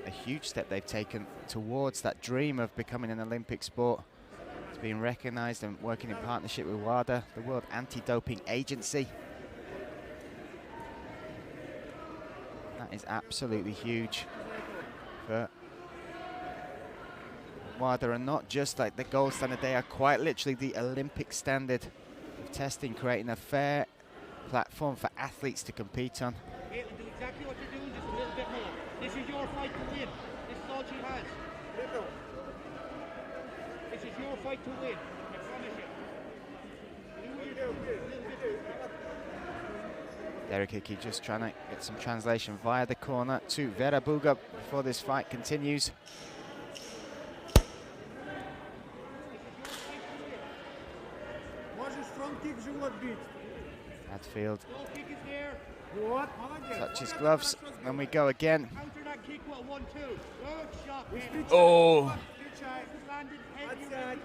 a huge step they've taken towards that dream of becoming an Olympic sport. It's been recognized and working in partnership with WADA, the World Anti-Doping Agency. That is absolutely huge for WADA, and not just like the gold standard, they are quite literally the Olympic standard of testing, creating a fair platform for athletes to compete on. Do exactly what you're doing, just a little bit more. This is your fight to win. This is all she has. This is your fight to win. I promise you. Derek Hickey just trying to get some translation via the corner to Vera Buga before this fight continues. Hadfield touches gloves, and we go again. Oh!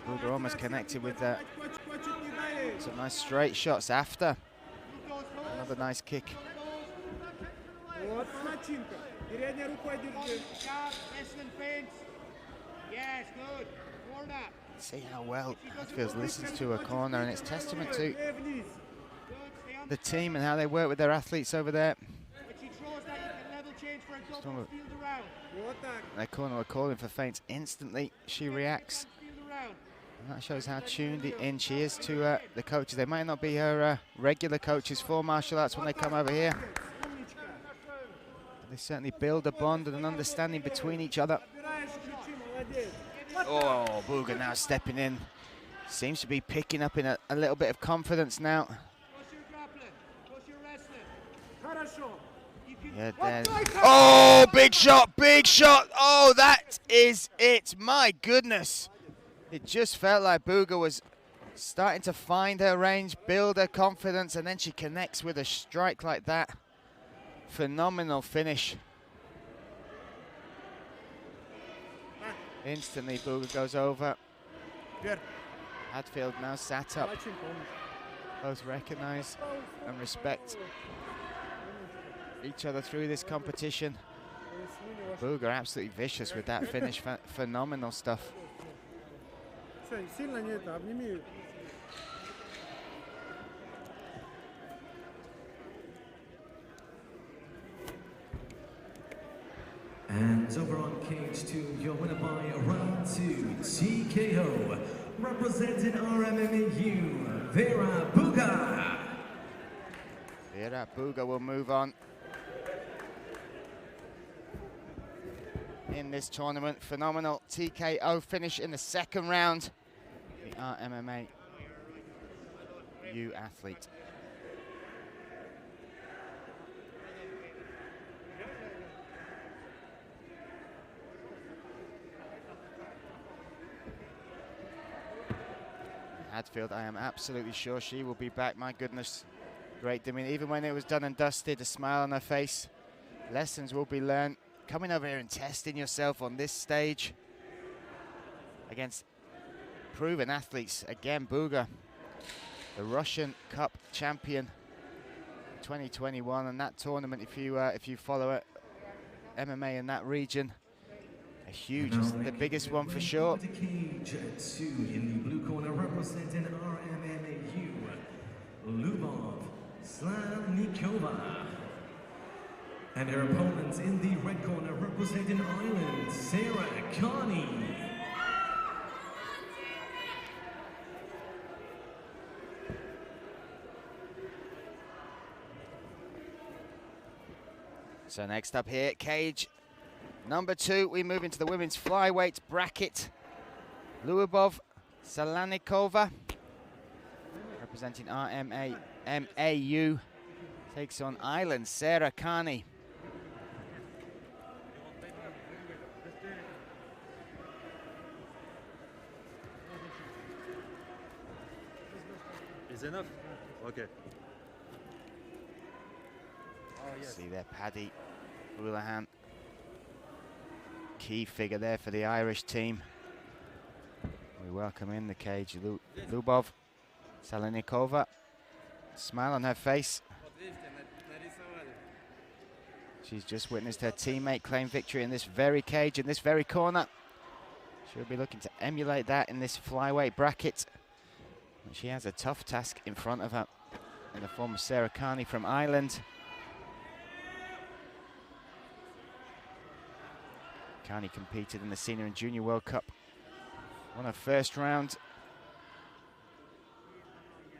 Buga almost connected with that. Some nice straight shots after. Another nice kick. See how well Hadfield listens to her corner, and it's testament to the team and how they work with their athletes over there. Their corner are calling for feints instantly. She reacts. And that shows how tuned in she is to the coaches. They might not be her regular coaches for martial arts when they come over here. But they certainly build a bond and an understanding between each other. Oh, Buga now stepping in. Seems to be picking up in a little bit of confidence now. Yeah, there's... Oh, big shot, big shot. Oh, that is it. My goodness. It just felt like Buga was starting to find her range, build her confidence, and then she connects with a strike like that. Phenomenal finish. Instantly, Buga goes over. Hadfield now sat up. Both recognize and respect each other through this competition. Buga absolutely vicious with that finish. Phenomenal stuff. And over on cage 2, your winner by round 2, TKO, representing RMMAU, Vera Buga. Vera Buga will move on in this tournament. Phenomenal TKO finish in the second round. The RMMAU athlete. Hadfield, I am absolutely sure she will be back. My goodness, great demeanor. Even when it was done and dusted, a smile on her face. Lessons will be learned. Coming over here and testing yourself on this stage against proven athletes. Again, Buga, the Russian Cup champion 2021, and that tournament, if you follow it, MMA in that region, a huge, the biggest one for sure. Cage 2 in the blue corner, representing RMMAU, Selanikova. And her opponents in the red corner, representing Ireland, Carney. So next up here, cage number 2, we move into the women's flyweight bracket. Lyubov Selanikova, representing RMMAU, takes on Ireland, Carney. Is enough? Okay. Oh, yes. See there, Paddy Houlihan, key figure there for the Irish team. We welcome in the cage Lyubov Selanikova. Smile on her face. She's just witnessed her teammate claim victory in this very cage, in this very corner. She'll be looking to emulate that in this flyweight bracket. And she has a tough task in front of her in the form of Sarah Carney from Ireland. Carney competed in the Senior and Junior World Cup. Won her first round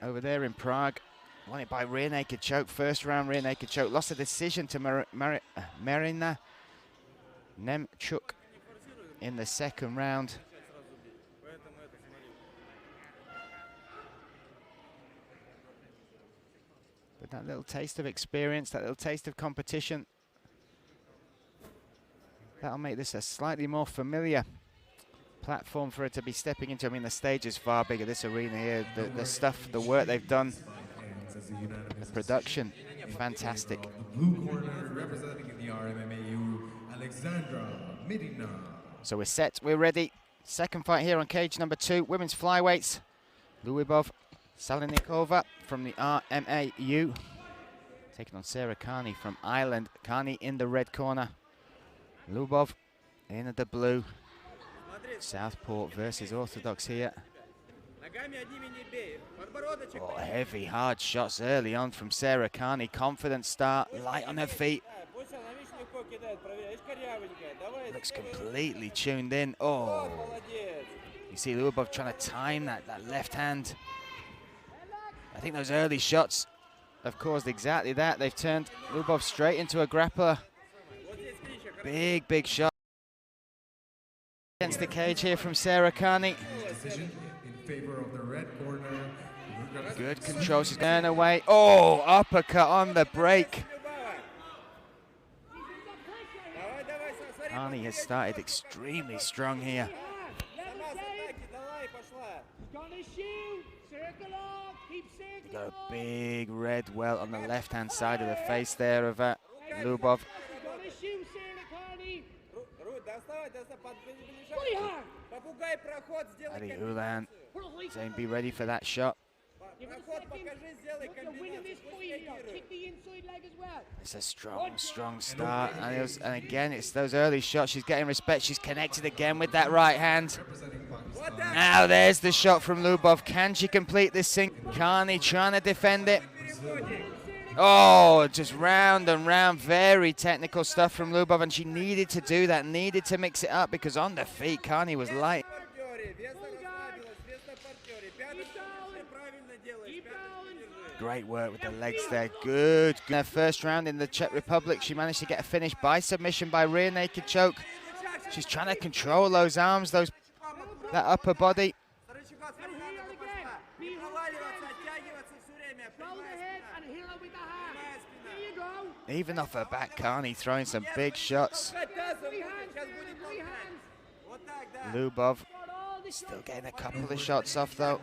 over there in Prague. Won it by rear naked choke, first round rear naked choke. Lost a decision to Marina Nemchuk in the second round. But that little taste of experience, that little taste of competition, that'll make this a slightly more familiar platform for her to be stepping into. I mean, the stage is far bigger, this arena here, the stuff, the work they've done, the production, fantastic. Blue corner representing in the RMMAU, Alexandra Medina. So we're set, we're ready. Second fight here on cage number 2, women's flyweights. Lyubov Selanikova from the RMAU, taking on Sarah Carney from Ireland. Carney in the red corner, Lyubov in the blue. Southport versus Orthodox here. Oh, heavy, hard shots early on from Sarah Carney. Confident start, light on her feet. Looks completely tuned in. Oh, you see Lyubov trying to time that left hand. I think those early shots have caused exactly that. They've turned Lyubov straight into a grappler. Big, big shot against the cage here from Sarah Carney. Good control, she's going away. Oh, uppercut on the break. Carney has started extremely strong here. You got a big red welt on the left-hand side of the face there of Lyubov. Adi Ulan saying be ready for that shot. It's a strong, strong start. And again, it's those early shots. She's getting respect. She's connected again with that right hand. Now there's the shot from Lyubov. Can she complete this thing? Carney trying to defend it. Oh, just round and round. Very technical stuff from Lyubov, and she needed to do that, needed to mix it up, because on the feet, Carney was light. Great work with the legs there, good. In her first round in the Czech Republic, she managed to get a finish by submission, by rear naked choke. She's trying to control those arms, that upper body. Even off her back, Carney throwing some big shots. Lyubov still getting a couple of shots off though.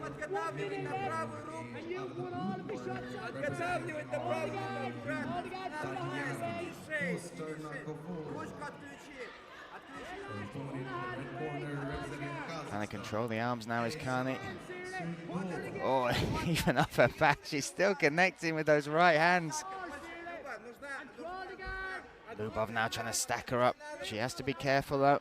Trying to control the arms now is Carney. Oh, even off her back, she's still connecting with those right hands. Lyubov now trying to stack her up. She has to be careful though.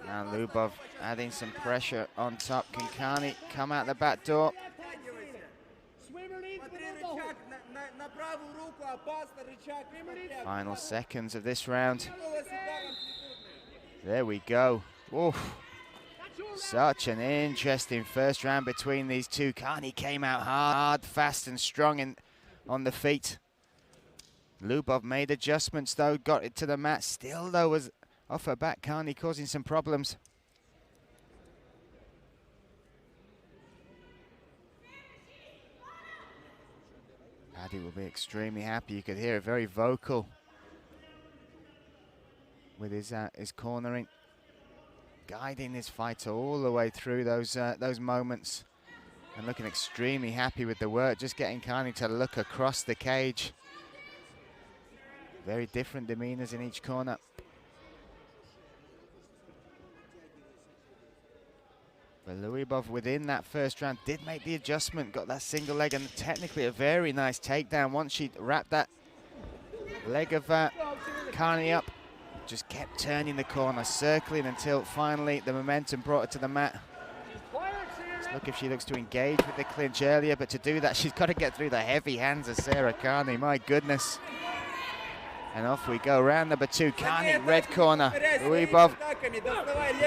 Now Lyubov adding some pressure on top. Can Carney come out the back door? Final seconds of this round. There we go. Oof. Such an interesting first round between these two. Carney came out hard, fast and strong on the feet. Lyubov made adjustments though, got it to the mat. Still though was off her back. Carney causing some problems. Paddy will be extremely happy. You could hear it, very vocal with his cornering, guiding this fighter all the way through those moments, and looking extremely happy with the work, just getting Carney to look across the cage. Very different demeanors in each corner. But Lyubov within that first round did make the adjustment, got that single leg, and technically a very nice takedown. Once she wrapped that leg of Carney up, just kept turning the corner, circling until finally the momentum brought her to the mat. Let's look if she looks to engage with the clinch earlier, but to do that, she's got to get through the heavy hands of Sarah Carney. My goodness. And off we go, round number 2. Carney, red corner. Lyubov,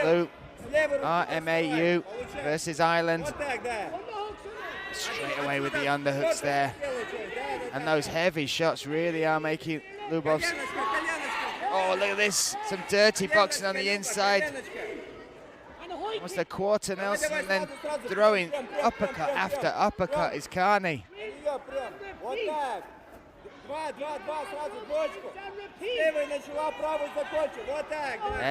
blue. RMAU versus Ireland. Straight away with the underhooks there. And those heavy shots really are making Lyubov's... Oh, look at this. Some dirty boxing on the inside. Almost a quarter Nelson, and then throwing uppercut after uppercut is Carney.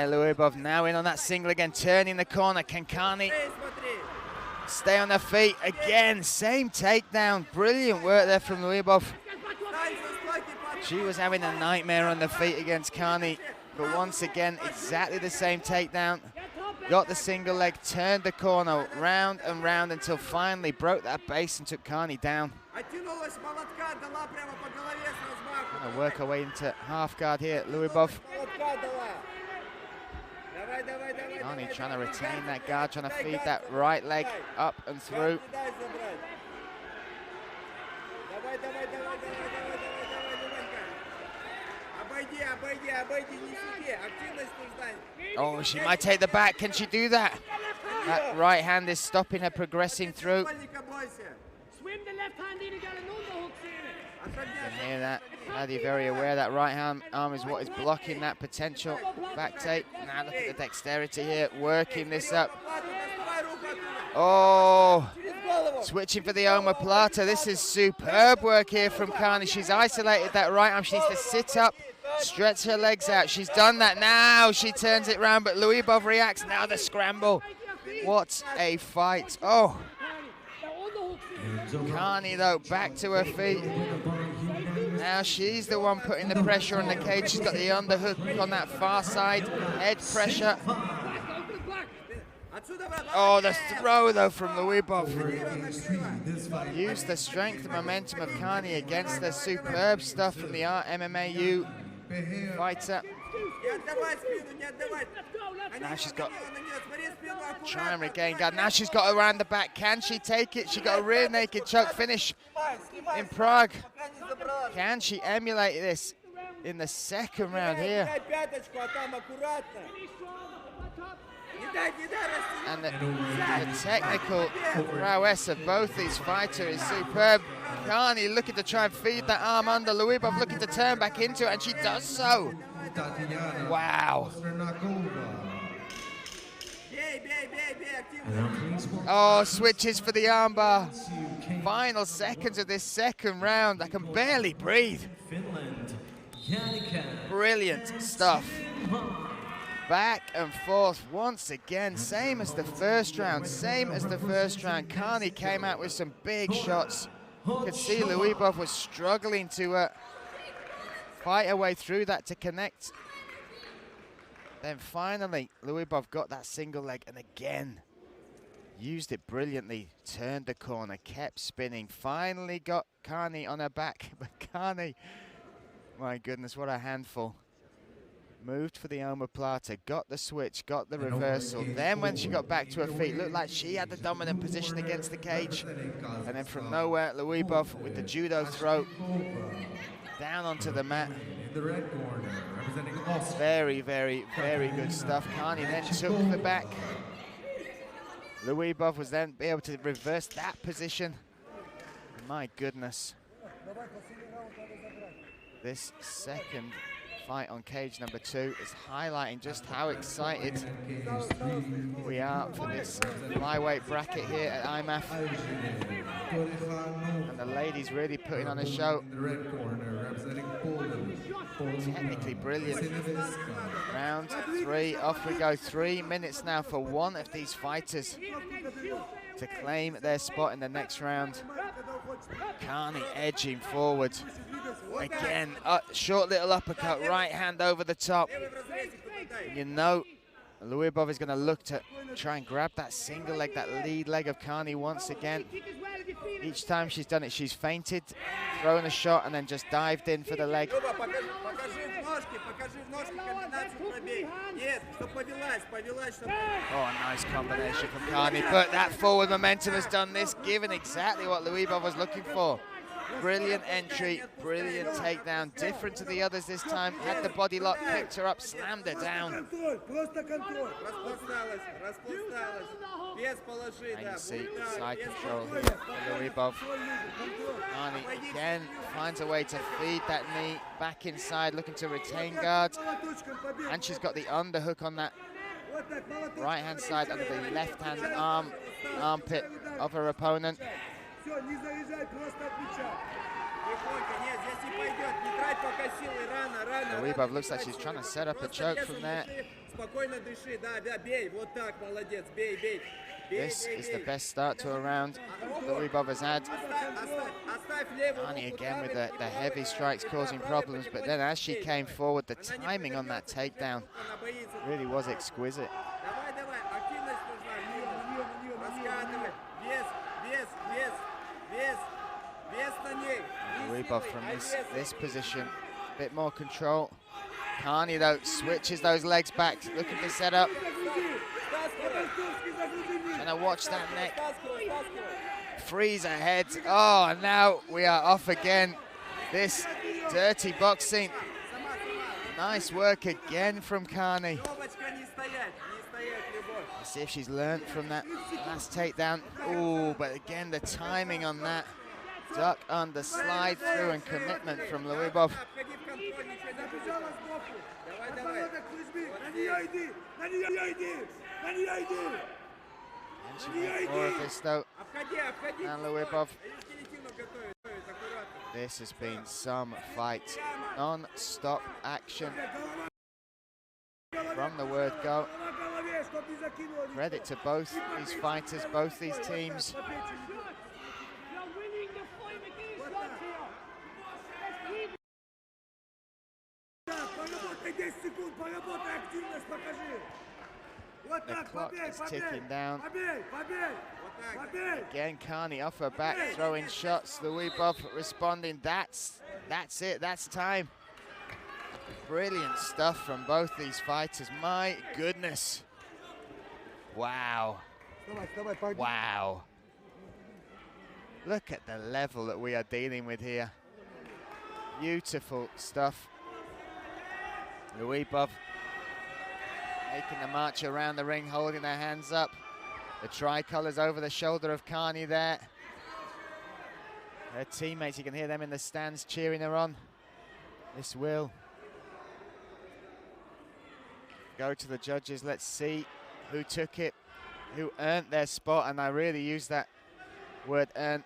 Lyubov now in on that single again, turning the corner. Can Carney stay on her feet again? Same takedown. Brilliant work there from Lyubov. She was having a nightmare on the feet against Carney, but once again, exactly the same takedown. Got the single leg, turned the corner round and round until finally broke that base and took Carney down. Gonna work her way into half guard here, Lyubov. Carney trying to retain that guard, trying to feed that right leg up and through. Oh, she might take the back. Can she do that? That right hand is stopping her progressing through. You can hear that. Paddy very aware that right arm is what is blocking that potential back take. Now look at the dexterity here, working this up. Oh, switching for the omoplata. This is superb work here from Carney. She's isolated that right arm. She needs to sit up, stretch her legs out. She's done that now. She turns it round, but Lyubov reacts. Now the scramble. What a fight. Oh. Carney, though, back to her feet. Now she's the one putting the pressure on the cage. She's got the underhook on that far side. Head pressure. Oh, the throw, though, from Lyubov. Used the strength and momentum of Carney against the superb stuff from the RMMAU fighter. Now she's got... Try and regain guard. Now she's got around the back. Can she take it? She got a rear naked choke finish in Prague. Can she emulate this in the second round here? And the technical prowess of both these fighters is superb. Carney looking to try and feed that arm under. Lyubov looking to turn back into it, and she does so. Wow. Oh, switches for the armbar. Final seconds of this second round. I can barely breathe. Brilliant stuff. Back and forth once again, same as the first round, Carney came out with some big shots. You could see Lyubov was struggling to fight her way through that to connect. Then finally, Lyubov got that single leg and again used it brilliantly, turned the corner, kept spinning, finally got Carney on her back. But Carney, my goodness, what a handful. Moved for the omoplata, got the switch, got the reversal. Then when she got back to her feet, looked like she had the dominant position against the cage. And then from nowhere, Lyubov with the judo throw down onto the mat. Very, very, very good stuff. Carney then took the back. Lyubov was then able to reverse that position. My goodness. This second fight on cage number 2 is highlighting just how excited we are for this flyweight bracket here at IMMAF. And the ladies really putting on a show. Technically brilliant. Round 3, off we go. 3 minutes now for one of these fighters to claim their spot in the next round. Carney edging forward. Again, short little uppercut, right hand over the top. You know Luibov is going to look to try and grab that single leg, that lead leg of Carney once again. Each time she's done it, she's feinted, thrown a shot, and then just dived in for the leg. Oh, a nice combination from Carney, but that forward momentum has done this, given exactly what Luibov was looking for. Brilliant entry, brilliant takedown, different to the others this time. Had the body lock, picked her up, slammed her down. And you see side control here for Luibov. Carney again finds a way to feed that knee back inside, looking to retain guard. And she's got the underhook on that right-hand side under the left-hand armpit of her opponent. Luibov looks like she's trying to set up a choke from there. This is the best start to a round Luibov has had. Carney again with the heavy strikes causing problems, but then as she came forward, the timing on that takedown really was exquisite. Luibov from this position, a bit more control. Carney though switches those legs back, looking to set up. And I watch that neck freeze ahead. Oh, and now we are off again. This dirty boxing. Nice work again from Carney. Let's see if she's learnt from that last takedown. Oh, but again, the timing on that. Duck under, slide through, and commitment from Luibov. And she makes more of this though. And Luibov. This has been some fight. Non-stop action. From the word go. Credit to both these fighters, both these teams. The clock is ticking down. Again, Carney off her back, throwing shots. Luibov responding. That's it. That's time. Brilliant stuff from both these fighters. My goodness. Wow. Wow. Look at the level that we are dealing with here. Beautiful stuff. Luibov making the march around the ring, holding their hands up. The tricolours over the shoulder of Carney there. Her teammates, you can hear them in the stands cheering her on. This will go to the judges. Let's see who took it, who earned their spot, and I really use that word earned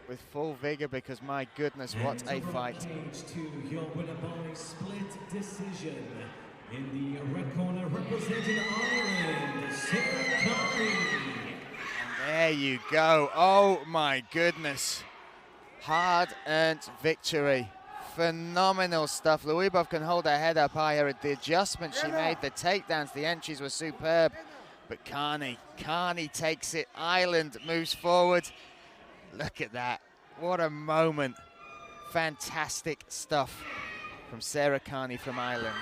with full vigor because my goodness, what a fight. To your winner by split decision. In the red corner, representing Ireland, Selanikova. And there you go. Oh my goodness. Hard-earned victory. Phenomenal stuff. Luibov can hold her head up higher. The adjustments she made, the takedowns, the entries were superb. But Carney takes it. Ireland moves forward. Look at that. What a moment. Fantastic stuff from Sarah Carney from Ireland.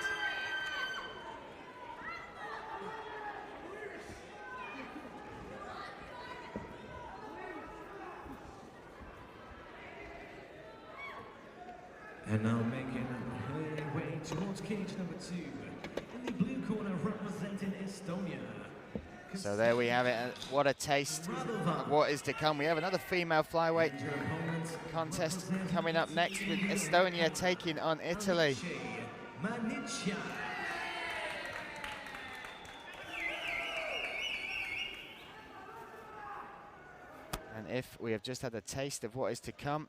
And now making her way towards cage number 2. In the blue corner, representing Estonia. So there we have it. What a taste of what is to come. We have another female flyweight contest coming up next with Estonia taking on Italy. And if we have just had a taste of what is to come,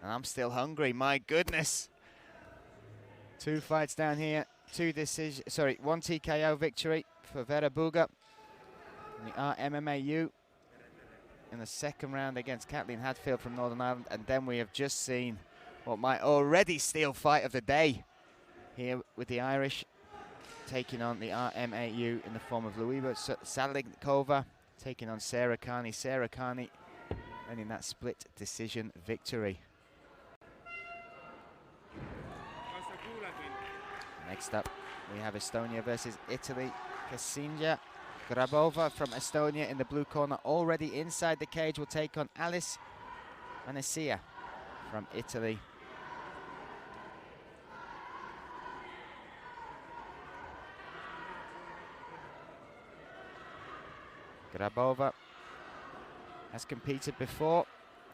and I'm still hungry, my goodness. 2 fights down here, 1 TKO victory for Vera Buga in the RMMAU in the second round against Kathleen Hadfield from Northern Ireland. And then we have just seen what might already steal fight of the day here with the Irish. taking on the RMAU in the form of Selanikova, taking on Sarah Carney. Sarah Carney winning that split decision victory. Next up, we have Estonia versus Italy. Kasinja Grabover from Estonia in the blue corner, already inside the cage, will take on Mancia from Italy. Grabover has competed before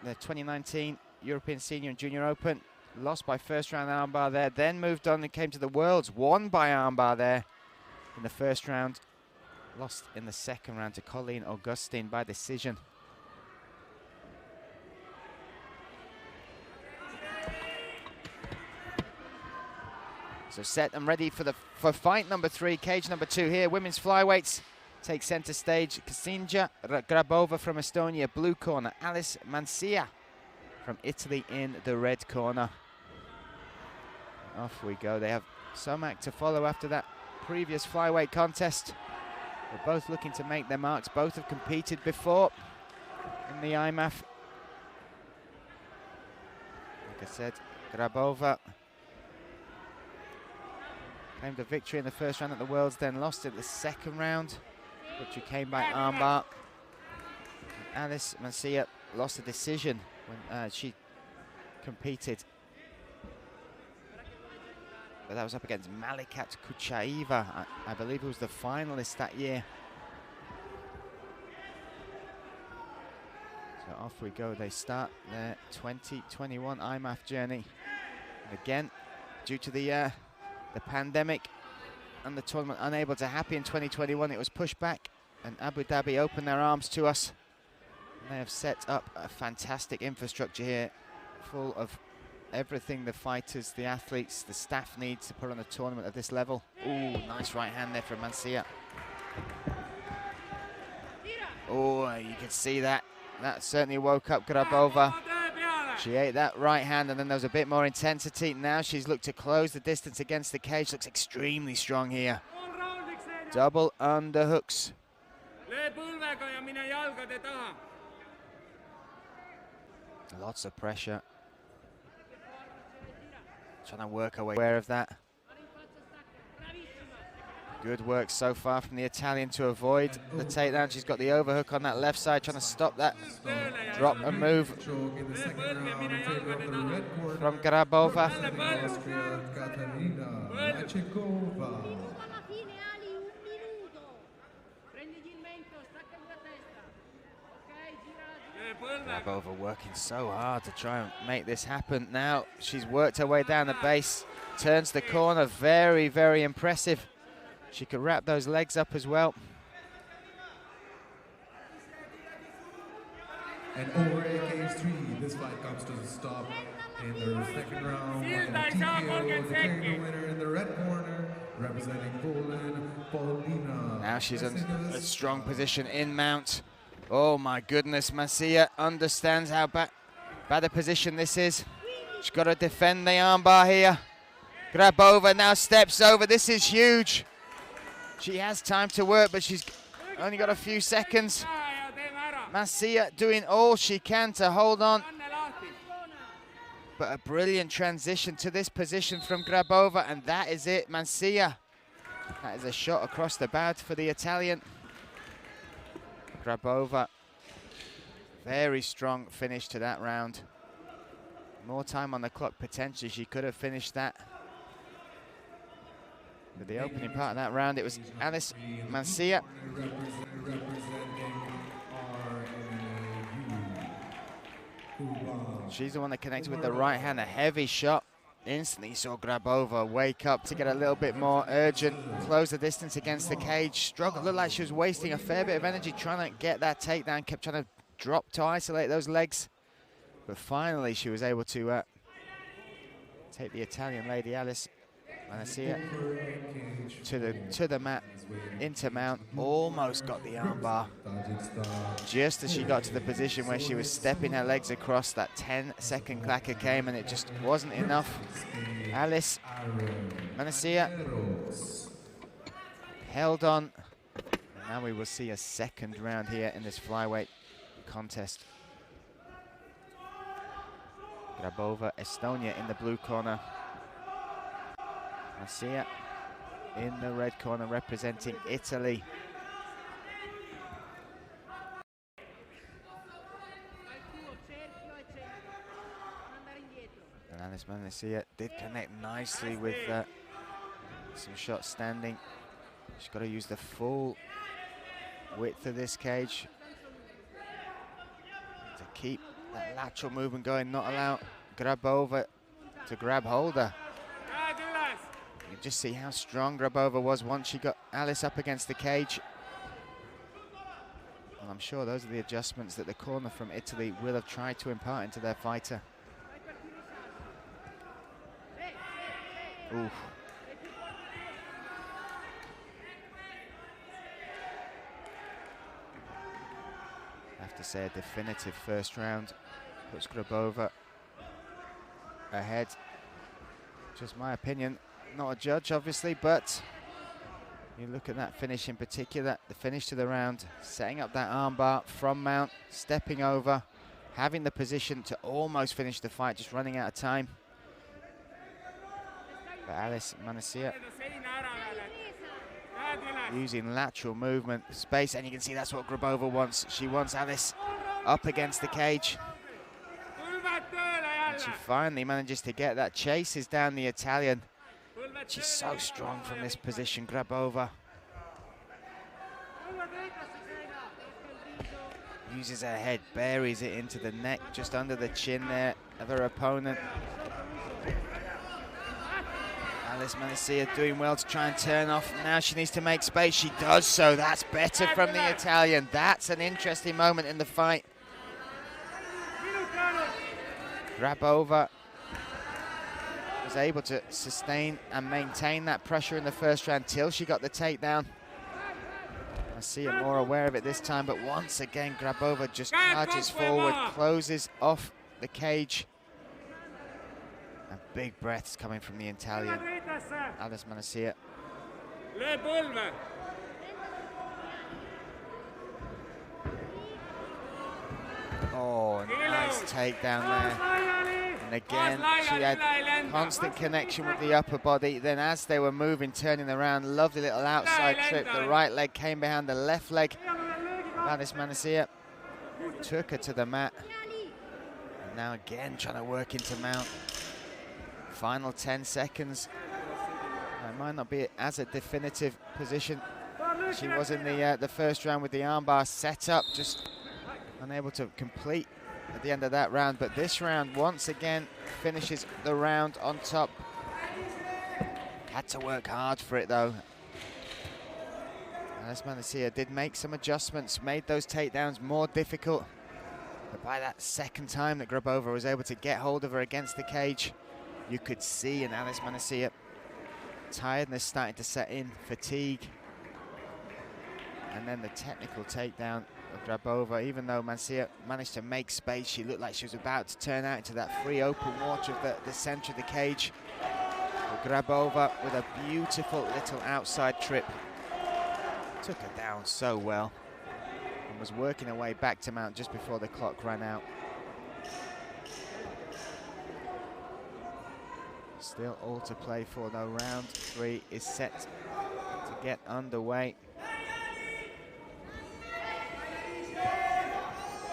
the 2019 European Senior and Junior Open. Lost by first round armbar there, then moved on and came to the Worlds. Won by armbar there in the first round. Lost in the second round to Colleen Augustine by decision. So set and ready for fight number 3, cage number 2 here. Women's flyweights take center stage. Kasinja Grabova from Estonia, blue corner. Mancia from Italy in the red corner. Off we go. They have Somak to follow after that previous flyweight contest. They're both looking to make their marks. Both have competed before in the IMMAF. Like I said, Grabova claimed a victory in the first round at the Worlds, then lost it the second round, which came by armbar. Mancia lost a decision when she competed. But that was up against Malikat Kuchaeva, I believe, who was the finalist that year. So off we go. They start their 2021 IMMAF journey. And again, due to the pandemic and the tournament unable to happen in 2021, it was pushed back, and Abu Dhabi opened their arms to us. And they have set up a fantastic infrastructure here, full of everything the fighters, the athletes, the staff need to put on a tournament of this level. Ooh, nice right hand there from Mancia. Oh, you can see that. That certainly woke up Grabova. She ate that right hand, and then there was a bit more intensity. Now she's looked to close the distance against the cage. Looks extremely strong here. Double underhooks. Lots of pressure. Trying to work her way aware of that. Good work so far from the Italian to avoid the takedown. She's got the overhook on that left side, trying to stop that drop and move from Grabova. Grabova working so hard to try and make this happen. Now she's worked her way down the base, turns the corner. Very, very impressive. She could wrap those legs up as well. And over cage 3, this fight comes to a stop in the second round. TKO declaring the winner in the red corner, representing Poland, Paulina. Now she's in a strong position in mount. Oh my goodness, Mancia understands how bad a position this is. She's got to defend the armbar here. Grabova now steps over. This is huge. She has time to work, but she's only got a few seconds. Mancia doing all she can to hold on. But a brilliant transition to this position from Grabova, and that is it, Mancia. That is a shot across the bow for the Italian. Grabova, very strong finish to that round. More time on the clock, potentially she could have finished that. But the opening part of that round, it was Mancia. She's the one that connected with the right hand, a heavy shot. Instantly saw Grabova wake up to get a little bit more urgent, close the distance against the cage. Struggled, looked like she was wasting a fair bit of energy trying to get that takedown, kept trying to drop to isolate those legs. But finally she was able to take the Italian lady Mancia to the mat, into mount, almost got the armbar. Just as she got to the position where she was stepping her legs across, that 10-second clacker came and it just wasn't enough. Mancia held on. And now we will see a second round here in this flyweight contest. Grabover, Estonia in the blue corner. Mancia in the red corner representing Italy. And Alice Mancia did connect nicely with some shots standing. She's got to use the full width of this cage to keep that lateral movement going, not allow Grabover to grab hold her. You just see how strong Grabover was once she got Alice up against the cage. And I'm sure those are the adjustments that the corner from Italy will have tried to impart into their fighter. Ooh. I have to say a definitive first round puts Grabover ahead. Just my opinion, not a judge obviously, but you look at that finish in particular, the finish to the round, setting up that armbar from mount, stepping over, having the position to almost finish the fight, just running out of time. But Alice Mancia using lateral movement, space, and you can see that's what Grabover wants. She wants Alice up against the cage. And she finally manages to get that, chases down the Italian. She's so strong from this position, Grabover. Uses her head, buries it into the neck, just under the chin there of her opponent. Alice Mancia doing well to try and turn off. Now she needs to make space. She does so. That's better from the Italian. That's an interesting moment in the fight. Grabover was able to sustain and maintain that pressure in the first round till she got the takedown. Mancia more aware of it this time, but once again Grabover just charges forward, closes off the cage. And big breaths coming from the Italian, Alice Mancia. Oh, nice takedown there. And again, she had constant connection with the upper body. Then as they were moving, turning around, lovely little outside trip. The right leg came behind the left leg. Alice Mancia took her to the mat. And now again trying to work into mount. Final 10 seconds. It might not be as a definitive position. She was in the first round with the armbar set up, just unable to complete at the end of that round. But this round, once again, finishes the round on top. Had to work hard for it, though. Alice Mancia did make some adjustments, made those takedowns more difficult. But by that second time that Grabover was able to get hold of her against the cage, you could see in Alice Mancia tiredness starting to set in, fatigue. And then the technical takedown of Grabover. Even though Mancia managed to make space, she looked like she was about to turn out into that free open water of the center of the cage. But Grabover with a beautiful little outside trip took her down so well and was working her way back to mount just before the clock ran out. Still all to play for though. Round 3 is set to get underway.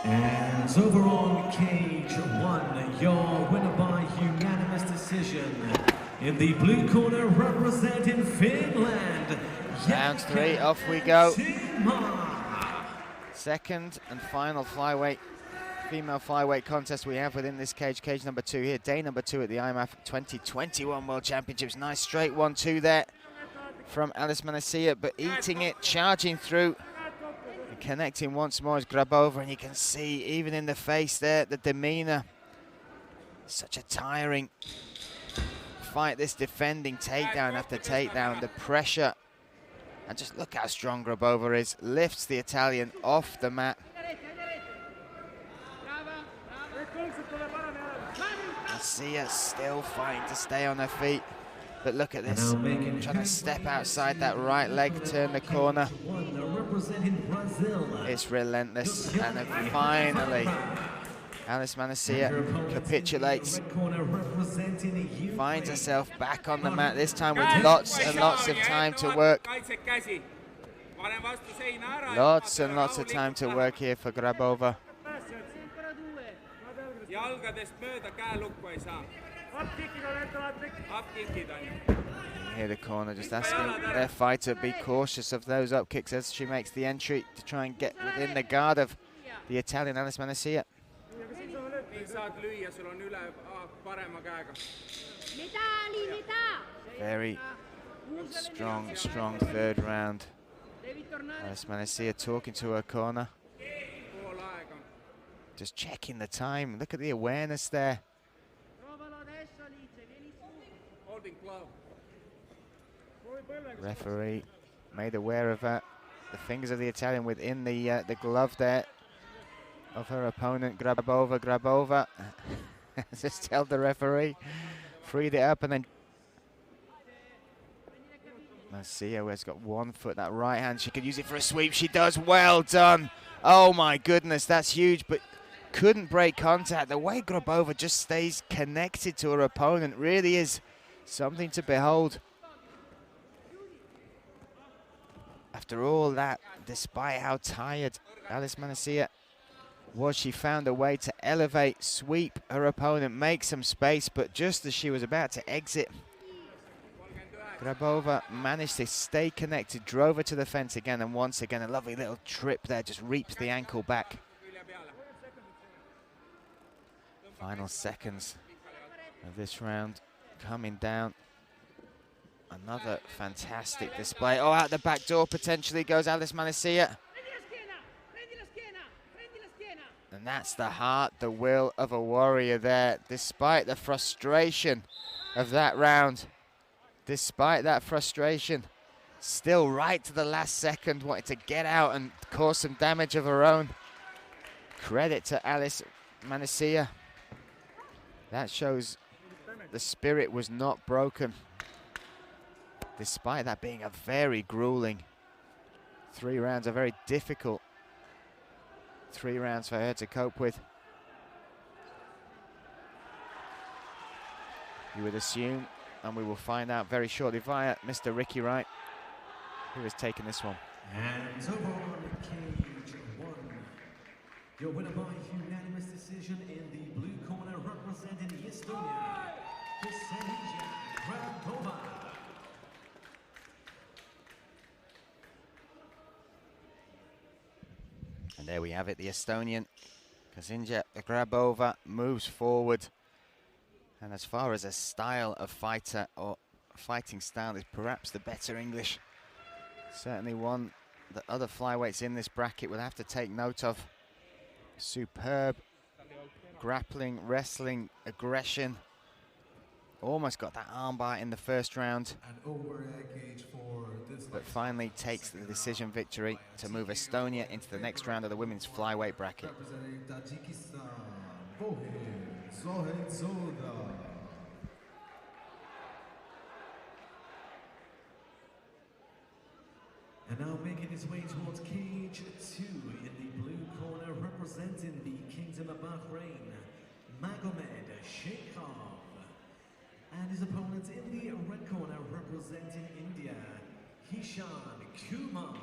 And over on cage 1, your winner by unanimous decision in the blue corner representing Finland. Round 3, off we go. Second and final flyweight, female flyweight contest we have within this cage. Cage number 2 here, day number 2 at the IMMAF 2021 World Championships. Nice straight 1-2 there from Alice Mancia, but eating it, charging through, and connecting once more as Grabover. And you can see, even in the face there, the demeanor. Such a tiring fight, this defending takedown after takedown, the pressure. And just look how strong Grabover is. Lifts the Italian off the mat. Mancia still fighting to stay on her feet. But look at this, trying to step outside that right leg, turn the corner. It's relentless, and then finally, Alice Mancia capitulates, finds herself back on the mat, this time with lots and lots of time to work. Lots and lots of time to work here for Grabover. You hear the corner just asking their fighter to be cautious of those up kicks as she makes the entry to try and get within the guard of the Italian Alice Mancia. Very strong third round. Alice Mancia talking to her corner. Just checking the time. Look at the awareness there. Referee made aware of the fingers of the Italian within the glove there of her opponent, Grabover. Just tell the referee, freed it up, and then Mancia has got 1 foot, that right hand, she could use it for a sweep, she does, well done. Oh my goodness, that's huge, but couldn't break contact. The way Grabover just stays connected to her opponent really is something to behold. After all that, despite how tired Alice Mancia was, she found a way to elevate, sweep her opponent, make some space, but just as she was about to exit, Grabover managed to stay connected, drove her to the fence again, and once again a lovely little trip there, just reaps the ankle back. Final seconds of this round coming down. Another fantastic display. Oh, out the back door potentially goes Alice Mancia. And that's the heart, the will of a warrior there. Despite the frustration of that round, despite that frustration, still right to the last second, wanted to get out and cause some damage of her own. Credit to Alice Mancia. That shows the spirit was not broken, despite that being a very grueling 3 rounds, a very difficult 3 rounds for her to cope with. You would assume, and we will find out very shortly via Mr. Ricky Wright, who has taken this one. And so on, cage 1. Your winner by unanimous decision in the blue corner, representing Estonia, Grabover. And there we have it, the Estonian Kasinja Grabover moves forward. And as far as a style of fighter or fighting style is perhaps the better English, certainly one that other flyweights in this bracket will have to take note of. Superb grappling, wrestling, aggression. Almost got that armbar in the first round, but finally takes the decision victory to move Estonia into the next round of the women's flyweight bracket. And now making his way towards cage 2 in the blue corner, representing the Kingdom of Bahrain, Magomed Shakhikov. And his opponent in the red corner, representing India, Kumar.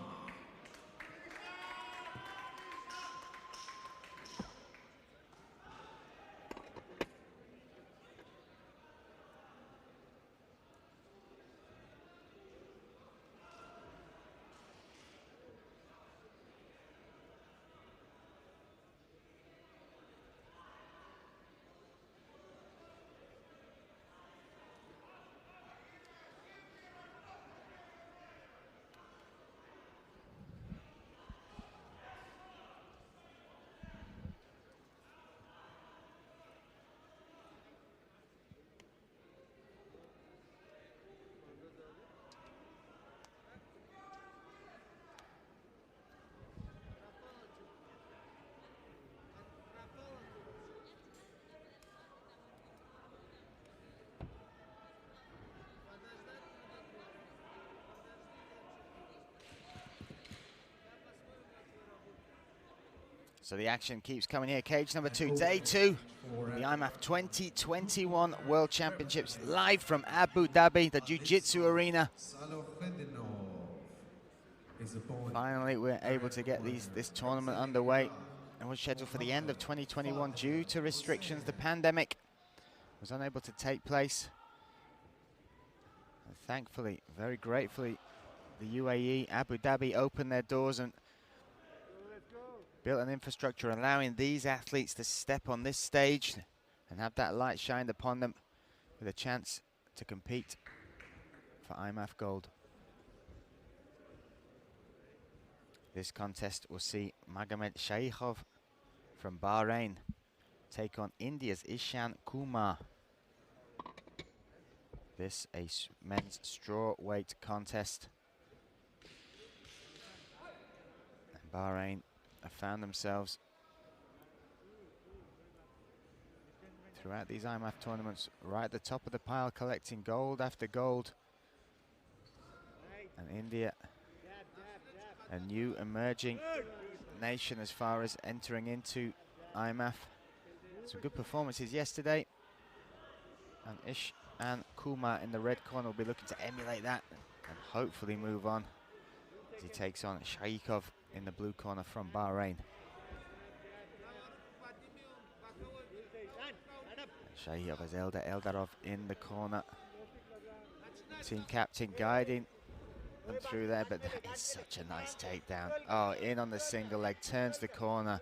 So the action keeps coming here. Cage number 2, day 2. The IMMAF 2021 World Championships live from Abu Dhabi, the Jiu-Jitsu arena. Finally, we're able to get this tournament underway, and was scheduled for the end of 2021 due to restrictions. The pandemic was unable to take place. And thankfully, very gratefully, the UAE, Abu Dhabi opened their doors and built an infrastructure allowing these athletes to step on this stage and have that light shined upon them with a chance to compete for IMMAF gold. This contest will see Shakhikov from Bahrain take on India's Ishan Kumar. This a men's straw weight contest. And Bahrain have found themselves throughout these IMMAF tournaments right at the top of the pile, collecting gold after gold. And India, a new emerging nation as far as entering into IMMAF. Some good performances yesterday. And Ishan Kumar in the red corner will be looking to emulate that and hopefully move on as he takes on Shakhikov in the blue corner from Bahrain. Shakhikov has Eldarov in the corner. Team captain guiding them through there, but that is such a nice takedown. Oh, in on the single leg, turns the corner,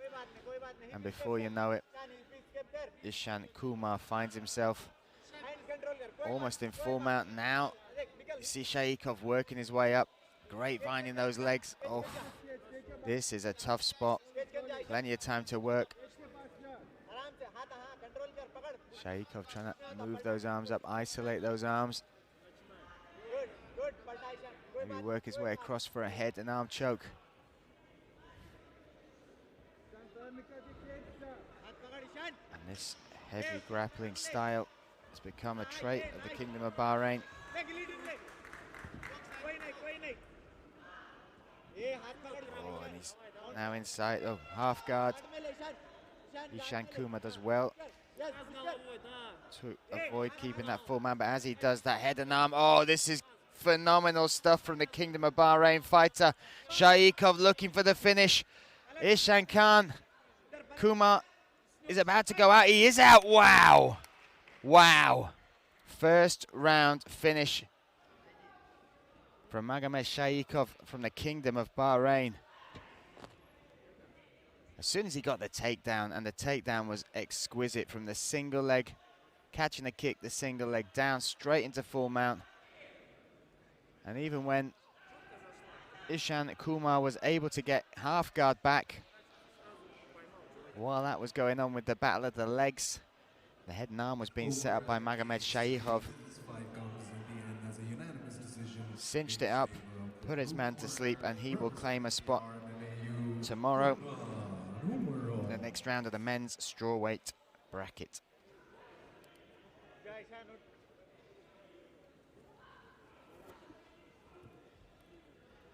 and before you know it, Ishan Kumar finds himself almost in full mount now. You see Shakhikov working his way up, grapevining those legs. Oh, this is a tough spot. Plenty of time to work. Shakhikov trying to move those arms up, isolate those arms. Maybe work his way across for a head and arm choke. And this heavy grappling style has become a trait of the Kingdom of Bahrain. Oh, and he's now inside. Oh, half guard. Ishan Kumar does well to avoid keeping that full man, but as he does that head and arm, oh, this is phenomenal stuff from the Kingdom of Bahrain fighter. Shakhikov looking for the finish. Ishan Kumar is about to go out. He is out. Wow. Wow. First round finish from Shakhikov from the Kingdom of Bahrain. As soon as he got the takedown, and the takedown was exquisite from the single leg, catching the kick, the single leg down, straight into full mount. And even when Ishan Kumar was able to get half guard back, while that was going on with the battle of the legs, the head and arm was being set up by Shakhikov. Cinched it up, put his man to sleep, and he will claim a spot tomorrow in the next round of the men's strawweight bracket.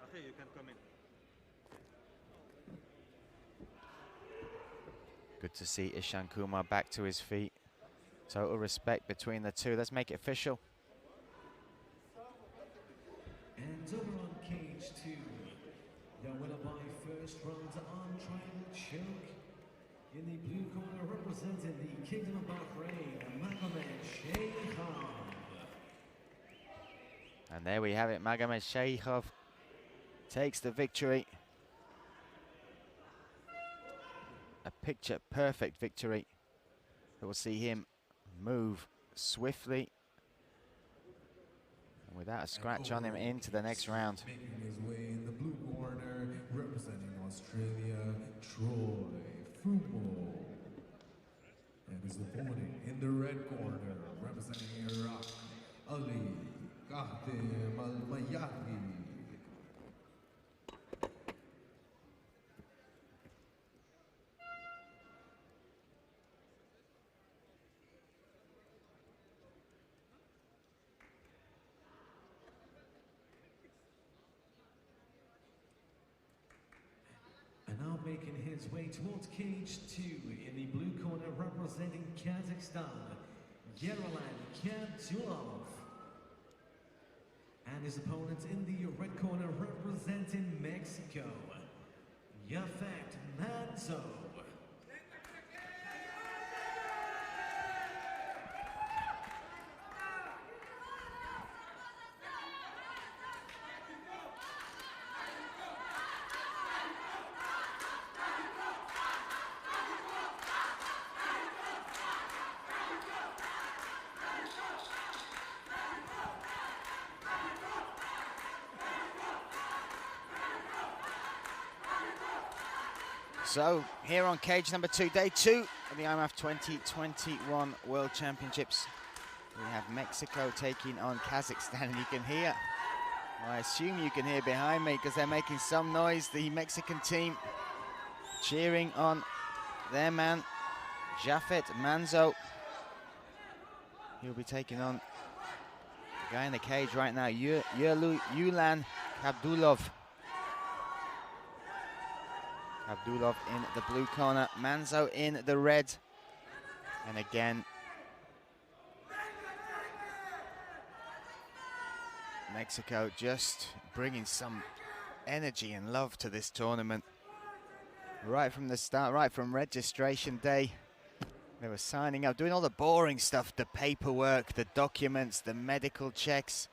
Okay, you can come in. Good to see Ishan Kumar back to his feet. Total respect between the two. Let's make it official. And over on cage 2, the winner by first round arm triangle choke. In the blue corner, representing the Kingdom of Bahrain, Shakhikov. And there we have it. Shakhikov takes the victory. A picture-perfect victory that will see him move swiftly and without a scratch on him into the next round. Making his way in the blue corner, representing Australia, Troy Fumo. And his opponent in the red corner, representing Iraq, Ali Al-Mayati. And now making his his way towards cage 2 in the blue corner representing Kazakhstan, Abdullah. And his opponent in the red corner representing Mexico, Manzo. So here on cage number 2, day 2 of the IMMAF 2021 World Championships. We have Mexico taking on Kazakhstan, and you can hear, I assume you can hear behind me because they're making some noise, the Mexican team cheering on their man, Manzo. He'll be taking on the guy in the cage right now, Yulan Abdullah. Abdullah in the blue corner, Manzo in the red. And again, Mexico just bringing some energy and love to this tournament. Right from the start, right from registration day, they were signing up, doing all the boring stuff, the paperwork, the documents, the medical checks.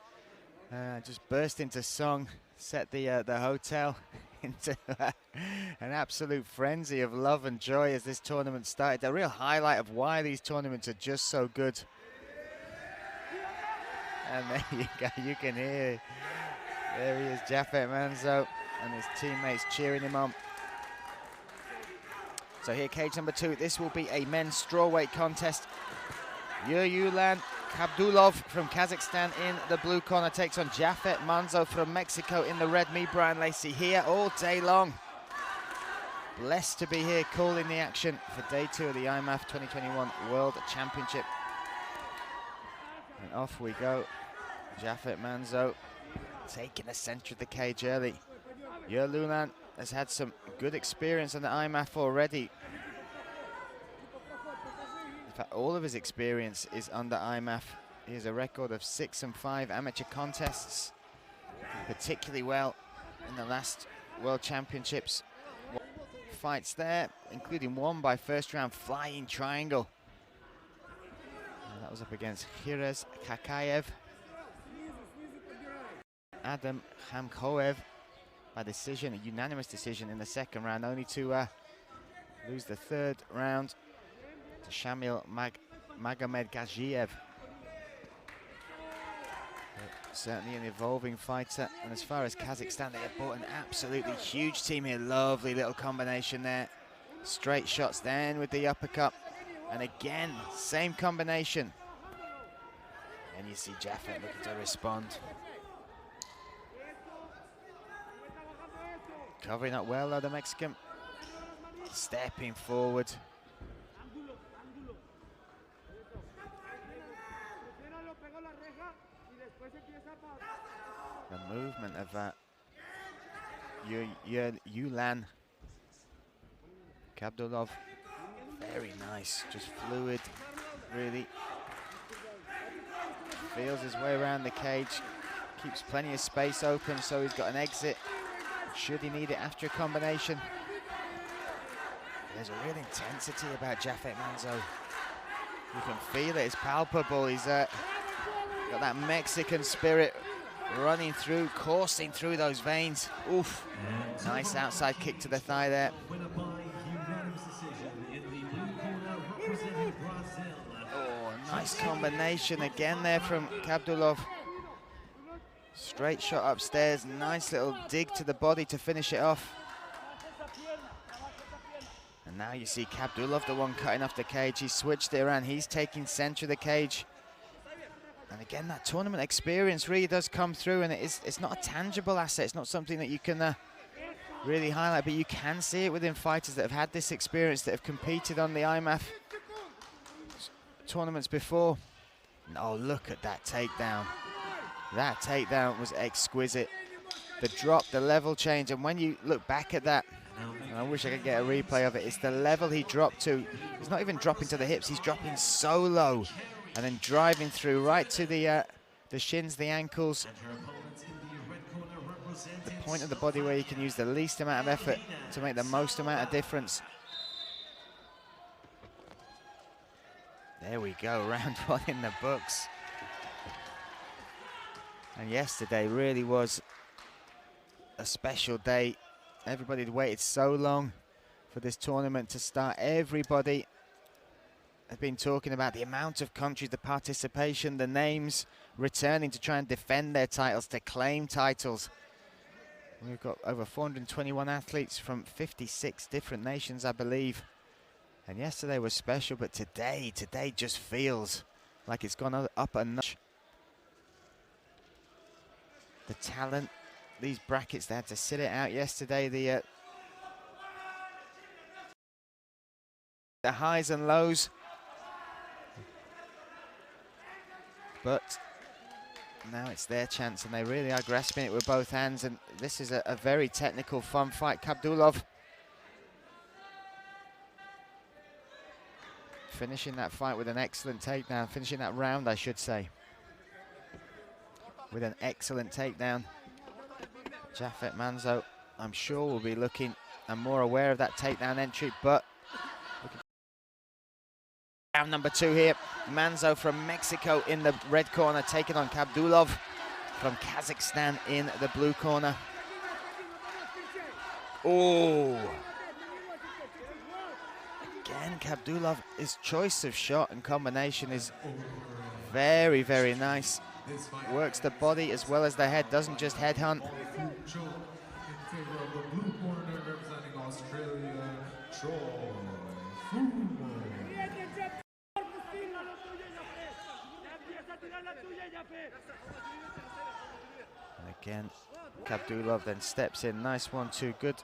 Just burst into song, set the hotel into an absolute frenzy of love and joy as this tournament started. The real highlight of why these tournaments are just so good. And there you go, you can hear, there he is, Manzo, and his teammates cheering him on. So here, cage number 2, this will be a men's strawweight contest. Yulan Abdullah from Kazakhstan in the blue corner takes on Manzo from Mexico in the red. Me, Brian Lacey, here all day long. Blessed to be here calling the action for day 2 of the IMMAF 2021 World Championship. And off we go. Manzo taking the center of the cage early. Yulan has had some good experience on the IMMAF already. In fact, all of his experience is under IMMAF. He has a record of 6 and 5 amateur contests. Particularly well in the last World Championships. Fights there, including one by first round flying triangle. And that was up against Shakhikov. Adam Hamkoev by decision, a unanimous decision in the second round, only to lose the third round to Shamil Magomed Gaziev. Certainly an evolving fighter. And as far as Kazakhstan, they have brought an absolutely huge team here. Lovely little combination there. Straight shots then with the uppercut. And again, same combination. And you see Jaffet looking to respond. Covering up well though, the Mexican. Stepping forward. The movement of Yulan Abdullah, very nice, just fluid, really. Feels his way around the cage, keeps plenty of space open, so he's got an exit should he need it after a combination. There's a real intensity about Manzo. You can feel it, it's palpable. He's got that Mexican spirit running through, coursing through those veins. Oof. Nice outside kick to the thigh there. Oh, nice combination again there from Abdullah. Straight shot upstairs, nice little dig to the body to finish it off. And now you see Abdullah, the one cutting off the cage. He switched it around, he's taking center of the cage. And again, that tournament experience really does come through, and it's not a tangible asset. It's not something that you can really highlight, but you can see it within fighters that have had this experience, that have competed on the IMMAF tournaments before. Oh, look at that takedown. That takedown was exquisite. The drop, the level change, and when you look back at that, And I wish I could get a replay of it. It's the level he dropped to. He's not even dropping to the hips. He's dropping so low, and then driving through right to the shins, the ankles, the point of the body where you can use the least amount of effort to make the most amount of difference. There we go, round one in the books. And yesterday really was a special day. Everybody had waited so long for this tournament to start. Everybody had been talking about the amount of countries, the participation, the names returning to try and defend their titles, to claim titles. We've got over 421 athletes from 56 different nations, I believe. And yesterday was special, but today just feels like it's gone up a notch. The talent, these brackets, they had to sit it out yesterday. The highs and lows. But now it's their chance, and they really are grasping it with both hands. And this is a very technical, fun fight. Abdullah finishing that fight with an excellent takedown, finishing that round, I should say, with an excellent takedown. Jafet Manzo, I'm sure, will be looking and more aware of that takedown entry, but round number 2 here. Manzo from Mexico in the red corner, taking on Abdullah from Kazakhstan in the blue corner. Oh! Again, Abdullah, his choice of shot and combination is very, very nice. Works the body as well as the head, doesn't just headhunt. And again, Abdullah then steps in. Nice 1-2, good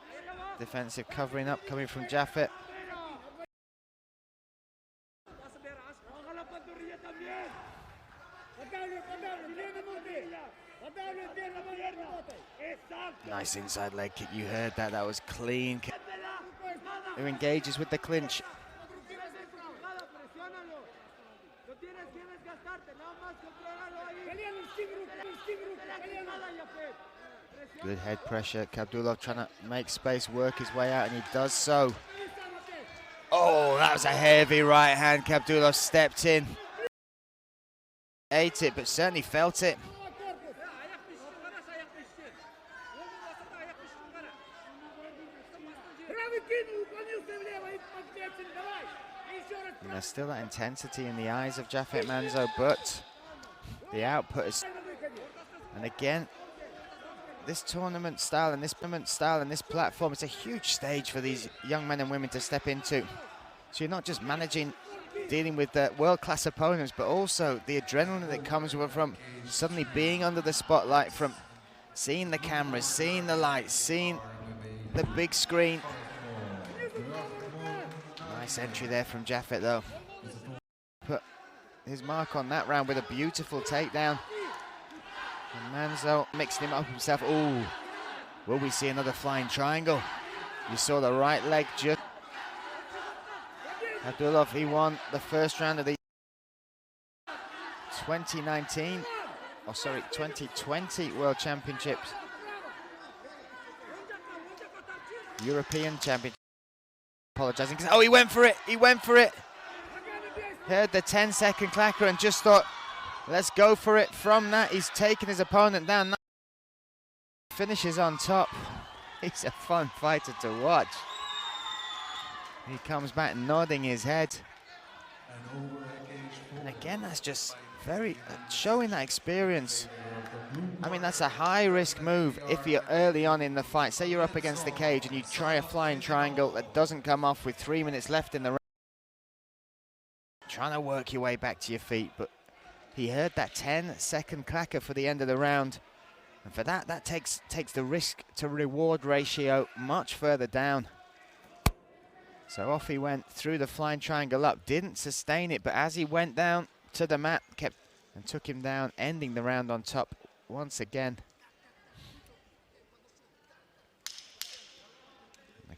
defensive covering up coming from Jafet. Nice inside leg kick, you heard that, that was clean. Who engages with the clinch. Good head pressure, Abdullah trying to make space, work his way out, and he does so. Oh, that was a heavy right hand. Abdullah stepped in. Ate it, but certainly felt it. And there's still that intensity in the eyes of Jafet Manzo, but the output is... And again, this tournament style and this platform, it's a huge stage for these young men and women to step into. So you're not just managing, dealing with the world-class opponents, but also the adrenaline that comes from suddenly being under the spotlight, from seeing the cameras, seeing the lights, seeing the big screen. Nice entry there from Jafet, though. Put his mark on that round with a beautiful takedown. And Manzo mixing him up himself. Ooh, will we see another flying triangle? You saw the right leg just... Abdullah, he won the first round of the 2019, oh sorry, 2020 World Championships. European Championship. Apologizing. Oh, he went for it. He went for it. Heard the 10-second clacker and just thought, let's go for it. From that, he's taken his opponent down. Finishes on top. He's a fun fighter to watch. He comes back nodding his head. And again, that's just very showing that experience. I mean, that's a high-risk move if you're early on in the fight. Say you're up against the cage and you try a flying triangle that doesn't come off with 3 minutes left in the round. Trying to work your way back to your feet, but he heard that 10-second clacker for the end of the round. And for that, that takes the risk to reward ratio much further down. So off he went through the flying triangle up, didn't sustain it, but as he went down to the mat, kept and took him down, ending the round on top once again.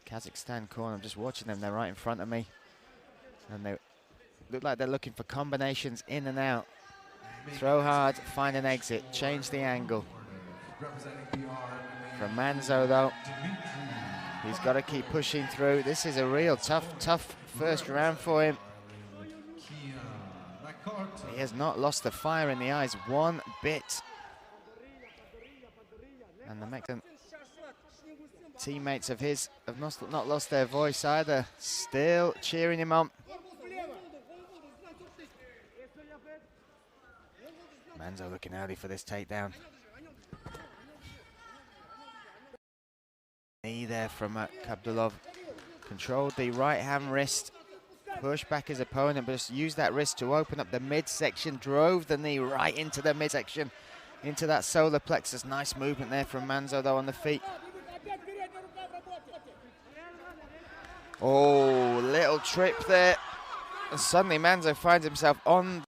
Kazakhstan corner, I'm just watching them, they're right in front of me. And they look like they're looking for combinations in and out. Throw hard, find an exit, change the angle. From Manzo though, he's got to keep pushing through. This is a real tough first round for him. He has not lost the fire in the eyes one bit. And the Mexican teammates of his have not lost their voice either, still cheering him on. Manzo looking early for this takedown. Knee there from Abdullah. Controlled the right hand wrist, pushed back his opponent, but just used that wrist to open up the midsection, drove the knee right into the midsection, into that solar plexus. Nice movement there from Manzo though on the feet. Oh, little trip there. And suddenly Manzo finds himself on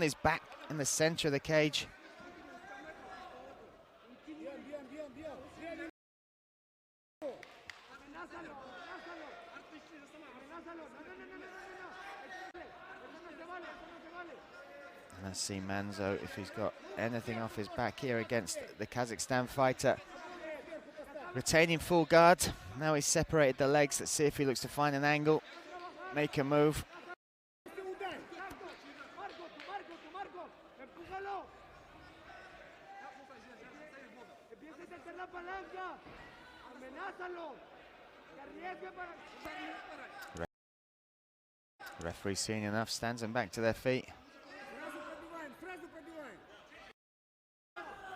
his back in the center of the cage. And let's see Manzo if he's got anything off his back here against the Kazakhstan fighter. Retaining full guard. Now he's separated the legs. Let's see if he looks to find an angle, make a move. Referee seeing enough, stands them back to their feet.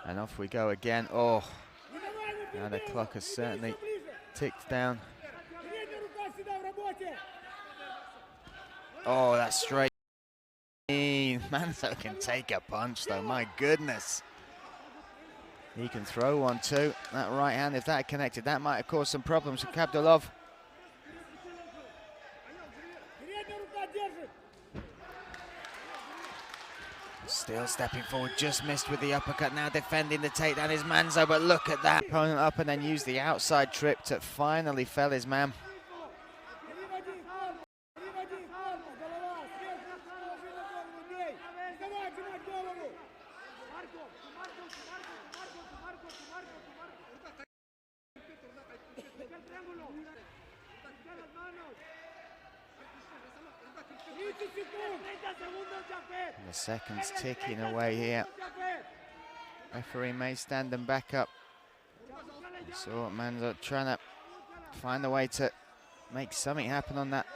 And off we go again. Oh, now the clock has certainly ticked down. Oh, that's straight. Manzo can take a punch though, my goodness. He can throw one too. That right hand, if that had connected, that might have caused some problems for Abdullah. Still stepping forward, just missed with the uppercut. Now defending the takedown is Manzo, but look at that. Opponent up and then used the outside trip to finally fell his man. The seconds ticking away here. Referee may stand them back up. So Manzo trying to find a way to make something happen on that.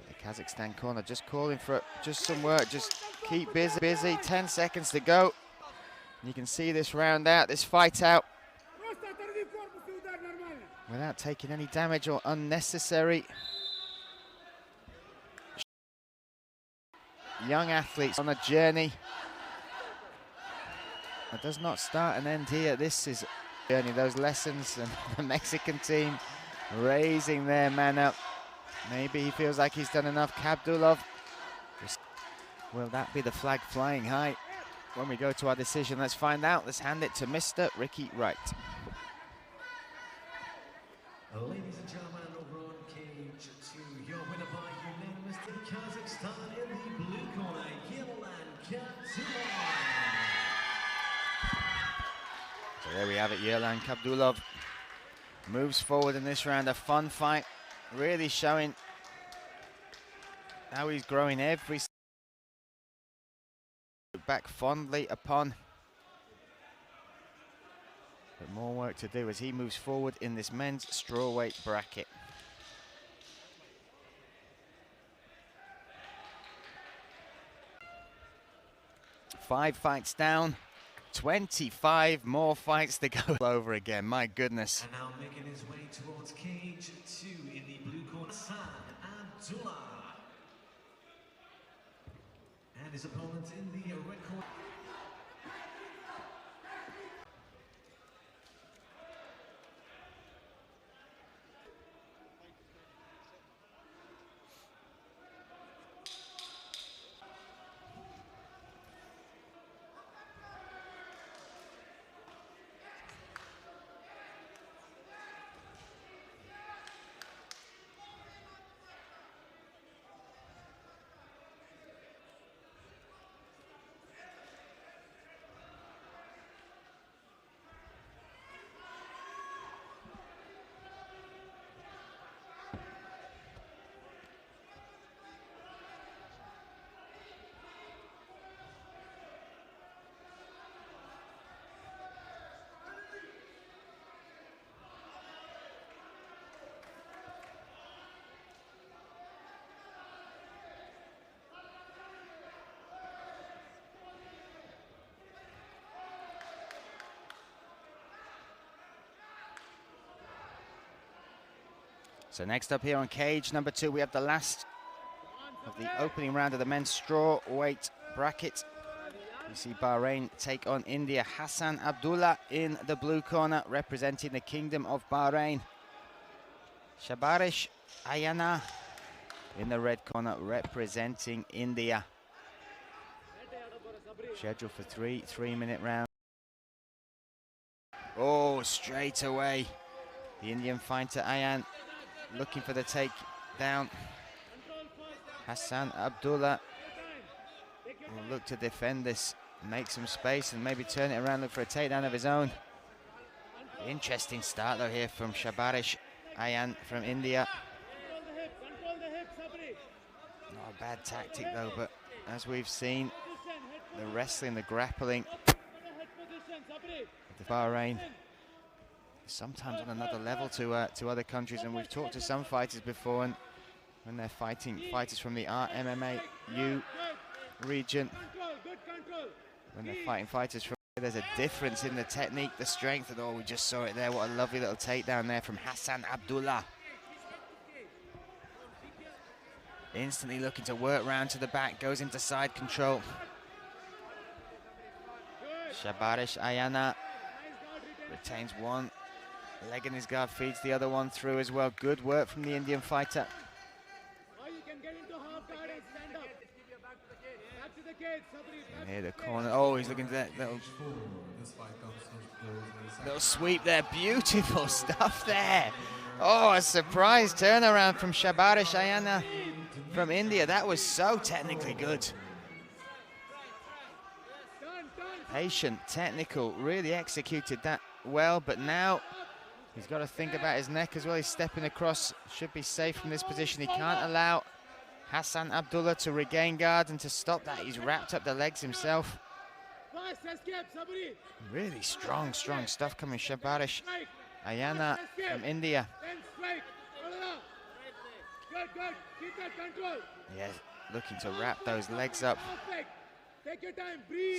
The Kazakhstan corner just calling for just some work. Just keep busy. 10 seconds to go. You can see this round out, this fight out, without taking any damage or unnecessary. Young athletes on a journey. It does not start and end here. This is a journey, those lessons, and the Mexican team raising their man up. Maybe he feels like he's done enough. Abdullah, will that be the flag flying high when we go to our decision? Let's find out. Let's hand it to Mr. Ricky Wright. Ladies and gentlemen, over on cage 2, your winner by unanimous to Kazakhstan in the blue corner, Yerlan. So there we have it, Yerlan Abdullah moves forward in this round. A fun fight, really showing how he's growing every back fondly upon. But more work to do as he moves forward in this men's strawweight bracket. Five fights down, 25 more fights to go over again. My goodness. And now making his way towards cage 2 in the blue corner, Abdullah. And his opponent in the red corner. So next up here on cage number 2, we have the last of the opening round of the men's straw weight bracket. You see Bahrain take on India. Hassan Abdullah in the blue corner, representing the Kingdom of Bahrain. Shabarish Ayanna in the red corner, representing India. Scheduled for 3 3-minute rounds. Oh, straight away. The Indian fighter Ayan looking for the takedown. Hassan Abdullah will look to defend this, make some space and maybe turn it around, look for a takedown of his own. Interesting start though here from Shabarish Ayan from India. Not a bad tactic though, but as we've seen, the wrestling, the grappling, the Bahrain, sometimes on another level to other countries, and we've talked to some fighters before, and when they're fighting fighters from the RMMAU region, when they're fighting fighters from, there's a difference in the technique, the strength, and oh, we just saw it there. What a lovely little takedown there from Hassan Abdullah. Instantly looking to work round to the back, goes into side control. Shabarish Ayanna retains one leg in his guard, feeds the other one through as well. Good work from the Indian fighter. And here the corner. Oh, he's looking at that little sweep there. Beautiful stuff there. Oh, a surprise turnaround from Shabarish Ayanna from India. That was so technically good. Patient, technical, really executed that well, but now he's got to think about his neck as well. He's stepping across, should be safe from this position. He can't allow Hassan Abdullah to regain guard, and to stop that, he's wrapped up the legs himself. Really strong stuff coming Shabarish Ayanna from India. Yeah, looking to wrap those legs up.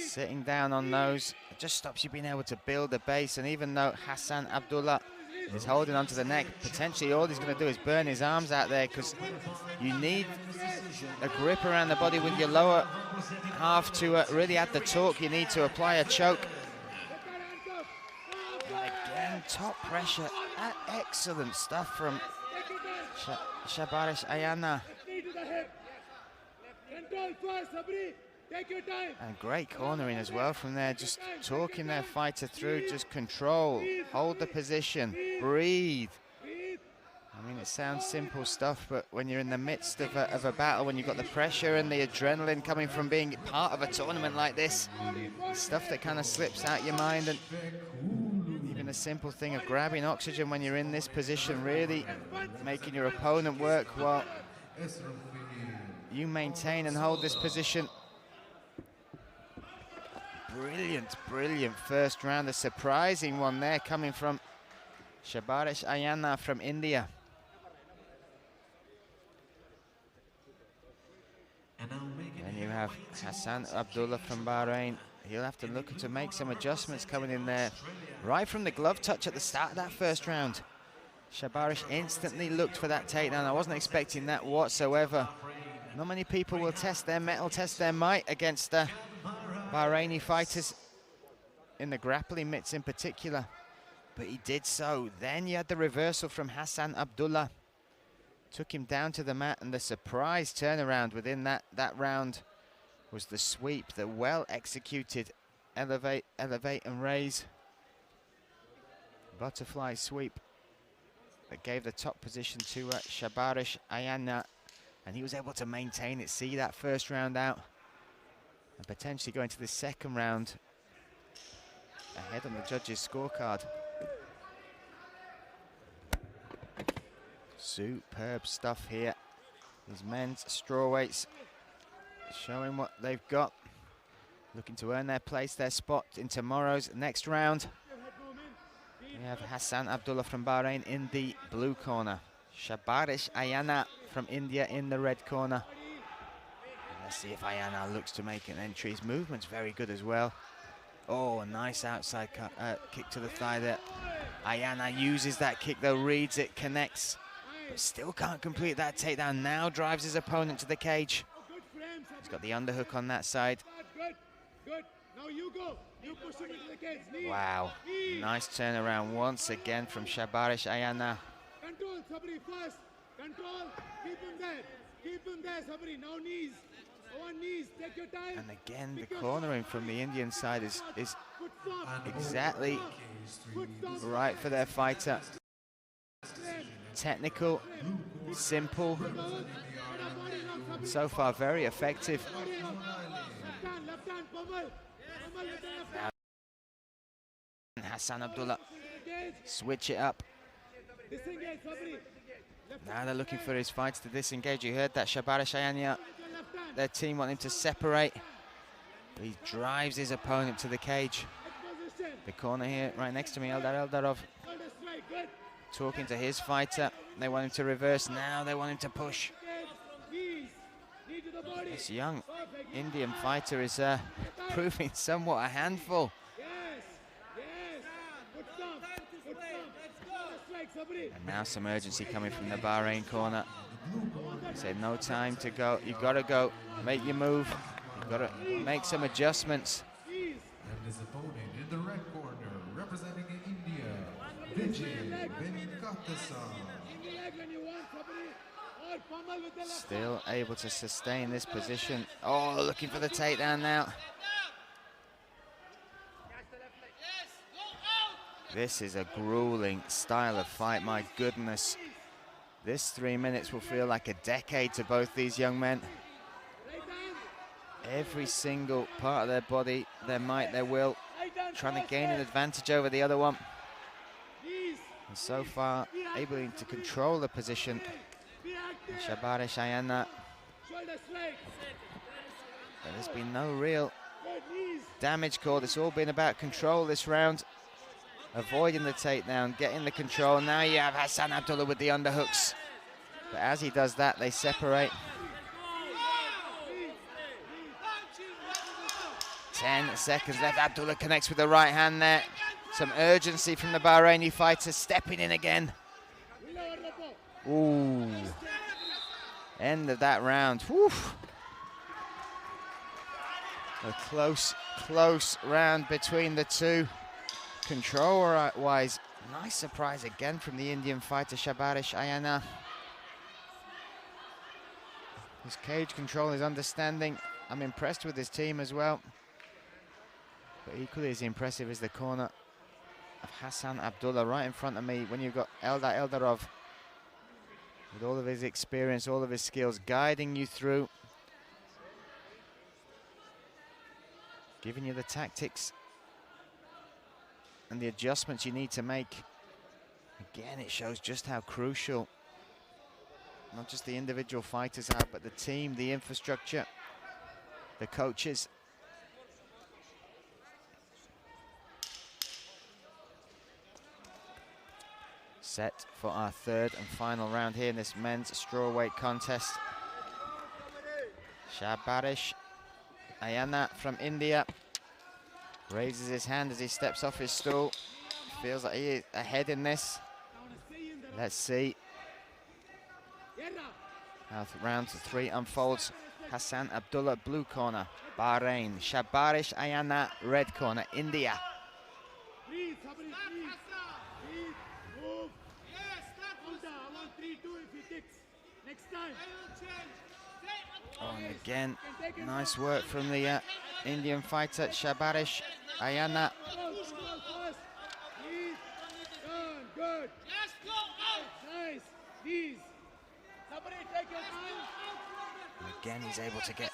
Sitting down on those, it just stops you being able to build a base, and even though Hassan Abdullah is holding onto the neck, potentially all he's going to do is burn his arms out there, because you need a grip around the body with your lower half to really add the torque. You need to apply a choke. And again, top pressure. Excellent stuff from Shabarish Ayanna. And great cornering as well from there, just talking their fighter through, just control, hold the position, breathe. I mean, it sounds simple stuff, but when you're in the midst of a battle, when you've got the pressure and the adrenaline coming from being part of a tournament like this, stuff that kind of slips out your mind. And even a simple thing of grabbing oxygen when you're in this position, really making your opponent work while you maintain and hold this position. Brilliant first round. A surprising one there coming from Shabarish Ayanna from India. And you have Hassan Abdullah from Bahrain. He'll have to look to make some adjustments coming in there. Right from the glove touch at the start of that first round, Shabarish instantly looked for that takedown. I wasn't expecting that whatsoever. Not many people will test their mettle, test their might against Bahraini fighters in the grappling mitts in particular, but he did so. Then you had the reversal from Hassan Abdullah, took him down to the mat, and the surprise turnaround within that round was the sweep, the well executed elevate and raise butterfly sweep that gave the top position to Shabarish Ayanna, and he was able to maintain it, see that first round out, and potentially go into the second round ahead on the judges' scorecard. Superb stuff here. These men's strawweights showing what they've got, looking to earn their place, their spot in tomorrow's next round. We have Hassan Abdullah from Bahrain in the blue corner, Shabarish Ayanna from India in the red corner. Let's see if Ayanna looks to make an entry. His movement's very good as well. Oh, a nice outside kick to the thigh there. Ayanna uses that kick though, reads it, connects but still can't complete that takedown. Now drives his opponent to the cage. He's got the underhook on that side. Good. Now you go. You push him into the cage. Wow. Nice turnaround once again from Shabarish Ayanna. Control, Sabri, first. Control. Keep him there. Keep him there, Sabri. Now knees. On knees. Take your time. And again, the cornering from the Indian side is exactly right for their fighter. Technical, simple, so far very effective. Hassan Abdullah, switch it up. Now they're looking for his fights to disengage. You heard that, Shabarish Ayanna, their team want him to separate. He drives his opponent to the cage. The corner here, right next to me, Eldarov, talking to his fighter. They want him to reverse. Now they want him to push. This young Indian fighter is proving somewhat a handful. And now some urgency coming from the Bahrain corner. Said no time to go. You've got to go. Make your move. You've got to make some adjustments. And his opponent in the red corner, representing India, Vijay Venkatesan. Still able to sustain this position. Oh, looking for the takedown now. This is a grueling style of fight, my goodness. This 3 minutes will feel like a decade to both these young men. Every single part of their body, their might, their will, trying to gain an advantage over the other one. And so far, able to control the position. Shabarish Ayanna. There's been no real damage called. It's all been about control this round. Avoiding the takedown, getting the control. Now you have Hassan Abdullah with the underhooks. But as he does that, they separate. 10 seconds left. Abdullah connects with the right hand there. Some urgency from the Bahraini fighter, stepping in again. Ooh. End of that round. Whew. A close round between the two. Control-wise, nice surprise again from the Indian fighter, Shabarish Ayanna. His cage control, his understanding. I'm impressed with his team as well. But equally as impressive is the corner of Hassan Abdullah right in front of me when you've got Eldarov with all of his experience, all of his skills, guiding you through, giving you the tactics and the adjustments you need to make. Again, it shows just how crucial not just the individual fighters are, but the team, the infrastructure, the coaches. Set for our third and final round here in this men's strawweight contest. Shabarish Ayanna from India raises his hand as he steps off his stool. Feels like he is ahead in this. Let's see how round 3 unfolds. Hassan Abdullah, blue corner, Bahrain. Shabarish Ayanna, red corner, India. Oh, and again, nice work from the Indian fighter, Shabarish Ayanna. Good. Nice. And again, he's able to get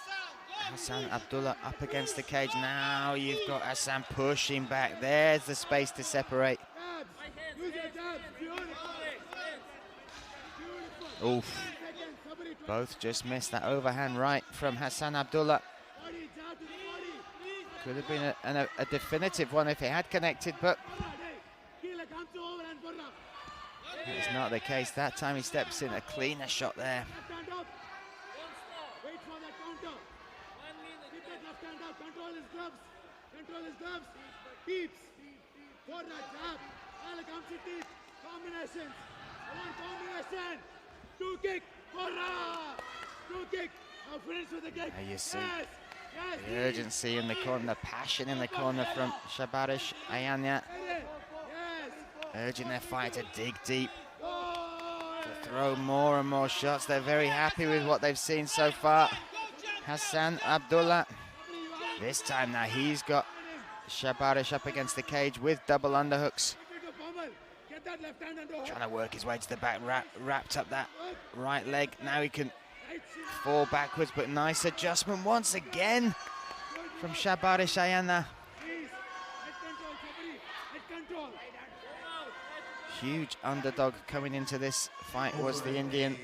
Hassan Abdullah up against the cage. Now you've got Hassan pushing back. There's the space to separate. Oof. Both just missed that overhand right from Hassan Abdullah. Could have been a definitive one if it had connected, but it's not the case. That time he steps in, a cleaner shot there. Control his gloves. Peeps. Forward jab. All comes to deep. Combinations. One combination. Two kick. Hurrah! Two kick. Now finish with the kick. There you see Yes. Yes. the urgency in the corner, the passion in the corner from Shabarish Ayanna, Yes. urging their fight to dig deep, Goal. to throw more and more shots. They're very happy with what they've seen so far. Hassan Abdullah, this time now he's got Shabarish up against the cage with double underhooks. Get that left hand and Trying to work his way to the back, wrapped up that right leg. Now he can fall backwards, but nice adjustment once again from Shabarish Ayanna. Please. Head control, Sabri. Head control. Huge underdog coming into this fight was the Indian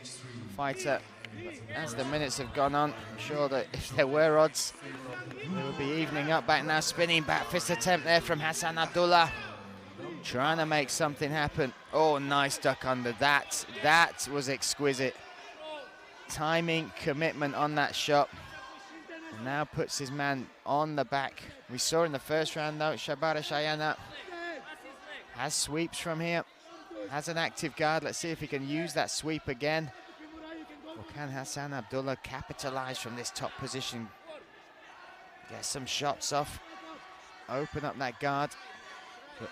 fighter. As the minutes have gone on, I'm sure that if there were odds, they would be evening up. Back now, spinning back fist attempt there from Hassan Abdullah. Trying to make something happen. Oh, nice duck under. That was exquisite. Timing, commitment on that shot. And now puts his man on the back. We saw in the first round though, Shabarish Ayanna has sweeps from here. Has an active guard. Let's see if he can use that sweep again. Or can Hassan Abdullah capitalize from this top position? Get some shots off. Open up that guard. But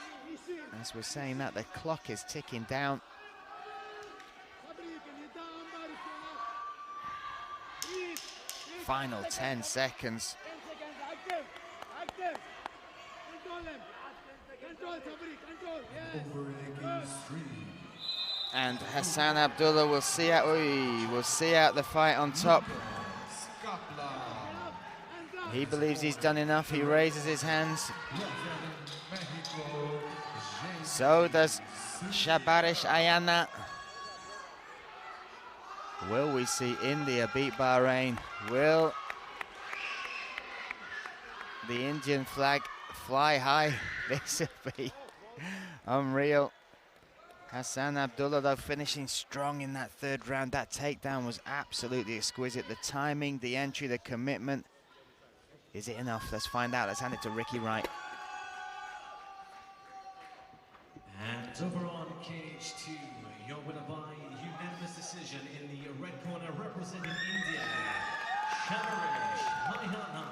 as we're saying that, the clock is ticking down. Final 10 seconds. Active. Active. Control him. Control, Sabri. Control. Yes. And Hassan Abdullah will see out. Will see out the fight on top. He believes he's done enough. He raises his hands. So does Shabarish Ayanna. Will we see India beat Bahrain? Will the Indian flag fly high? This will be unreal. Hassan Abdullah, though, finishing strong in that third round. That takedown was absolutely exquisite. The timing, the entry, the commitment. Is it enough? Let's find out. Let's hand it to Ricky Wright. And over on cage 2, your winner by unanimous decision in the red corner representing India, Shabarish Ayanna.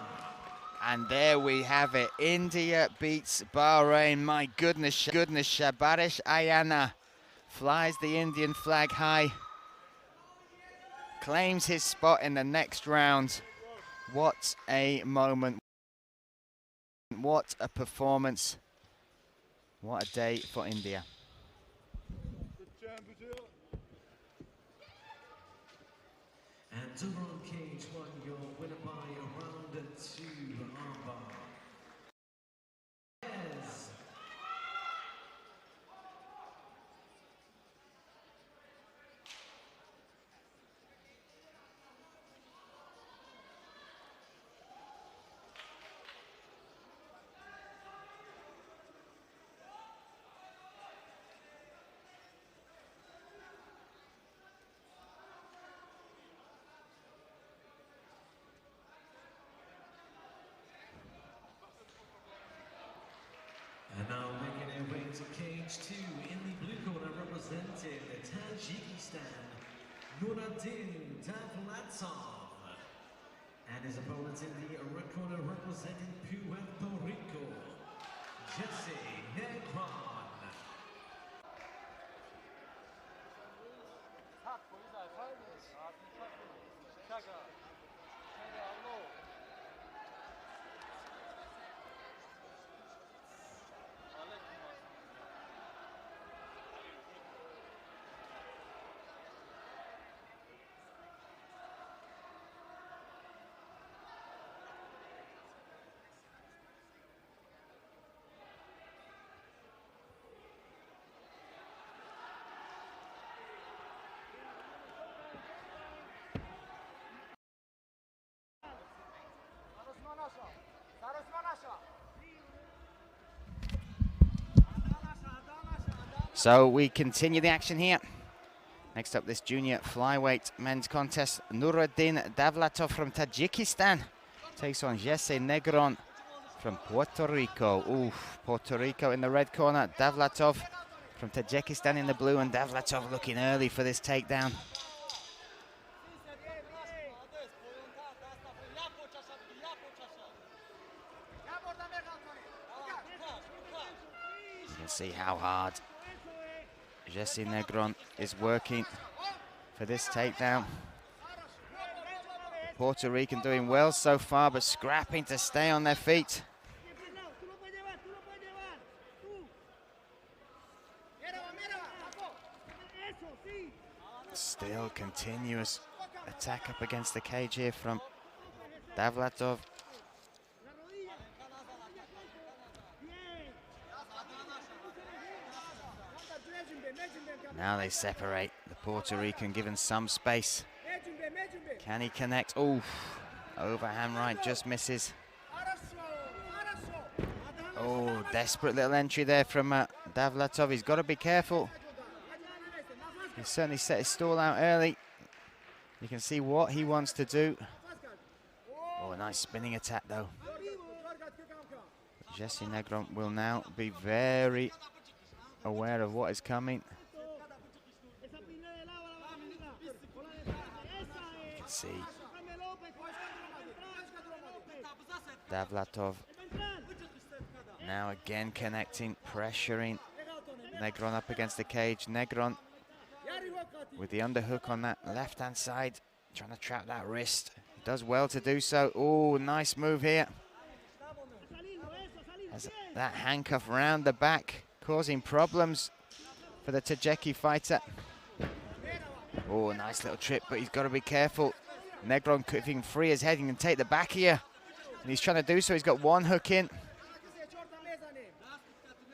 And there we have it. India beats Bahrain. My goodness, Shabarish Ayanna flies the Indian flag high. Claims his spot in the next round. What a moment. What a performance. What a day for India. And over on cage 1, your winner by round 2, armbar. Yes. And now making their way to cage 2 in the blue corner representing Tajikistan, Nuruddin Davlatov. And his opponent in the red corner representing Puerto Rico, Jesse Negron. So we continue the action here. Next up, this junior flyweight men's contest. Nuruddin Davlatov from Tajikistan takes on Jesse Negron from Puerto Rico. Oof, Puerto Rico in the red corner. Davlatov from Tajikistan in the blue, and Davlatov looking early for this takedown. can see how hard Jesse Negron is working for this takedown. Puerto Rican doing well so far, but scrapping to stay on their feet. Still continuous attack up against the cage here from Davlatov. Now they separate. The Puerto Rican given some space. Can he connect? Oh, overhand right, just misses. Oh, desperate little entry there from Davlatov. He's got to be careful. He certainly set his stall out early. You can see what he wants to do. Oh, a nice spinning attack though. Jesse Negron will now be very aware of what is coming. You can see Davlatov now again connecting, pressuring Negron up against the cage. Negron with the underhook on that left-hand side, trying to trap that wrist. He does well to do so. Oh, nice move here. Has that handcuff round the back, causing problems for the Tajiki fighter. Oh, nice little trip, but he's got to be careful. Negron, if he can free his head, he can take the back here. And he's trying to do so. He's got one hook in.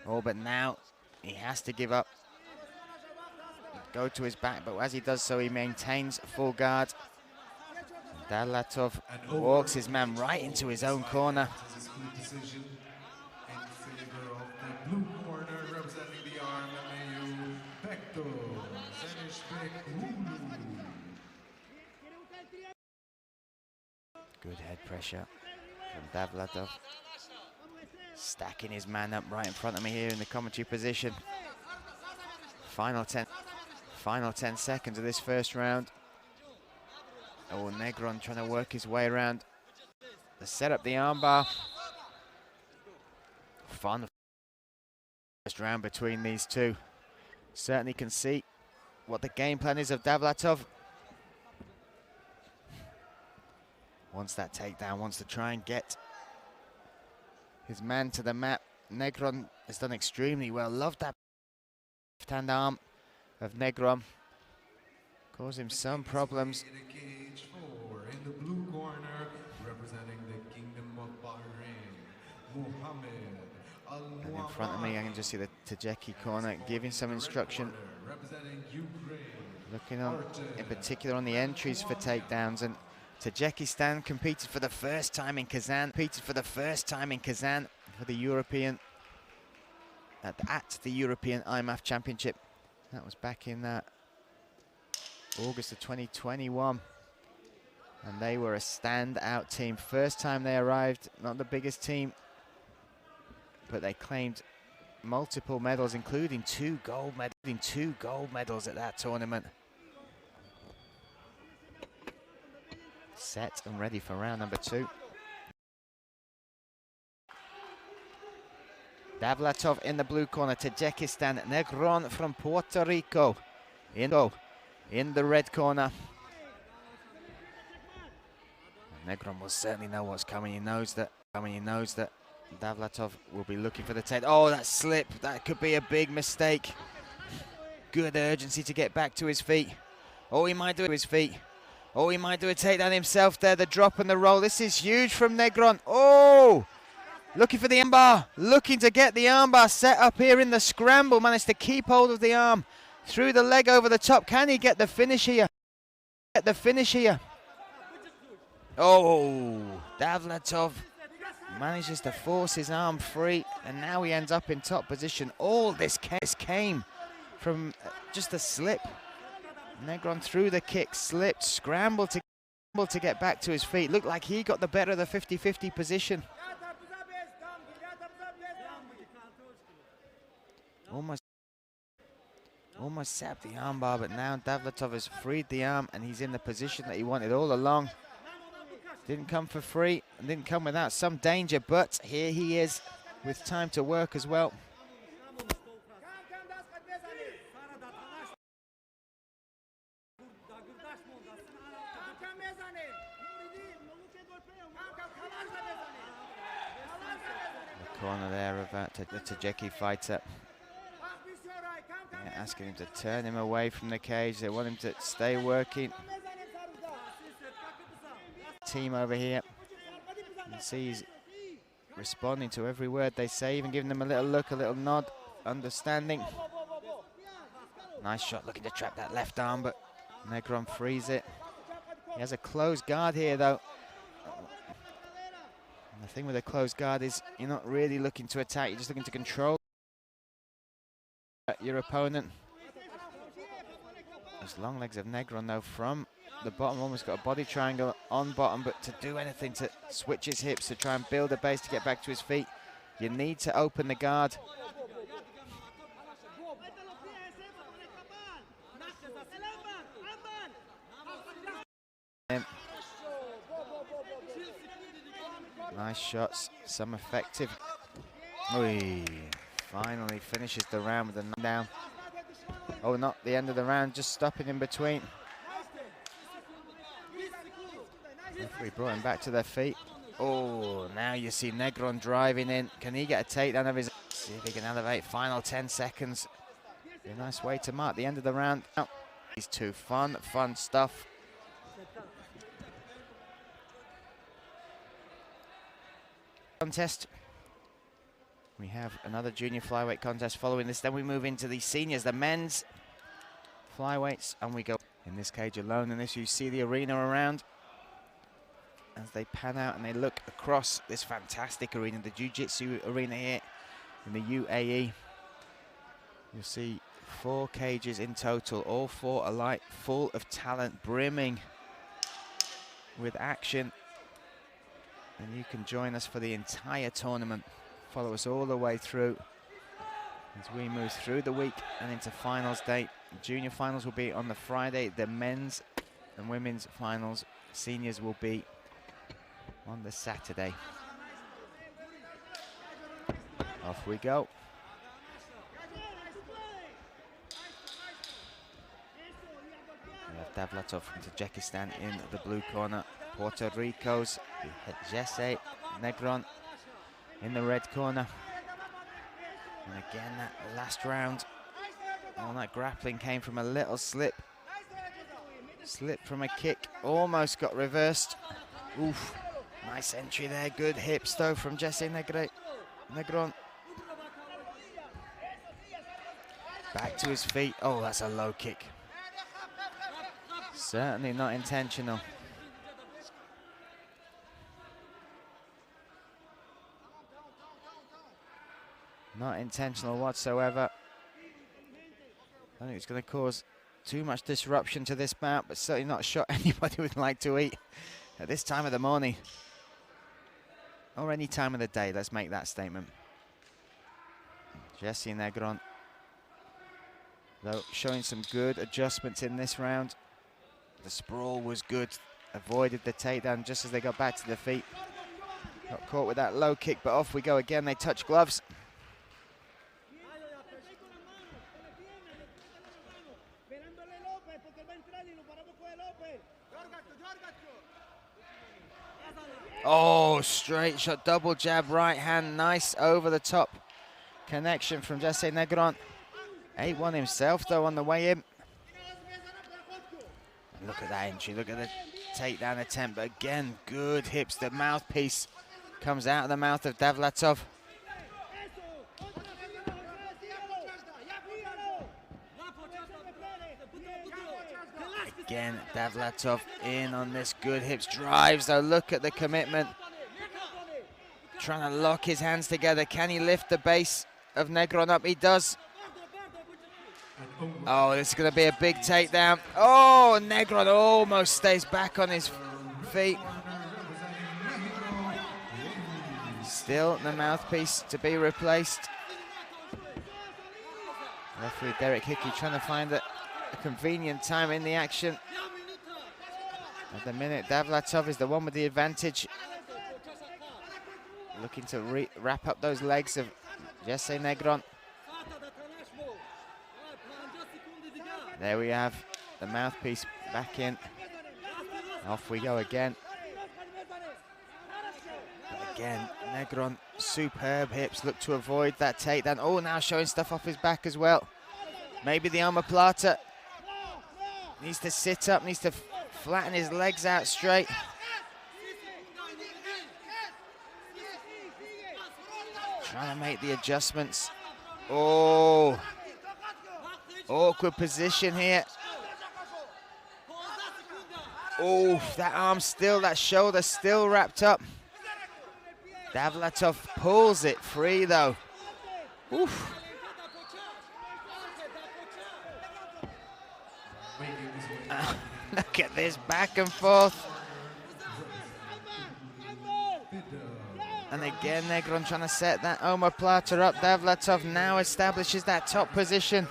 Oh, but now he has to give up. Go to his back, but as he does so, he maintains full guard. Davlatov walks his man right into his own corner. Good head pressure from Davlatov. Stacking his man up right in front of me here in the commentary position. Final 10 seconds of this first round. Oh, Negron trying to work his way around to set up the armbar. Fun first round between these two. Certainly can see what the game plan is of Davlatov. Wants that takedown, wants to try and get his man to the mat. Negron has done extremely well. Loved that left-hand arm of Negron. Caused him some problems. In the blue corner, representing the Kingdom of Bahrain, And in front of me, I can just see the Tajiki corner giving some instruction. Looking on, in particular, on the entries for takedowns. And Tajikistan competed for the first time in Kazan. For the European, at the European IMMAF Championship. That was back in August of 2021. And they were a standout team. First time they arrived, not the biggest team, but they claimed multiple medals, including two gold medals at that tournament. Set and ready for round number 2. Davlatov in the blue corner, Tajikistan. Negron from Puerto Rico in the red corner. Negron will certainly know what's coming. He knows that Davlatov will be looking for the takedown. Oh, that slip, that could be a big mistake. Good urgency to get back to his feet. Oh, he might do a takedown himself there, the drop and the roll. This is huge from Negron. Oh, looking for the armbar, looking to get the armbar set up here in the scramble. Managed to keep hold of the arm, threw the leg over the top. Can he get the finish here? Oh, Davlatov manages to force his arm free, and now he ends up in top position. All this came from just a slip. Negron threw the kick, slipped, scrambled to get back to his feet. Looked like he got the better of the 50-50 position. Almost set up the armbar, but now Davlatov has freed the arm, and he's in the position that he wanted all along. Didn't come for free, and didn't come without some danger, but here he is with time to work as well. corner there of the Tajiki fighter. Yeah, asking him to turn him away from the cage. They want him to stay working. Team over here. You can see he's responding to every word they say, even giving them a little look, a little nod, understanding. Nice shot, looking to trap that left arm, but Negron frees it. He has a closed guard here, though. And the thing with a closed guard is you're not really looking to attack, you're just looking to control your opponent. Those long legs of Negron, though, from the bottom, almost got a body triangle on bottom, but to do anything to switch his hips, to try and build a base to get back to his feet, you need to open the guard. Nice shots, some effective. Oy, finally finishes the round with a knockdown. Oh, not the end of the round, just stopping in between. Referee brought him back to their feet. Oh, now you see Negron driving in. Can he get a takedown of his? See if he can elevate. Final 10 seconds. Be a nice way to mark the end of the round. These two fun stuff. Contest. We have another junior flyweight contest following this. Then we move into the seniors, the men's flyweights, and we go in this cage alone. And this, you see the arena around as they pan out and they look across this fantastic arena, the jiu-jitsu arena here in the UAE. You'll see 4 cages in total, all 4 alike, full of talent, brimming with action. And you can join us for the entire tournament. Follow us all the way through as we move through the week and into finals day. Junior finals will be on the Friday. The men's and women's finals, seniors, will be on the Saturday. Off we go. We have Davlatov from Tajikistan in the blue corner. Puerto Rico's Jesse Negron in the red corner. And again, that last round, all that grappling came from a little slip. Slip from a kick, almost got reversed. Oof, nice entry there, good hips though from Jesse Negron. Back to his feet, oh, that's a low kick. Certainly not intentional. Not intentional whatsoever. I don't think it's going to cause too much disruption to this bout, but certainly not a shot anybody would like to eat at this time of the morning. Or any time of the day, let's make that statement. Jesse Negron, though, showing some good adjustments in this round. The sprawl was good, avoided the takedown just as they got back to their feet. Got caught with that low kick, but off we go again. They touch gloves. Oh, straight shot, double jab, right hand, nice over the top connection from Jesse Negron. 8-1 himself though on the way in. Look at that entry, look at the takedown attempt, but again, good hips. The mouthpiece comes out of the mouth of Davlatov. Again, Davlatov in on this, good hips, drives though, look at the commitment. Trying to lock his hands together. Can he lift the base of Negron up? He does. Oh, this is going to be a big takedown. Oh, Negron almost stays back on his feet. Still the mouthpiece to be replaced. Referee Derek Hickey trying to find a convenient time in the action. At the minute, Davlatov is the one with the advantage. Looking to wrap up those legs of Jesse Negron. There we have the mouthpiece back in. Off we go again. But again, Negron superb hips, look to avoid that takedown. Oh, now showing stuff off his back as well. Maybe the omoplata. Needs to sit up, needs to flatten his legs out straight. Trying to make the adjustments. Oh, awkward position here. Oh, that arm still, that shoulder still wrapped up. Davlatov pulls it free though. Oof. Look at this back and forth. And again, Negron trying to set that omoplata up. Davlatov now establishes that top position.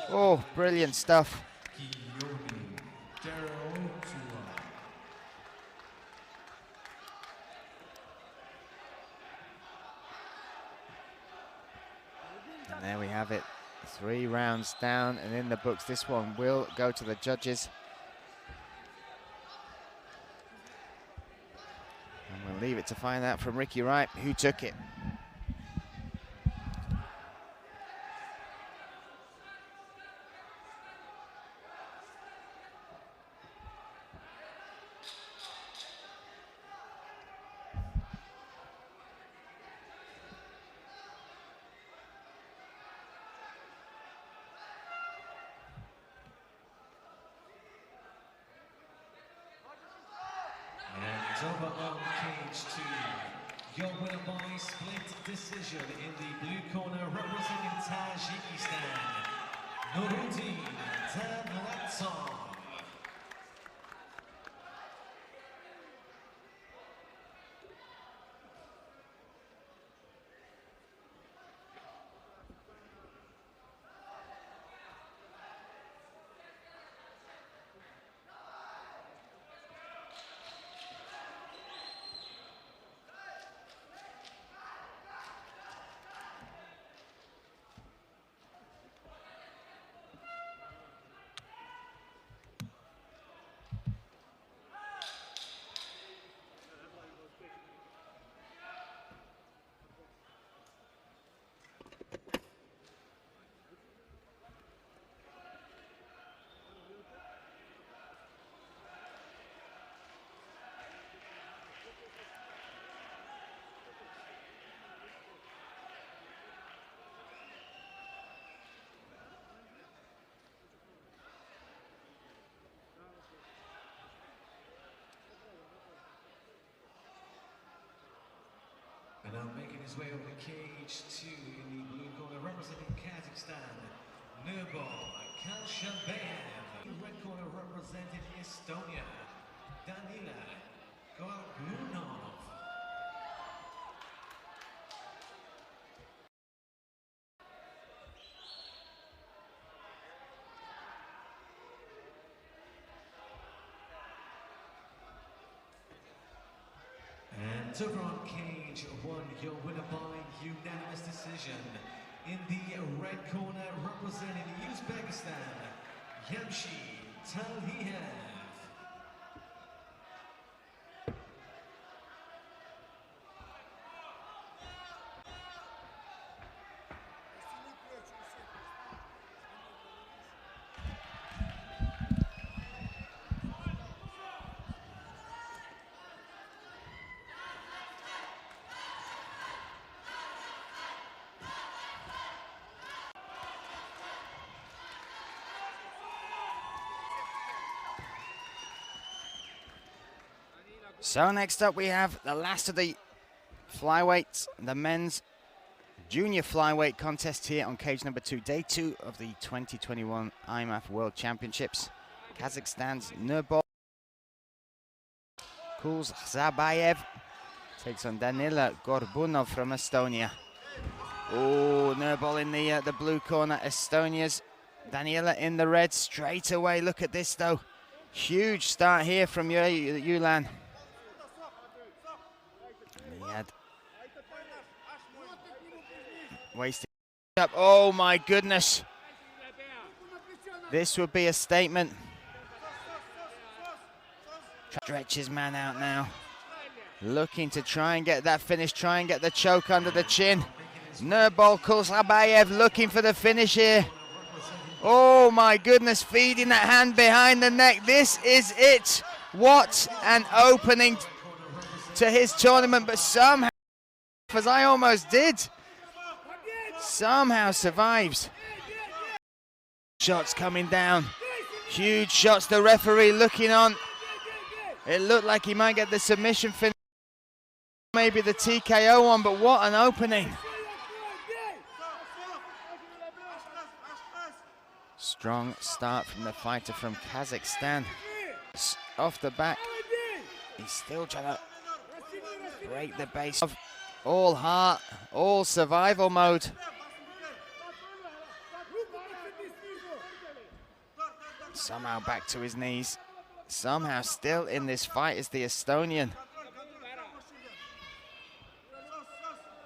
Oh, brilliant stuff. And there we have it. 3 rounds down and in the books. This one will go to the judges. And we'll leave it to find out from Ricky Wright who took it. Over on cage 2, your winner by split decision in the blue corner representing Tajikistan, Davlatov. And now making his way over the cage 2 in the blue corner representing Kazakhstan, Nurbol, Cardbeyev. Red corner representing Estonia, Daniella, Cordero. And over on cage 1, your winner by unanimous decision. In the red corner, representing Uzbekistan, Aliyev. So next up we have the last of the flyweights, the men's junior flyweight contest here on cage number 2, day 2 of the 2021 IMMAF World Championships. Kazakhstan's Nurbol Zabayev takes on Daniella Gorbunov from Estonia. Oh, Nurbol in the blue corner, Estonia's Daniella in the red straight away. Look at this though, huge start here from Yulan. Wasted up. Oh my goodness. This would be a statement. Stretch his man out now. looking to try and get that finish, try and get the choke under the chin. Nurbol Kulsabayev looking for the finish here. Oh my goodness, feeding that hand behind the neck. This is it. What an opening to his tournament, but somehow, as I almost did, somehow survives. Shots coming down, huge shots. The referee looking on. It looked like he might get the submission finish, maybe the TKO one, but what an opening. Strong start from the fighter from Kazakhstan. Off the back, he's still trying to break the base. All heart, all survival mode. Somehow back to his knees. Somehow still in this fight is the Estonian.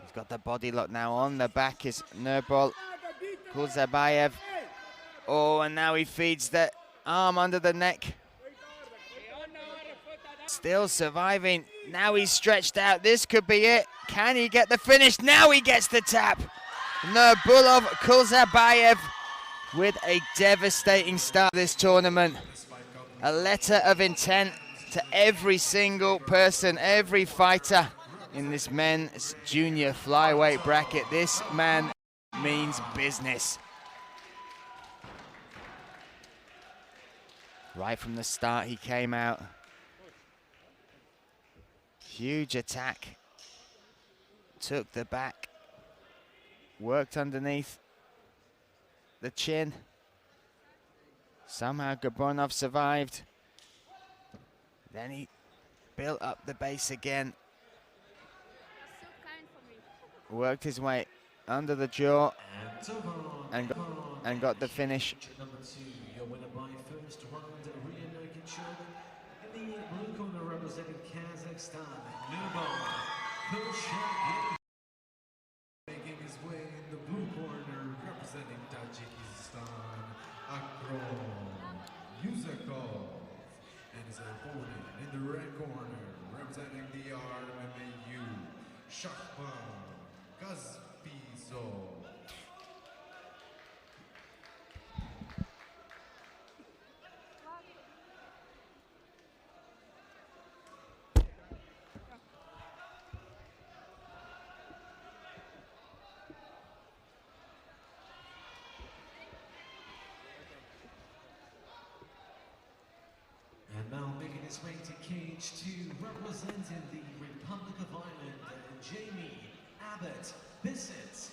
He's got the body lock now. On the back is Nurbol Kulsabayev. Oh, and now he feeds the arm under the neck. Still surviving. Now he's stretched out. This could be it. Can he get the finish? Now he gets the tap. Nurbol Kulsabayev with a devastating start to this tournament. A letter of intent to every single person, every fighter in this men's junior flyweight bracket. This man means business. Right from the start, he came out. Huge attack. Took the back. Worked underneath the chin. Somehow Gabronov survived. Then he built up the base again. Worked his way under the jaw and got the finish. Number 2, your winner by first round, in the blue corner representing Kazakhstan, Nurbol Kulsabayev. Making his way in the blue corner representing Tajikistan, Zhakibekov. And his opponent in the red corner representing the IMMAF, Shakhikov. And now making his way to cage 2, representing the Republic of Ireland, Jamie Abbott-Bisset.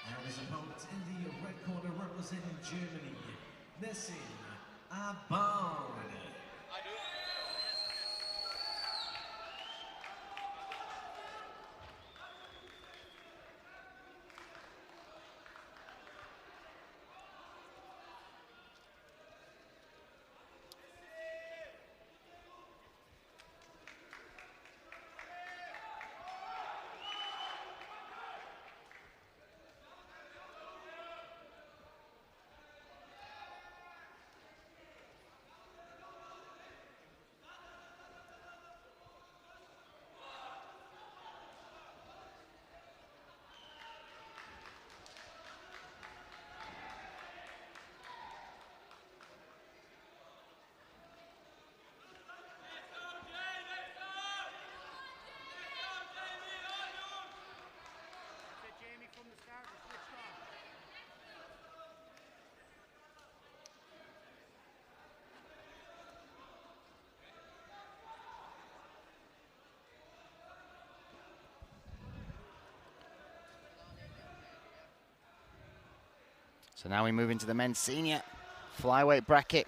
And his opponent in the red corner representing Germany, Aboud. So now we move into the men's senior flyweight bracket.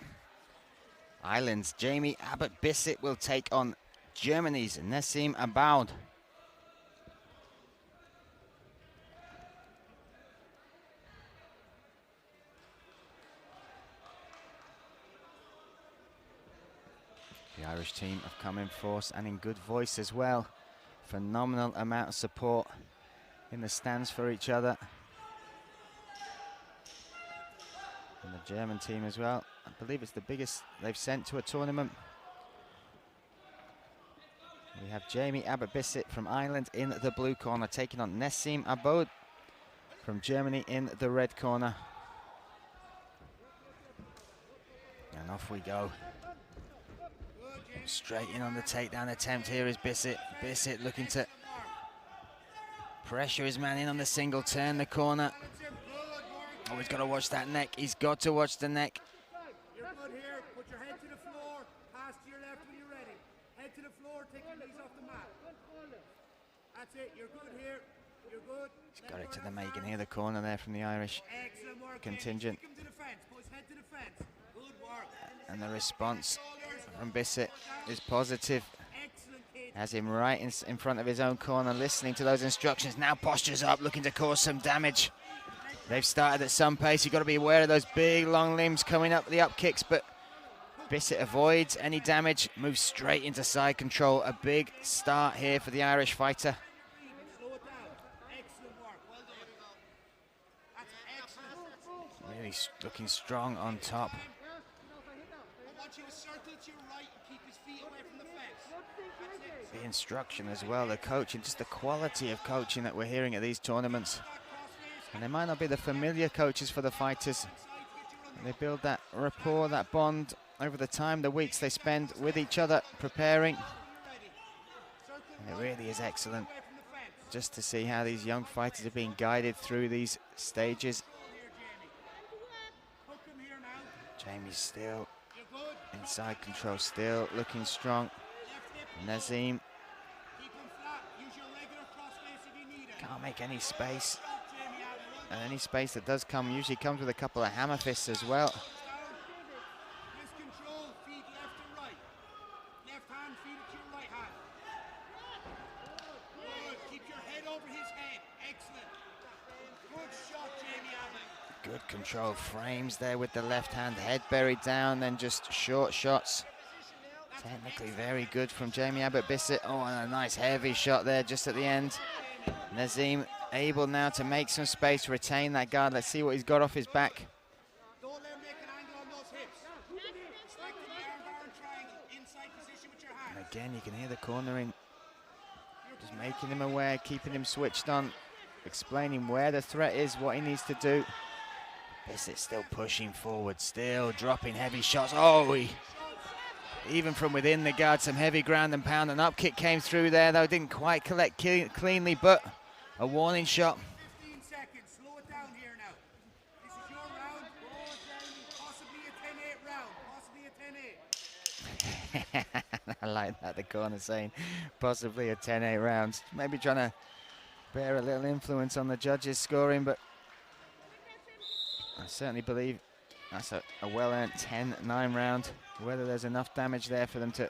Ireland's Jamie Abbott-Bisset will take on Germany's Aboud. The Irish team have come in force and in good voice as well. Phenomenal amount of support in the stands for each other. And the German team as well. I believe it's the biggest they've sent to a tournament. We have Jamie Abbott-Bisset from Ireland in the blue corner, taking on Nessim Aboud from Germany in the red corner. And off we go. Straight in on the takedown attempt here is Bisset. Bisset looking to pressure his man in on the single, turn the corner. Oh, he's got to watch that neck. He's got to watch the neck. You're good here. Put your head to the floor. Pass to your left when you're ready. Head to the floor. Take your knees off the mat. That's it. You're good here. You're good. He's got it to the mat. You can hear the corner there from the Irish contingent. Kick him to the fence. Put his head to the fence. Good work. And the response from Bisset is positive. Has him right in front of his own corner, listening to those instructions. Now postures up, looking to cause some damage. They've started at some pace. You've got to be aware of those big, long limbs coming up the up kicks, but Bisset avoids any damage, moves straight into side control. A big start here for the Irish fighter. Really looking strong on top. The instruction as well, the coaching, just the quality of coaching that we're hearing at these tournaments. And they might not be the familiar coaches for the fighters. They build that rapport, that bond over the time, the weeks they spend with each other preparing. And it really is excellent just to see how these young fighters are being guided through these stages. Jamie's still inside control, still looking strong. Nessim can't make any space, and any space that does come usually comes with a couple of hammer fists as well. Good control, frames there with the left hand, head buried down, then just short shots. Technically very good from Jamie Abbott-Bisset. Oh, and a nice heavy shot there just at the end. Nessim able now to make some space, retain that guard. Let's see what he's got off his back. Don't let him make an angle on those hips. Stick to the arm bar and triangle. Inside position with your hands. And again, you can hear the cornering. Just making him aware, keeping him switched on, explaining where the threat is, what he needs to do. Bisset still pushing forward, still dropping heavy shots. Oh, even from within the guard, some heavy ground and pound. An up kick came through there, though, didn't quite collect cleanly, but a warning shot. 15 seconds, slow it down here now. This is your round, possibly a 10-8 round, possibly a 10-8. I like that, the corner saying possibly a 10-8 round. Maybe trying to bear a little influence on the judges' scoring, but I certainly believe that's a well-earned 10-9 round. Whether there's enough damage there for them to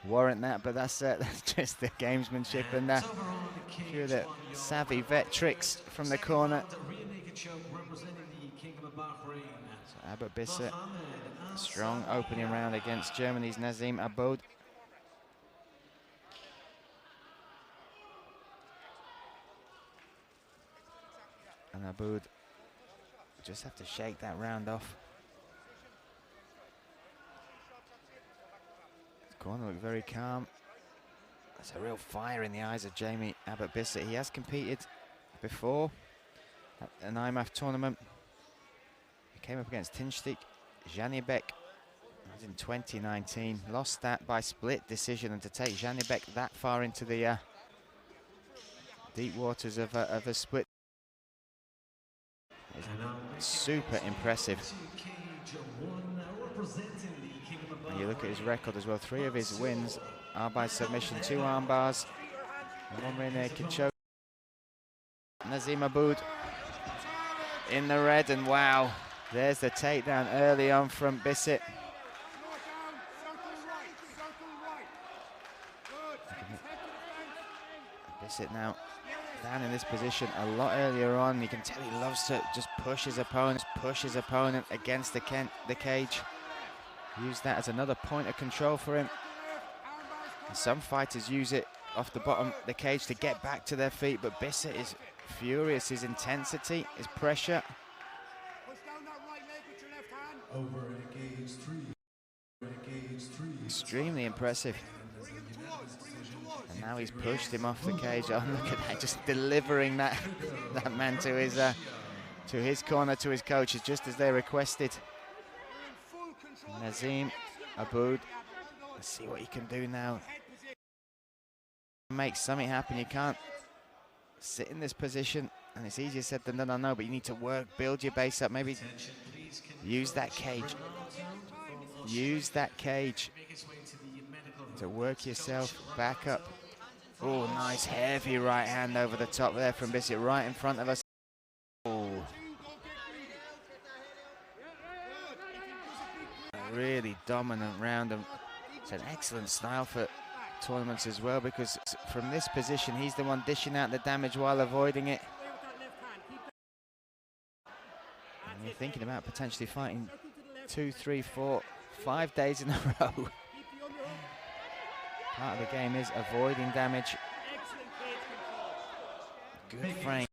warrant that, but that's just the gamesmanship and a few of the savvy vet tricks from the corner. So Abbott-Bisset, strong opening round against Germany's Nessim Aboud. And Aboud just have to shake that round off. Corner look very calm. There's a real fire in the eyes of Jamie Abbott-Bisset. He has competed before at an IMMAF tournament. He came up against Tinchtik Zhakibekov. That was in 2019. Lost that by split decision, and to take Zhakibekov that far into the deep waters of a split is super impressive. And you look at his record as well. 3 of his wins are by submission, 2 arm bars, and 1 rear naked choke. Nessim Aboud in the red, and wow, there's the takedown early on from Bisset. Bisset now down in this position a lot earlier on. You can tell he loves to just push his opponent against the cage. Use that as another point of control for him. And some fighters use it off the bottom of the cage to get back to their feet, but Bisset is furious. His intensity, his pressure. Extremely impressive. Now he's pushed him off the cage. Oh, look at that, just delivering that man to his corner, to his coaches, just as they requested. Nazim, Aboud, let's see what he can do now. Make something happen. You can't sit in this position, and it's easier said than done, I know, but you need to work, build your base up, maybe use that cage. Use that cage to work yourself back up. Oh, nice heavy right hand over the top there from Bisset, right in front of us. Oh. A really dominant round, and it's an excellent style for tournaments as well, because from this position he's the one dishing out the damage while avoiding it. And you're thinking about potentially fighting 2, 3, 4, 5 days in a row. Part of the game is avoiding damage. Good frame.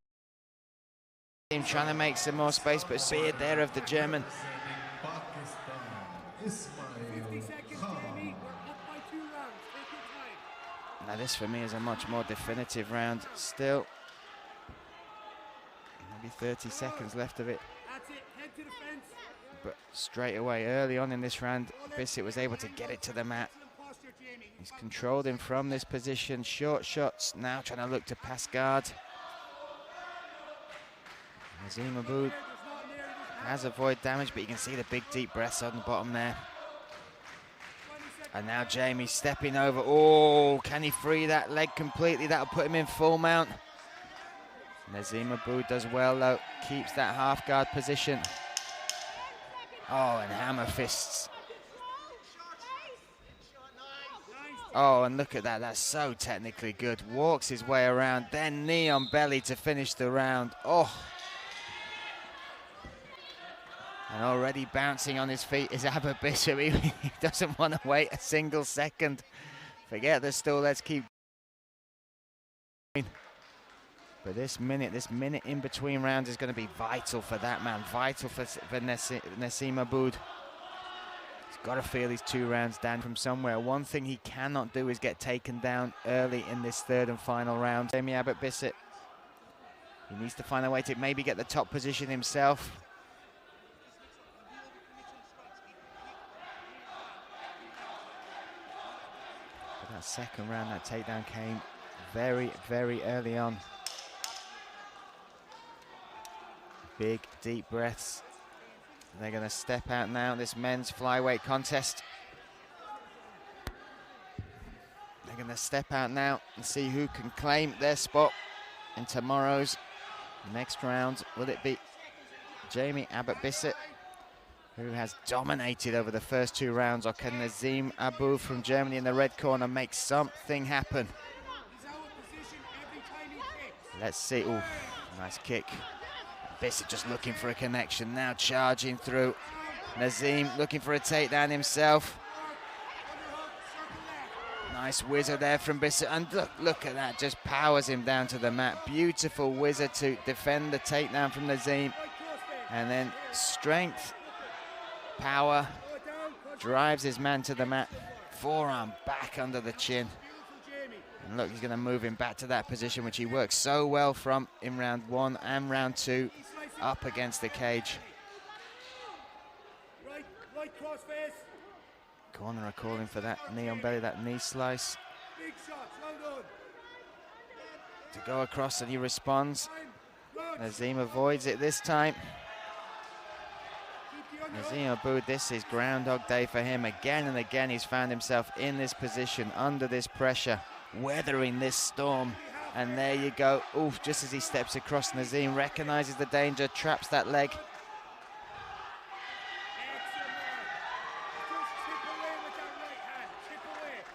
Trying to make some more space, but speared there of the German. Now this for me is a much more definitive round. Still, maybe 30 seconds left of it. But straight away, early on in this round, Bisset was able to get it to the mat. He's controlled him from this position. Short shots, now trying to look to pass guard. Nazim Aboud has avoided damage, but you can see the big deep breaths on the bottom there. And now Jamie stepping over. Oh, can he free that leg completely? That'll put him in full mount. Nazim Aboud does well though, keeps that half guard position. Oh, and hammer fists. Oh, and look at that, that's so technically good. Walks his way around, then knee on belly to finish the round. Oh. And already bouncing on his feet is Abbott-Bisset. He doesn't want to wait a single second. Forget the stall, let's keep going. But this minute in between rounds is going to be vital for that man, vital for Nazim Aboud. He's got to feel these 2 rounds down from somewhere. One thing he cannot do is get taken down early in this third and final round. Jamie Abbott-Bisset, he needs to find a way to maybe get the top position himself. But that second round, that takedown came very, very early on. Big, deep breaths. They're going to step out now, this men's flyweight contest. They're going to step out now and see who can claim their spot in tomorrow's next round. Will it be Jamie Abbott-Bisset, who has dominated over the first 2 rounds, or can Nazim Aboud from Germany in the red corner make something happen? Let's see. Ooh, nice kick. Bisset just looking for a connection, now charging through. Nazim looking for a takedown himself. Nice whizzer there from Bisset, and look at that, just powers him down to the mat. Beautiful whizzer to defend the takedown from Nazim. And then strength, power, drives his man to the mat. Forearm back under the chin. And look, he's going to move him back to that position, which he worked so well from in round 1 and round 2, up against the cage. Corner are calling for that knee on belly, that knee slice. To go across, and he responds. Nazim avoids it this time. Nazim Aboud, this is Groundhog Day for him. Again and again he's found himself in this position, under this pressure, weathering this storm. And there you go. Oof, just as he steps across, Nazim recognizes the danger, traps that leg.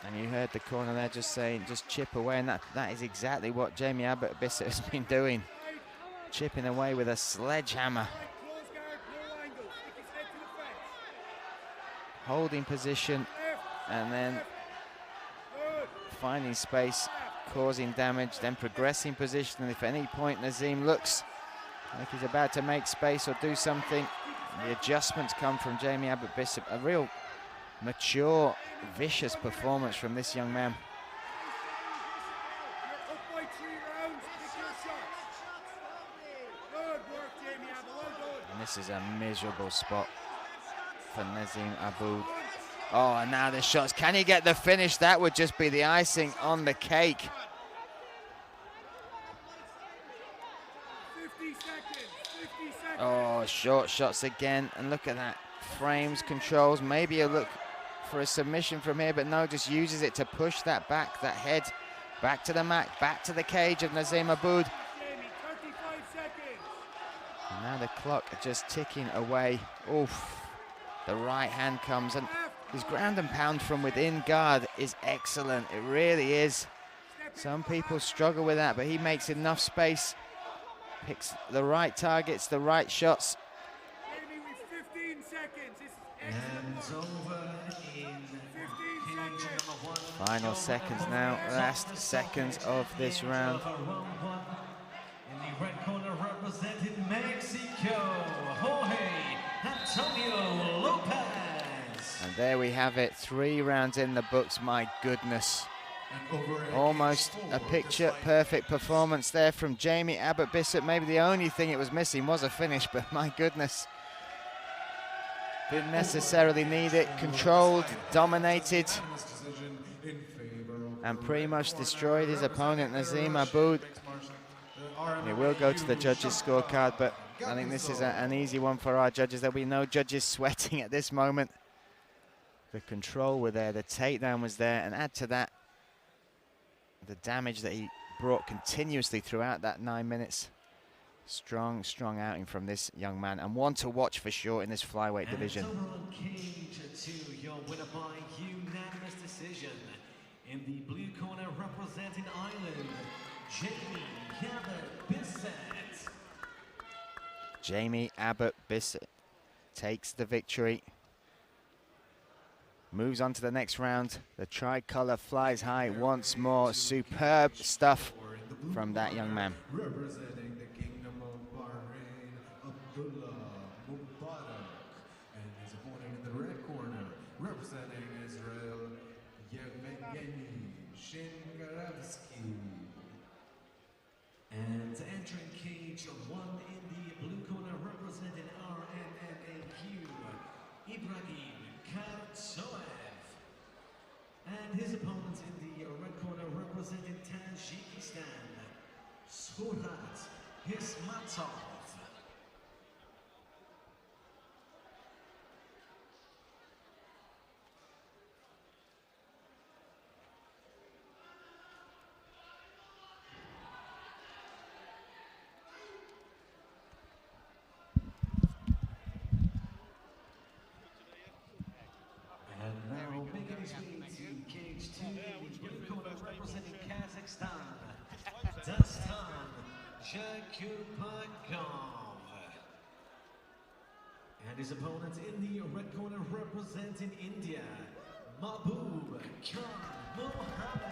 And you heard the corner there just saying, just chip away, and that is exactly what Jamie Abbott-Bisset has been doing. Chipping away with a sledgehammer. Holding position, and then finding space, causing damage, then progressing position. And if at any point Nazim looks like he's about to make space or do something, the adjustments come from Jamie Abbott-Bisset. A real mature, vicious performance from this young man. And this is a miserable spot for Nazim Aboud. Oh, and now the shots. Can he get the finish? That would just be the icing on the cake. 50 seconds, 50 seconds. Oh, short shots again. And look at that. Frames, controls. Maybe a look for a submission from here, but no, just uses it to push that back, that head, back to the mat, back to the cage of Nazim Aboud. Jamie, 35 seconds. And now the clock just ticking away. Oof. The right hand comes, and his ground and pound from within guard is excellent. It really is. Some people struggle with that, but he makes enough space, picks the right targets, the right shots. Jamie, with 15 seconds. This is And excellent. over in 15 seconds. Final seconds now, last seconds of this round. In the red corner representing Mexico, Jorge Antonio Lopez. And there we have it, 3 rounds in the books, my goodness. Almost a picture-perfect performance there from Jamie Abbott-Bisset. Maybe the only thing it was missing was a finish, but my goodness. Didn't necessarily need it. Controlled, dominated, and pretty much destroyed his opponent, Nazim Aboud. It will go to the judges' scorecard, but I think this is an easy one for our judges. There'll be no judges sweating at this moment. The control were there, the takedown was there, and add to that the damage that he brought continuously throughout that 9 minutes. Strong, strong outing from this young man, and one to watch for sure in this flyweight division. And over on cage 2, your winner by unanimous decision. In the blue corner representing Ireland, Jamie Abbott-Bisset. Jamie Abbott-Bisset takes the victory. Moves on to the next round. The tricolour flies high once more. Superb stuff from that young man. Representing the Kingdom of Bahrain, Abdullah, and his opponent in the red corner, representing Israel, Yevgeny Shingaravsky. And entering cage 1 in the blue corner representing RMMAQ, Ibrahim Kartsoev. And his opponent in the red corner representing Tajikistan, Surat Hismatov. And now making his way to cage 2 in the blue corner representing Kazakhstan, Dastan Zhakibekov. And his opponent in the red corner representing India, Mahbub Khan Mohammed.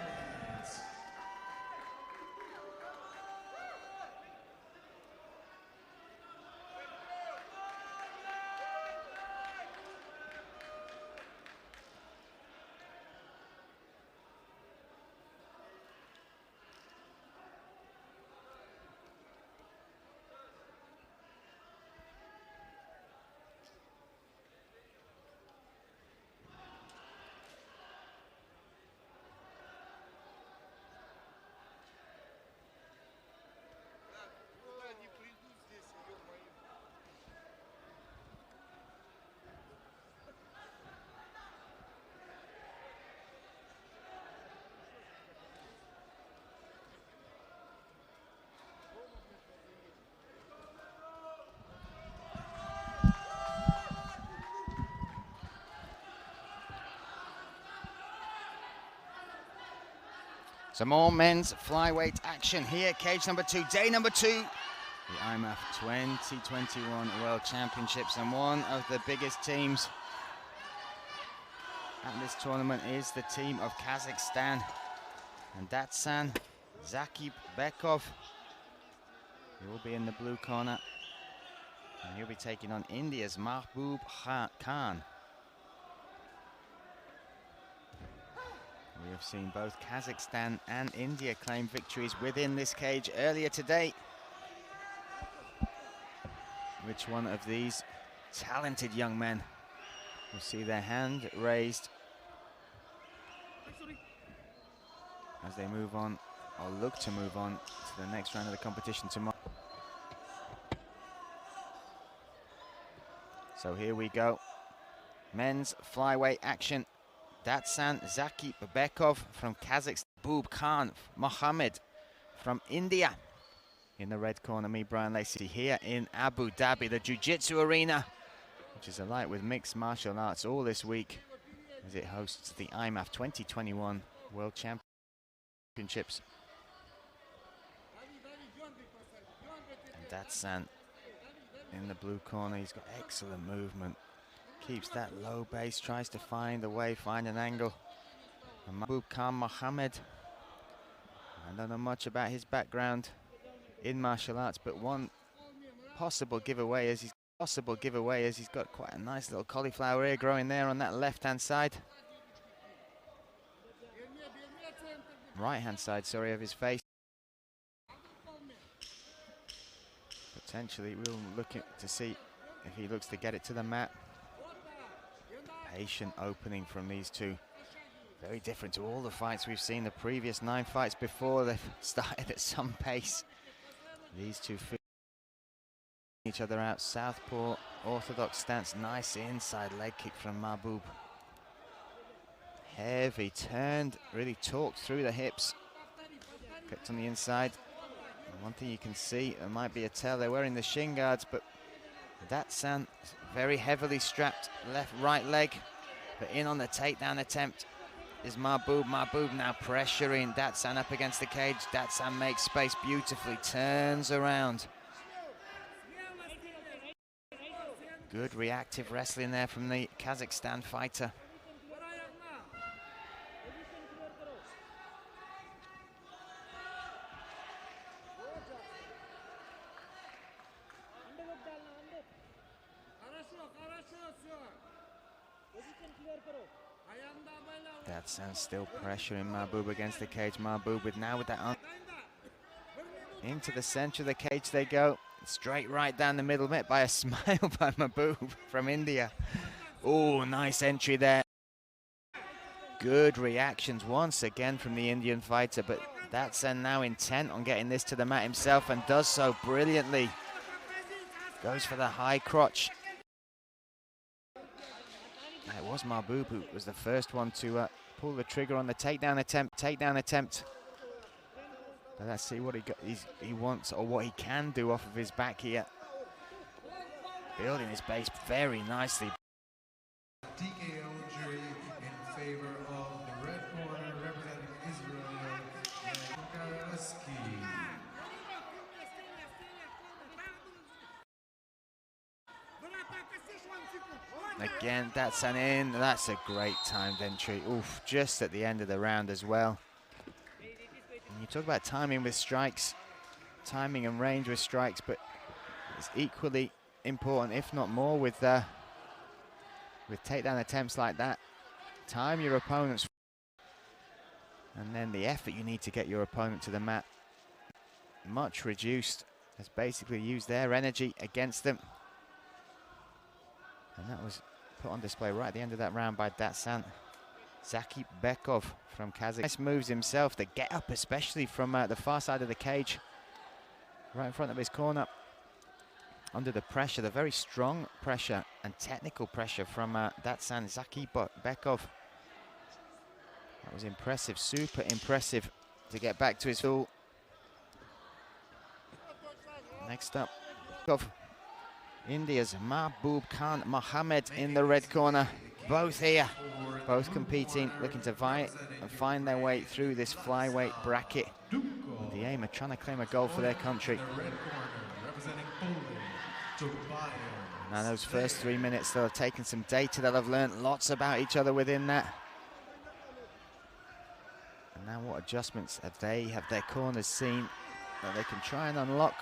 Some more men's flyweight action here. Cage number 2, day number 2. The IMMAF 2021 World Championships, and one of the biggest teams at this tournament is the team of Kazakhstan. And Datsan Zhakibekov, he will be in the blue corner, and he'll be taking on India's Mahbub Khan. We have seen both Kazakhstan and India claim victories within this cage earlier today. which one of these talented young men will see their hand raised as they move on, or look to move on to the next round of the competition tomorrow. So here we go. Men's flyweight action. Datsan Zhakibekov from Kazakhstan. Boob Khan Mohammed from India. In the red corner, me, Brian Lacey, here in Abu Dhabi, the Jiu-Jitsu arena, which is alight with mixed martial arts all this week as it hosts the IMMAF 2021 World Championships. And Datsan in the blue corner, he's got excellent movement. Keeps that low base, tries to find a way, find an angle. And Mahbub Khan Mohammed, I don't know much about his background in martial arts, but one possible giveaway is he's got quite a nice little cauliflower ear growing there on that left-hand side. Right-hand side, sorry, of his face. Potentially, we'll look to see if he looks to get it to the mat. Patient opening from these two. Very different to all the fights we've seen the previous 9 fights before. They've started at some pace. These two feel each other out. Southpaw, orthodox stance. Nice inside leg kick from Mahbub. Heavy, turned, really talked through the hips. Kept on the inside. And one thing you can see, there might be a tell, they're wearing the shin guards, but Datsan very heavily strapped right leg. But in on the takedown attempt is Mahbub. Mahbub now pressuring Datsan up against the cage. Datsan makes space beautifully, turns around. Good reactive wrestling there from the Kazakhstan fighter. Datsan still pressuring Mahbub against the cage. Mahbub with that arm. Into the center of the cage they go. Straight right down the middle, met by a smile by Mahbub from India. Oh, nice entry there. Good reactions once again from the Indian fighter, but Datsan now intent on getting this to the mat himself and does so brilliantly. Goes for the high crotch. It was Mahbub who was the first one to pull the trigger on the takedown attempt. But let's see what he wants, or what he can do off of his back here. Building his base very nicely. TKO jury in favor of the red corner representing Israel, Again, that's an in. That's a great timed entry. Oof, just at the end of the round as well. And you talk about timing with strikes, timing and range with strikes, but it's equally important, if not more, with takedown attempts like that. Time your opponents, and then the effort you need to get your opponent to the mat much reduced. Has basically used their energy against them. And that was put on display right at the end of that round by Datsan Zhakibekov from Kazakhstan. Nice moves himself, the get up especially from the far side of the cage, right in front of his corner. Under the pressure, the very strong pressure and technical pressure from Datsan Zhakibekov. That was impressive, super impressive to get back to his full. Next up, India's Mahbub Khan Mohammed in the red corner. Both here, both competing, looking to fight and find their way through this flyweight bracket. With the aim of trying to claim a gold for their country. Now those first 3 minutes, they'll have taken some data, they'll have learned lots about each other within that. And now what adjustments have their corners seen that they can try and unlock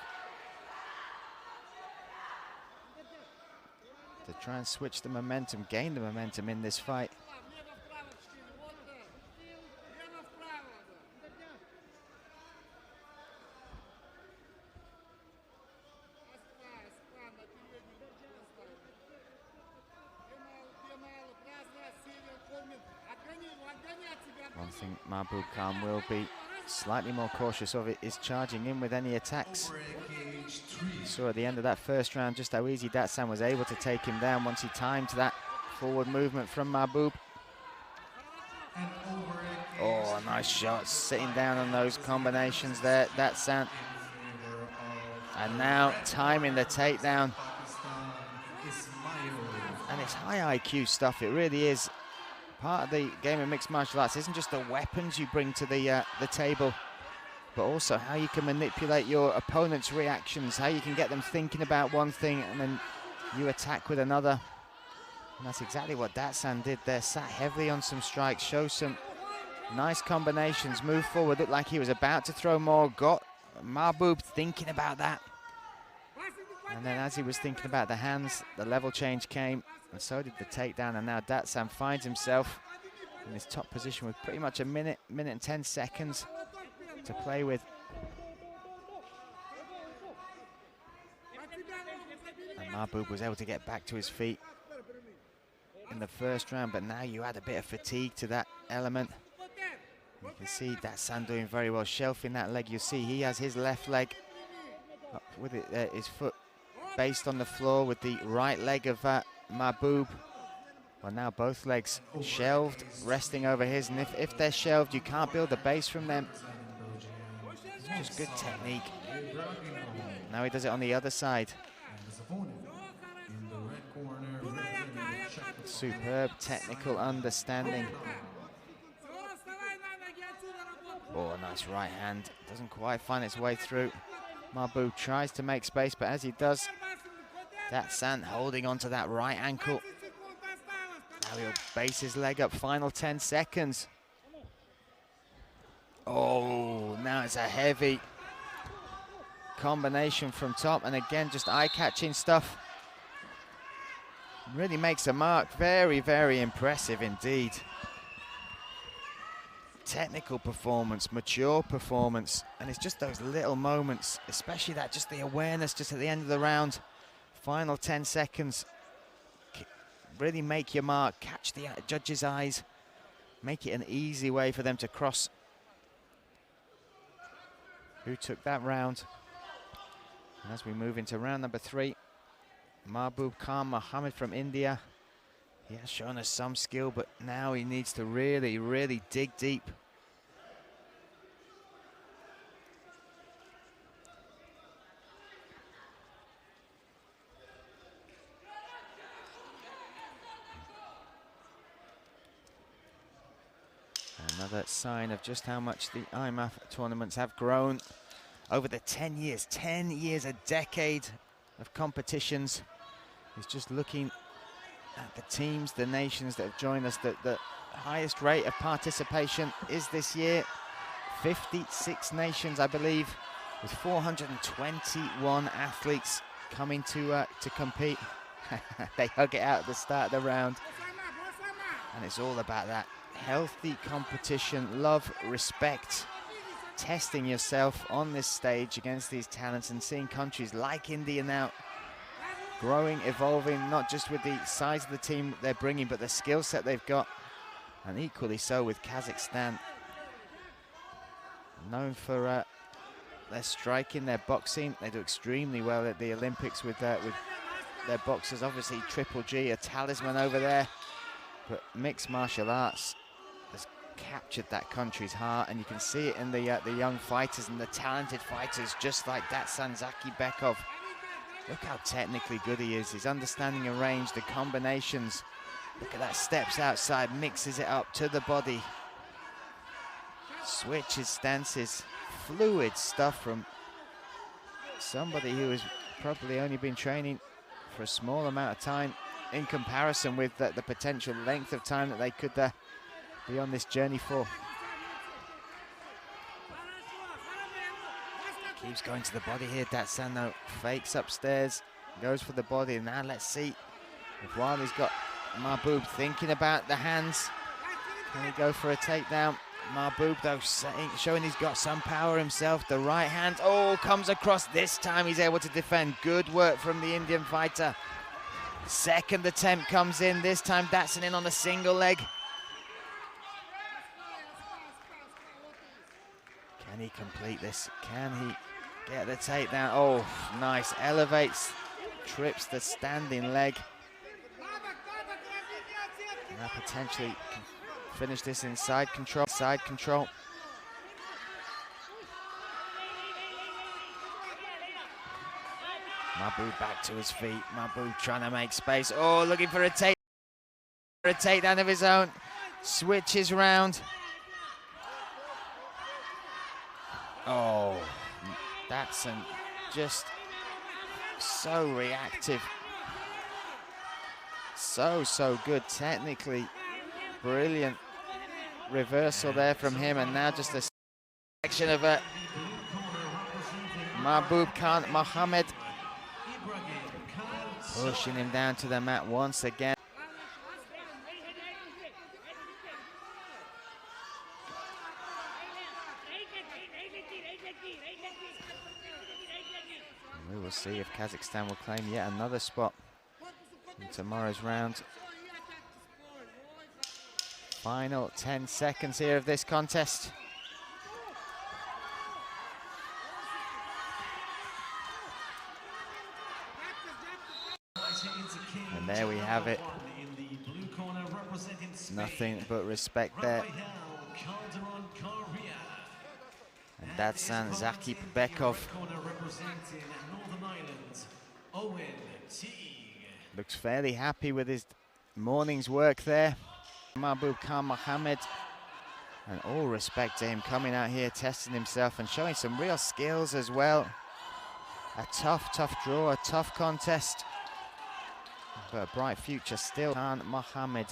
to try and switch the momentum, gain the momentum in this fight. think Mahbub Khan will be slightly more cautious of it, is charging in with any attacks. Saw at the end of that first round just how easy Datsan was able to take him down once he timed that forward movement from Mahbub. Oh, nice shots, sitting down on those combinations there, Datsan. And now timing the takedown. And it's high IQ stuff, it really is. Part of the game of mixed martial arts isn't just the weapons you bring to the table, but also how you can manipulate your opponent's reactions, how you can get them thinking about one thing and then you attack with another. And that's exactly what Datsan did there. Sat heavily on some strikes, show some nice combinations, moved forward, looked like he was about to throw more, got Mahbub thinking about that. And then as he was thinking about the hands, the level change came, and so did the takedown, and now Datsan finds himself in his top position with pretty much a minute and 10 seconds to play with. And Mahbub was able to get back to his feet in the first round, but now you add a bit of fatigue to that element. You can see Datsan doing very well, shelving that leg. You see he has his left leg up with it, his foot based on the floor with the right leg of Mahbub. Well, now both legs shelved, resting over his, and if they're shelved, you can't build a base from them. It's just good technique. Now he does it on the other side. Superb technical understanding. Oh, a nice right hand. Doesn't quite find its way through. Mahbub tries to make space, but as he does, Datsan holding onto that right ankle. Now he'll base his leg up. Final 10 seconds. Oh, now it's a heavy combination from top, and again, just eye-catching stuff. Really makes a mark. Very, very impressive indeed. Technical performance, mature performance, and it's just those little moments, especially that, just the awareness just at the end of the round. Final 10 seconds. Really make your mark, catch the judges' eyes, make it an easy way for them to cross. Who took that round? And as we move into round number 3, Mahbub Khan Mohammed from India. He has shown us some skill, but now he needs to really, really dig deep. Another sign of just how much the IMMAF tournaments have grown over the 10 years, a decade of competitions. He's just looking at the teams, the nations that have joined us. The highest rate of participation is this year. 56 nations, I believe, with 421 athletes coming to compete. They hug it out at the start of the round. And it's all about that healthy competition, love, respect, testing yourself on this stage against these talents, and seeing countries like India now growing, evolving, not just with the size of the team they're bringing, but the skill set they've got, and equally so with Kazakhstan. Known for their striking, their boxing. They do extremely well at the Olympics with their boxers. Obviously, Triple G, a talisman over there, but mixed martial arts has captured that country's heart, and you can see it in the young fighters and the talented fighters, just like Datsan Zhakibekov. Look how technically good he is. His understanding of range, the combinations. Look at that, steps outside, mixes it up to the body. Switches stances, fluid stuff from somebody who has probably only been training for a small amount of time in comparison with the potential length of time that they could be on this journey for. Keeps going to the body here. Datsan though fakes upstairs, goes for the body, and now let's see if while he's got Mahbub thinking about the hands, can he go for a takedown? Mahbub though showing he's got some power himself. The right hand, oh, comes across. This time he's able to defend. Good work from the Indian fighter. Second attempt comes in. This time Datsan in on a single leg. Can he complete this? Can he get the takedown? Oh, nice. Elevates, trips the standing leg. Now potentially can finish this in side control. Side control. Aboud back to his feet. Aboud trying to make space. Oh, looking for a takedown of his own. Switches round. Oh, that's just so reactive. So good. Technically brilliant reversal there from him, and now just a section of a Mahbub Khan Mohammed pushing him down to the mat once again. We will see if Kazakhstan will claim yet another spot in tomorrow's round. Final 10 seconds here of this contest. And there we have it. Nothing but respect there. And that's Zhakibekov. Looks fairly happy with his morning's work there. Mahbub Khan Mohammed. And all respect to him coming out here, testing himself and showing some real skills as well. A tough draw, a tough contest. But a bright future still. Khan Mohammed.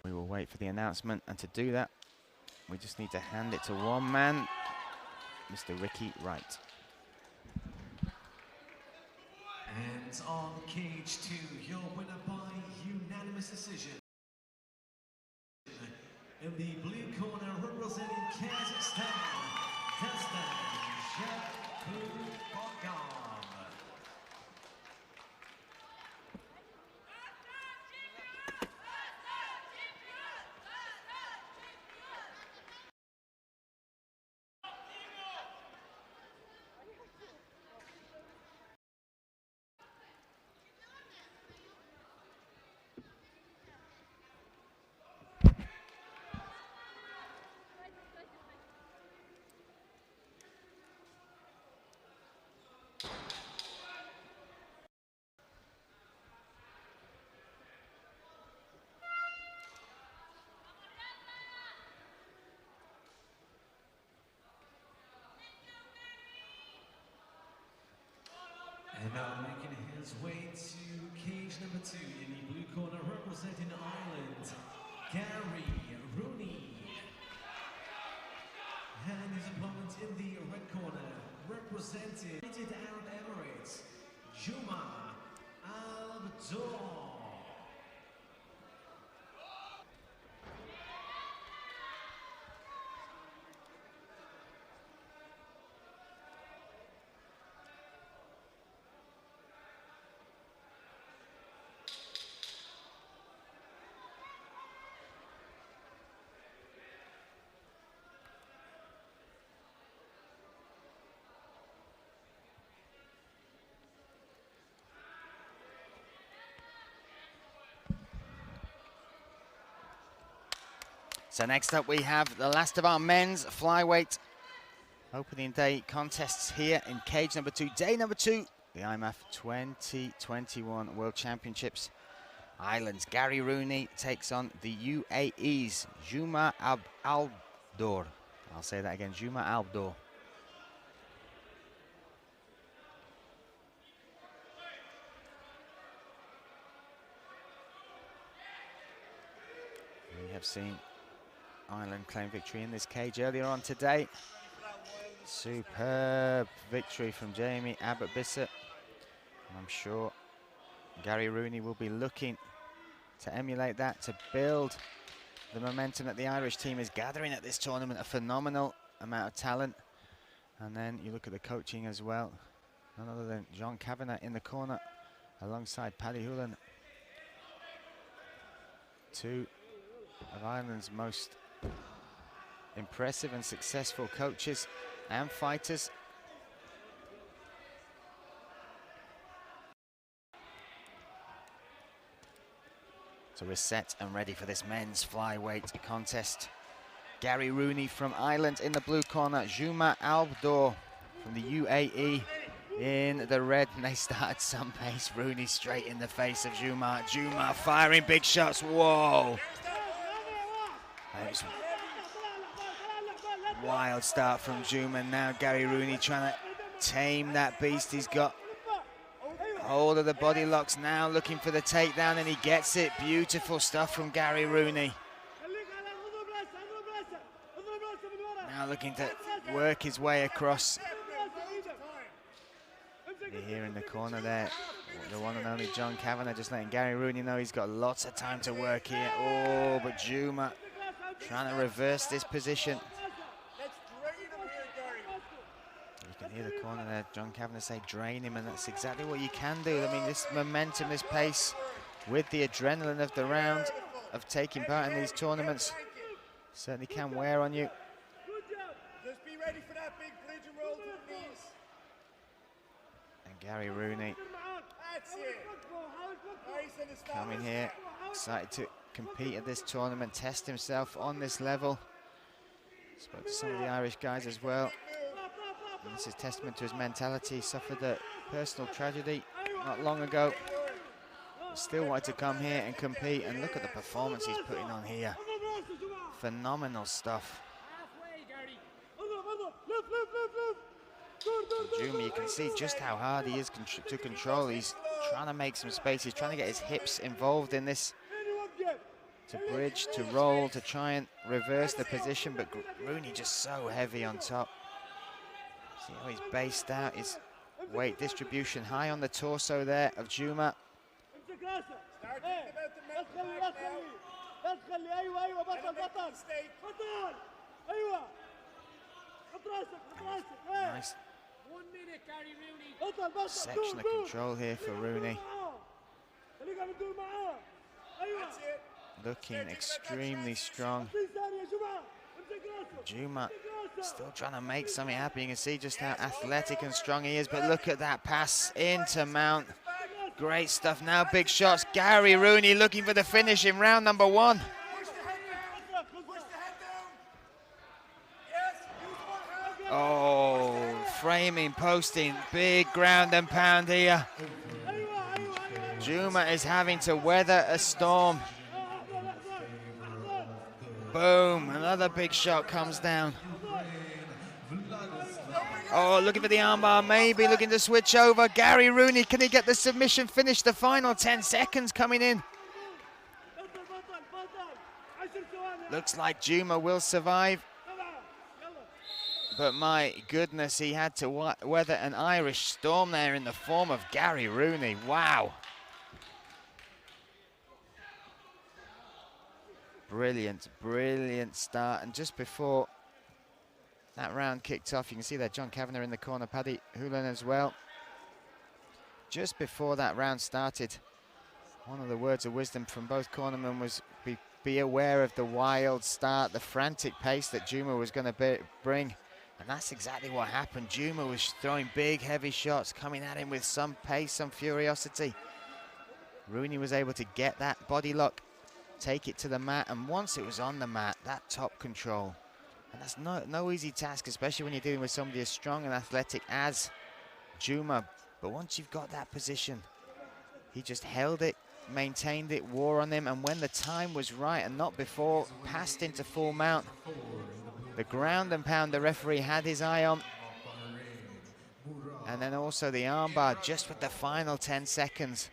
We will wait for the announcement, and to do that, we just need to hand it to one man, Mr. Ricky Wright. And on cage 2, your winner by unanimous decision. In the blue corner, representing Kazakhstan, Shakikov. And now making his way to cage number 2 in the blue corner, representing Ireland, Rooney. And his opponent in the red corner, representing United Arab Emirates, Juma, Abdullah. So next up we have the last of our men's flyweight opening day contests here in cage number 2, day number 2, the IMMAF 2021 World Championships. Ireland's Gary Rooney takes on the UAE's Juma Al-Dor. I'll say that again, Juma Al-Dor. We have seen Ireland claim victory in this cage earlier on today. Superb victory from Jamie Abbott-Bisset. I'm sure Gary Rooney will be looking to emulate that, to build the momentum that the Irish team is gathering at this tournament. A phenomenal amount of talent. And then you look at the coaching as well. None other than John Kavanagh in the corner alongside Paddy Hoolan. Two of Ireland's most impressive and successful coaches and fighters. So we're set and ready for this men's flyweight contest. Gary Rooney from Ireland in the blue corner, Juma Abdullah from the UAE in the red. And they start at some pace. Rooney straight in the face of Juma. Juma firing big shots. Whoa! That was a wild start from Juma. Now Gary Rooney trying to tame that beast. He's got hold of the body locks now, looking for the takedown, and he gets it. Beautiful stuff from Gary Rooney. Now looking to work his way across. You're here in the corner there, the one and only John Kavanagh just letting Gary Rooney know he's got lots of time to work here. Oh, but Juma trying to reverse this position. You can hear the corner there, John Kavanagh say drain him, and that's exactly what you can do. I mean, this momentum, this pace, with the adrenaline of the round, of taking part in these tournaments, certainly can wear on you. Just be ready for that big bridge and roll to the knees. And Gary Rooney That's it. Nice in the stop. coming here, excited to compete at this tournament, test himself on this level. Spoke to some of the Irish guys as well. And this is testament to his mentality. He suffered a personal tragedy not long ago. But still wanted to come here and compete, and look at the performance he's putting on here. Phenomenal stuff. Juma, you can see just how hard he is to control. He's trying to make some space. He's trying to get his hips involved in this, to bridge, to roll, to try and reverse the position, but Rooney just so heavy on top. See how he's based out, his weight distribution high on the torso there of Juma. Nice section of control here for Rooney. Looking extremely strong. Juma still trying to make something happen. You can see just how athletic and strong he is, but look at that pass into Mount. Great stuff. Now big shots. Gary Rooney looking for the finish in round number 1. Oh, framing, posting, big ground and pound here. Juma is having to weather a storm. Boom, another big shot comes down. Oh, looking for the armbar, maybe looking to switch over. Gary Rooney, can he get the submission finish? The final 10 seconds coming in. Looks like Juma will survive. But my goodness, he had to weather an Irish storm there in the form of Gary Rooney. Wow. Brilliant, brilliant start. And just before that round kicked off, you can see there John Kavanagh in the corner, Paddy Houlihan as well. Just before that round started, one of the words of wisdom from both cornermen was be aware of the wild start, the frantic pace that Juma was going to bring. And that's exactly what happened. Juma was throwing big, heavy shots, coming at him with some pace, some furiosity. Rooney was able to get that body lock, take it to the mat, and once it was on the mat, that top control. And that's no easy task, especially when you're dealing with somebody as strong and athletic as Juma. But once you've got that position, he just held it, maintained it, wore on him, and when the time was right and not before, passed into full mount. The ground and pound the referee had his eye on. And then also the armbar just with the final 10 seconds.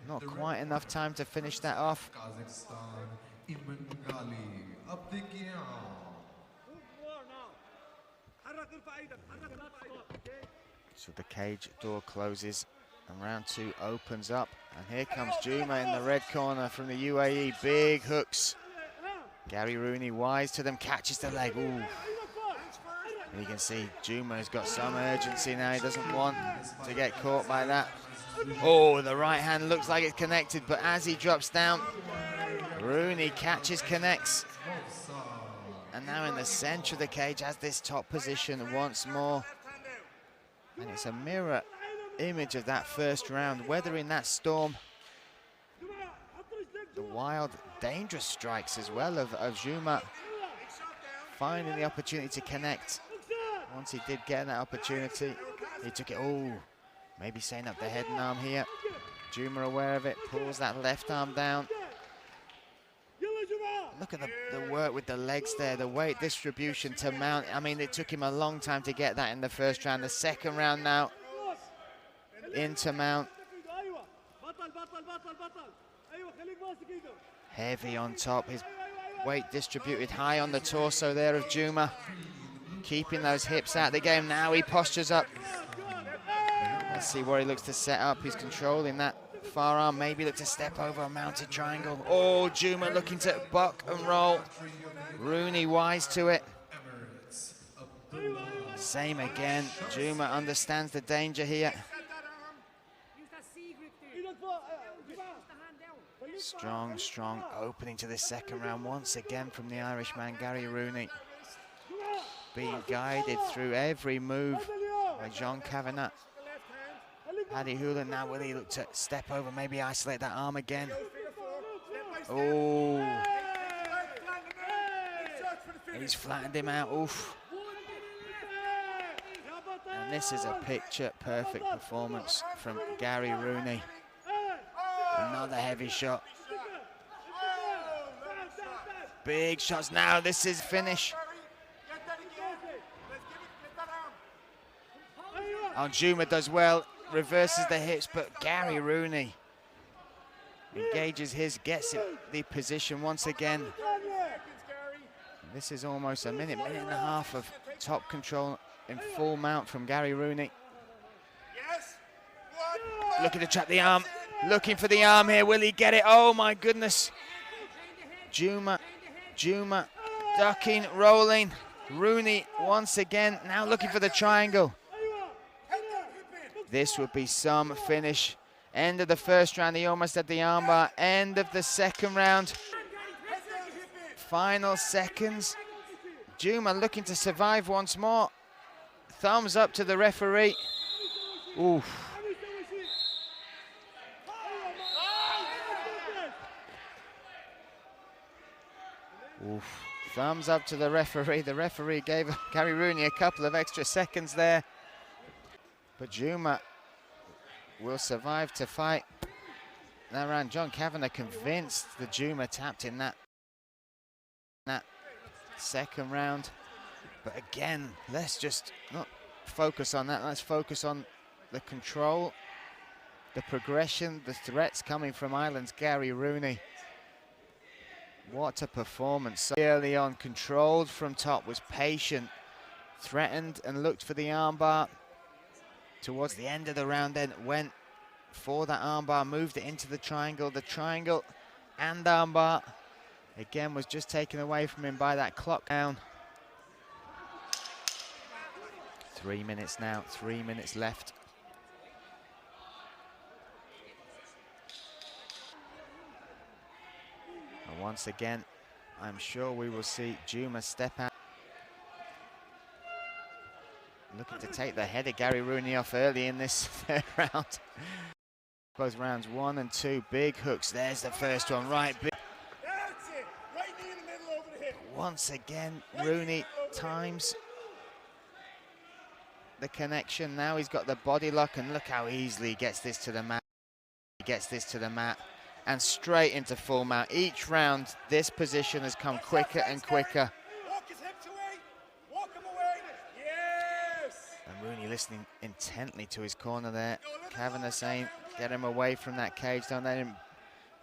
Not quite enough time to finish that off. So the cage door closes and round 2 opens up. And here comes Juma in the red corner from the UAE. Big hooks. Gary Rooney wise to them, catches the leg. Ooh. And you can see Juma has got some urgency now. He doesn't want to get caught by that. Oh, the right hand looks like it's connected, but as he drops down, Rooney catches, connects. And now in the center of the cage has this top position once more. And it's a mirror image of that first round, weathering that storm. The wild, dangerous strikes as well of Juma, finding the opportunity to connect. Once he did get that opportunity, he took it. Oh, maybe setting up the head and arm here. Juma aware of it, pulls that left arm down. Look at the work with the legs there, the weight distribution to mount. I mean, it took him a long time to get that in the first round. The second round now, into mount. Heavy on top, his weight distributed high on the torso there of Juma. Keeping those hips out of the game. Now he postures up. Let's see where he looks to set up. He's controlling that far arm. Maybe look to step over a mounted triangle. Oh, Juma looking to buck and roll. Rooney wise to it. Same again. Juma understands the danger here. Strong, strong opening to this second round once again from the Irishman, Gary Rooney. Being guided through every move by John Kavanagh. Paddy Hoolan now, will he look to step over, maybe isolate that arm again? Oh. He's flattened him out, oof. And this is a picture-perfect performance from Gary Rooney. Another heavy shot. Big shots now, this is finish. Oh, Juma does well, reverses the hips, but Gary Rooney engages his, gets it, the position once again. This is almost a minute and a half of top control in full mount from Gary Rooney. Looking to trap the arm, looking for the arm here, will he get it? Oh my goodness. Juma, ducking, rolling. Rooney once again, now looking for the triangle. This would be some finish. End of the first round, he almost had the armbar. End of the second round. Final seconds. Juma looking to survive once more. Thumbs up to the referee. Oof. Oof. Thumbs up to the referee. The referee gave Gary Rooney a couple of extra seconds there. But Juma will survive to fight that round. John Kavanagh convinced that Juma tapped in that second round. But again, let's just not focus on that. Let's focus on the control, the progression, the threats coming from Ireland's Gary Rooney. What a performance. So early on, controlled from top, was patient, threatened and looked for the armbar. Towards the end of the round then went for that armbar, moved it into the triangle and armbar. Again, was just taken away from him by that clock down. 3 minutes now, 3 minutes left. And once again, I'm sure we will see Juma step out. Looking to take the head of Gary Rooney off early in this third round. Both rounds 1 and 2, big hooks. There's the first one, right. Big. That's it. Right knee in the middle over the hip. Once again, Rooney times the connection. Now he's got the body lock, and look how easily he gets this to the mat. He gets this to the mat and straight into full mount. Each round, this position has come quicker and quicker. Rooney listening intently to his corner there. Kavanagh saying, get him away from that cage. Don't let him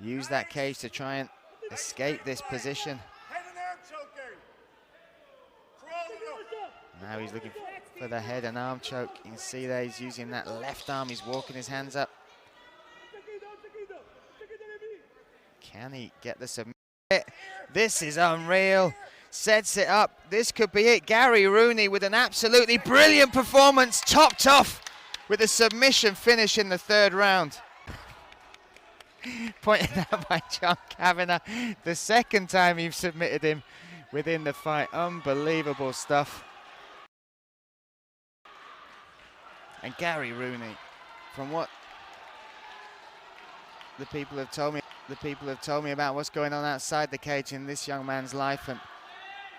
use that cage to try and escape this position. Now he's looking for the head and arm choke. You can see there he's using that left arm. He's walking his hands up. Can he get the submit? This is unreal. Sets it up. This could be it. Gary Rooney with an absolutely brilliant performance, topped off with a submission finish in the third round. pointed out by John Kavanagh. The second time you've submitted him within the fight. Unbelievable stuff. And Gary Rooney, from what the people have told me about what's going on outside the cage in this young man's life and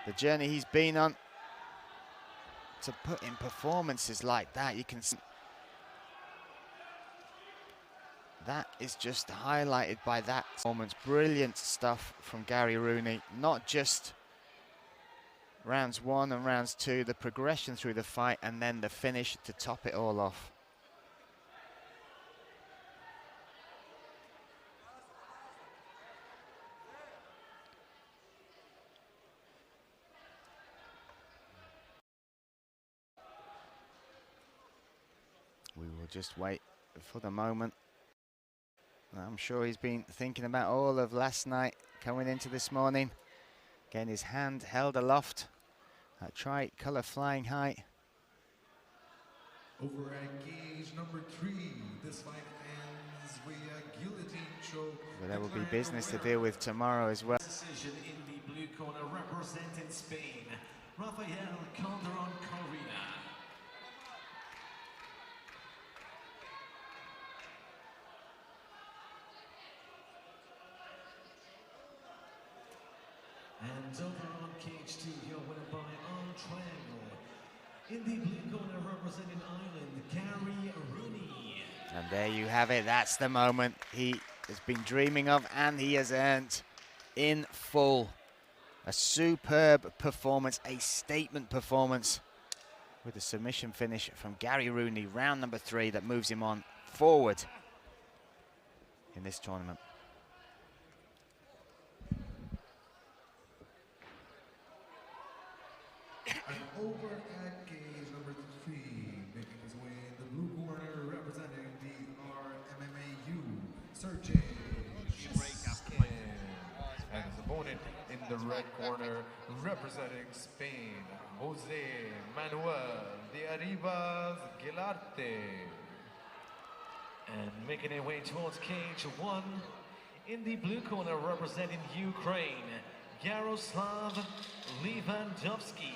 the journey he's been on, to put in performances like that, you can see that is just highlighted by that performance. Brilliant stuff from Gary Rooney, not just rounds 1 and rounds 2, the progression through the fight and then the finish to top it all off. We will just wait for the moment. I'm sure he's been thinking about all of last night coming into this morning. Again, his hand held aloft. That tricolour flying high. Over at gauge number 3, this fight ends with a guillotine choke. But there will be business to deal with tomorrow as well. Decision in the blue corner representing Spain, Rafael Calderon Correa. And over on cage 2, you're winner by on triangle. In the blue corner representing Ireland, Gary Rooney. And there you have it. That's the moment he has been dreaming of and he has earned in full. A superb performance, a statement performance with a submission finish from Gary Rooney, round number 3, that moves him on forward in this tournament. And over at gauge number 3, making his way in the blue corner, representing the RMMAU, Sergey Shakikov. And his opponent in the red corner, representing Spain, Jose Manuel de Arribas Gelarte. And making their way towards cage 1, in the blue corner representing Ukraine, Yaroslav Lewandowski.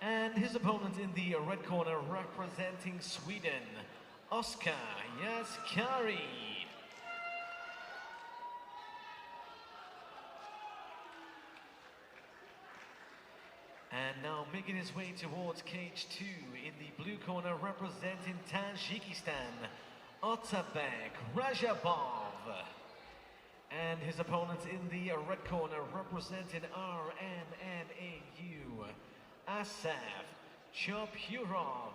And his opponent in the red corner representing Sweden, Oskar Yaskari. And now making his way towards cage 2, in the blue corner representing Tajikistan, Otabek Rajabov. And his opponent in the red corner representing RMNAU, Asaf Chupurov.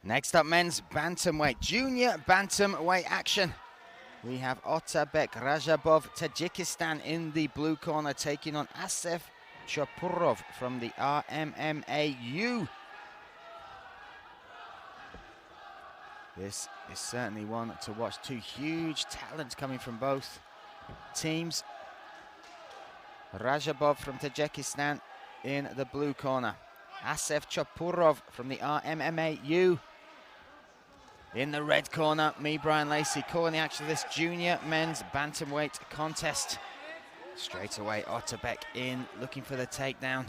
Next up, men's bantamweight, junior bantamweight action. We have Otabek Rajabov, Tajikistan, in the blue corner, taking on Asaf Chupurov from the RMMAU. This is certainly one to watch. Two huge talents coming from both teams. Rajabov from Tajikistan in the blue corner. Asaf Chupurov from the RMMAU in the red corner. Me, Brian Lacey, calling the action of this junior men's bantamweight contest. Straight away, Otabek in, looking for the takedown.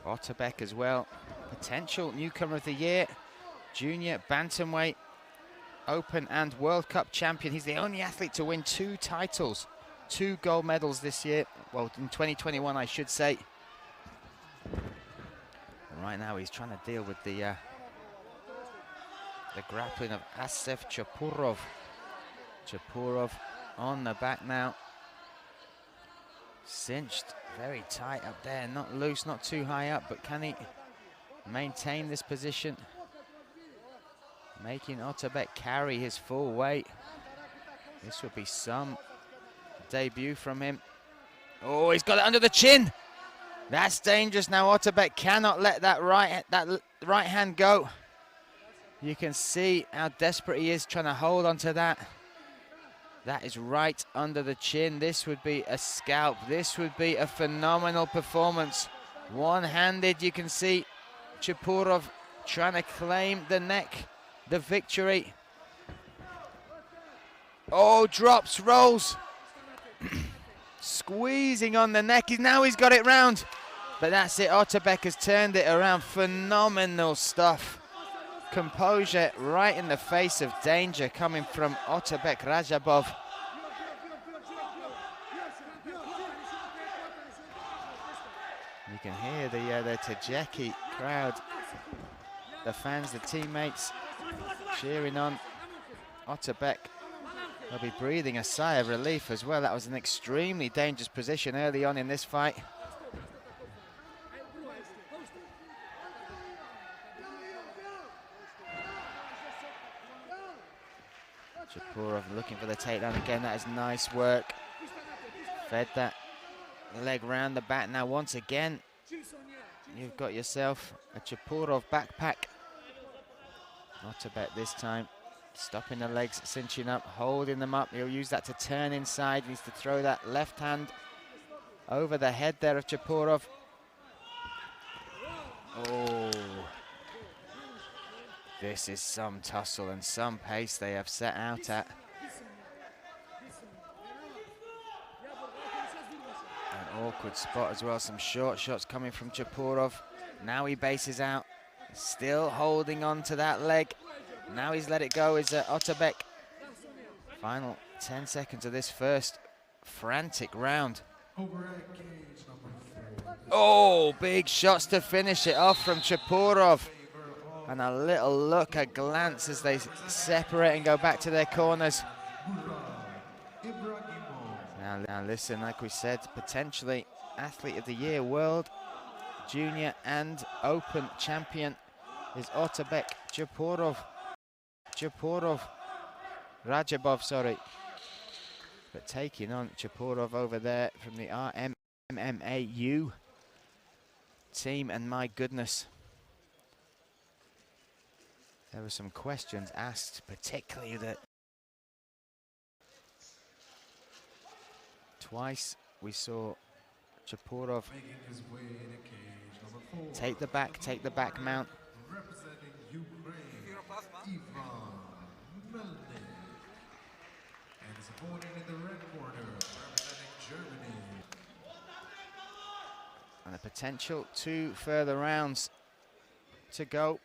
Otabek as well, potential newcomer of the year, junior bantamweight, Open and World Cup champion. He's the only athlete to win 2 titles, 2 gold medals this year. Well, in 2021, I should say. And right now, he's trying to deal with the grappling of Asef Chupurov. Chupurov on the back now. Cinched, very tight up there, not loose, not too high up, but can he maintain this position? Making Otabek carry his full weight. This would be some debut from him. Oh, he's got it under the chin. That's dangerous now. Otabek cannot let that right hand go. You can see how desperate he is trying to hold on to that. That is right under the chin. This would be a scalp. This would be a phenomenal performance. One-handed, you can see Chupurov trying to claim the neck, the victory. Oh, drops, rolls. Squeezing on the neck. Now he's got it round. But that's it, Otabek has turned it around. Phenomenal stuff. Composure right in the face of danger coming from Otabek Rajabov. You can hear the Tajiki crowd, the fans, the teammates cheering on Otabek. They'll be breathing a sigh of relief as well. That was an extremely dangerous position early on in this fight. Chupurov looking for the takedown again. That is nice work. Fed that leg round the back. Now once again, you've got yourself a Chupurov backpack. Otabek this time stopping the legs, cinching up, holding them up. He'll use that to turn inside. He needs to throw that left hand over the head there of Chupurov. Oh. This is some tussle and some pace they have set out at. An awkward spot as well, some short shots coming from Chupurov. Now he bases out, still holding on to that leg. Now he's let it go, is Otabek. Final 10 seconds of this first frantic round. Oh, big shots to finish it off from Chupurov. And a little look, a glance as they separate and go back to their corners. Now listen, like we said, potentially Athlete of the Year, World, Junior and Open champion is Otabek Rajabov, sorry. But taking on Chupurov over there from the IMMAF team, and my goodness. There were some questions asked, particularly that twice we saw Chupurov take the back mount. Representing Ukraine, Ivan and his opponent in the red corner, representing Germany. And a potential 2 further rounds to go.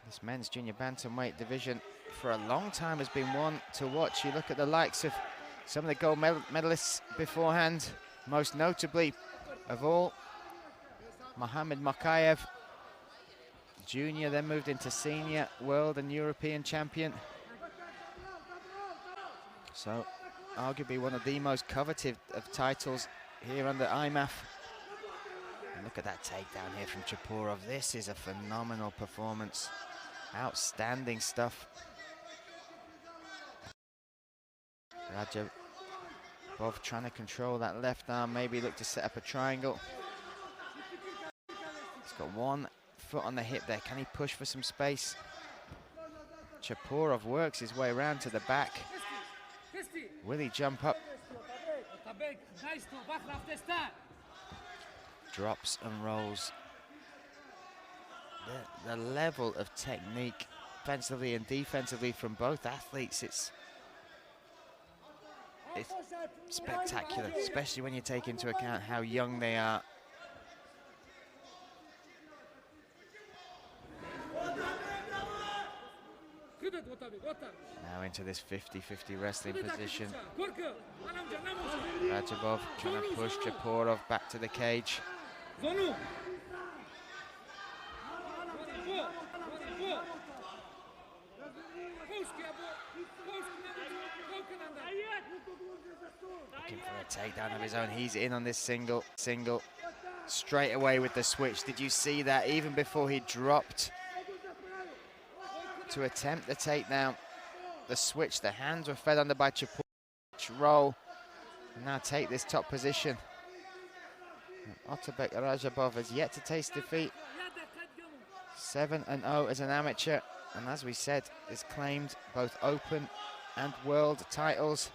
This men's junior bantamweight division for a long time has been one to watch. You look at the likes of some of the gold medalists beforehand, most notably of all, Mohamed Makayev, junior, then moved into senior, world and European champion. So arguably one of the most coveted of titles here under IMMAF. And look at that takedown here from Chupurov. This is a phenomenal performance. Outstanding stuff. Rajabov trying to control that left arm, maybe look to set up a triangle. He's got one foot on the hip there. Can he push for some space? Chupurov works his way around to the back. Will he jump up? Drops and rolls. The level of technique offensively and defensively from both athletes. It's spectacular, especially when you take into account how young they are. Now into this 50-50 wrestling position. Rajabov trying to push Chupurov back to the cage. Looking for a takedown of his own. He's in on this single. Straight away with the switch. Did you see that? Even before he dropped to attempt the takedown, the switch, the hands were fed under by Chupurov. Roll. And now take this top position. Otabek Rajabov has yet to taste defeat. 7-0 as an amateur. And as we said, has claimed both open and world titles.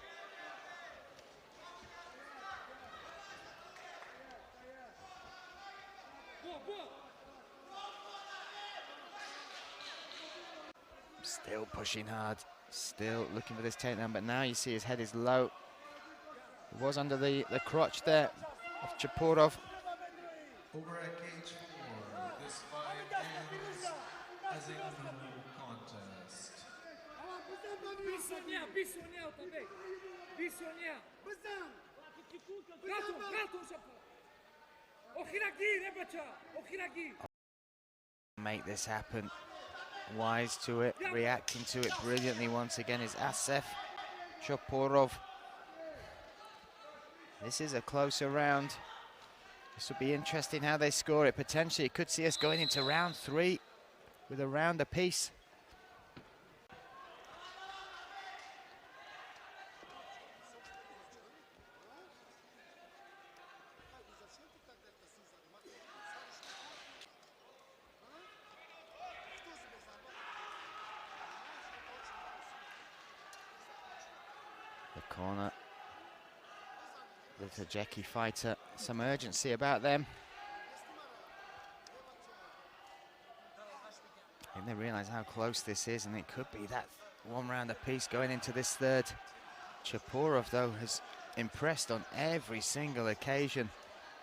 Still pushing hard, still looking for this takedown, but now you see his head is low. He was under the crotch there of Chupurov. Over at cage 4, this fight ends as a no contest. Make this happen. Wise to it, reacting to it brilliantly once again is Asef Chupurov. This is a closer round. This will be interesting how they score it. Potentially it could see us going into round 3 with a round apiece. Corner, the Tajiki fighter, some urgency about them. I think they realise how close this is, and it could be that one round apiece going into this third. Chupurov, though, has impressed on every single occasion.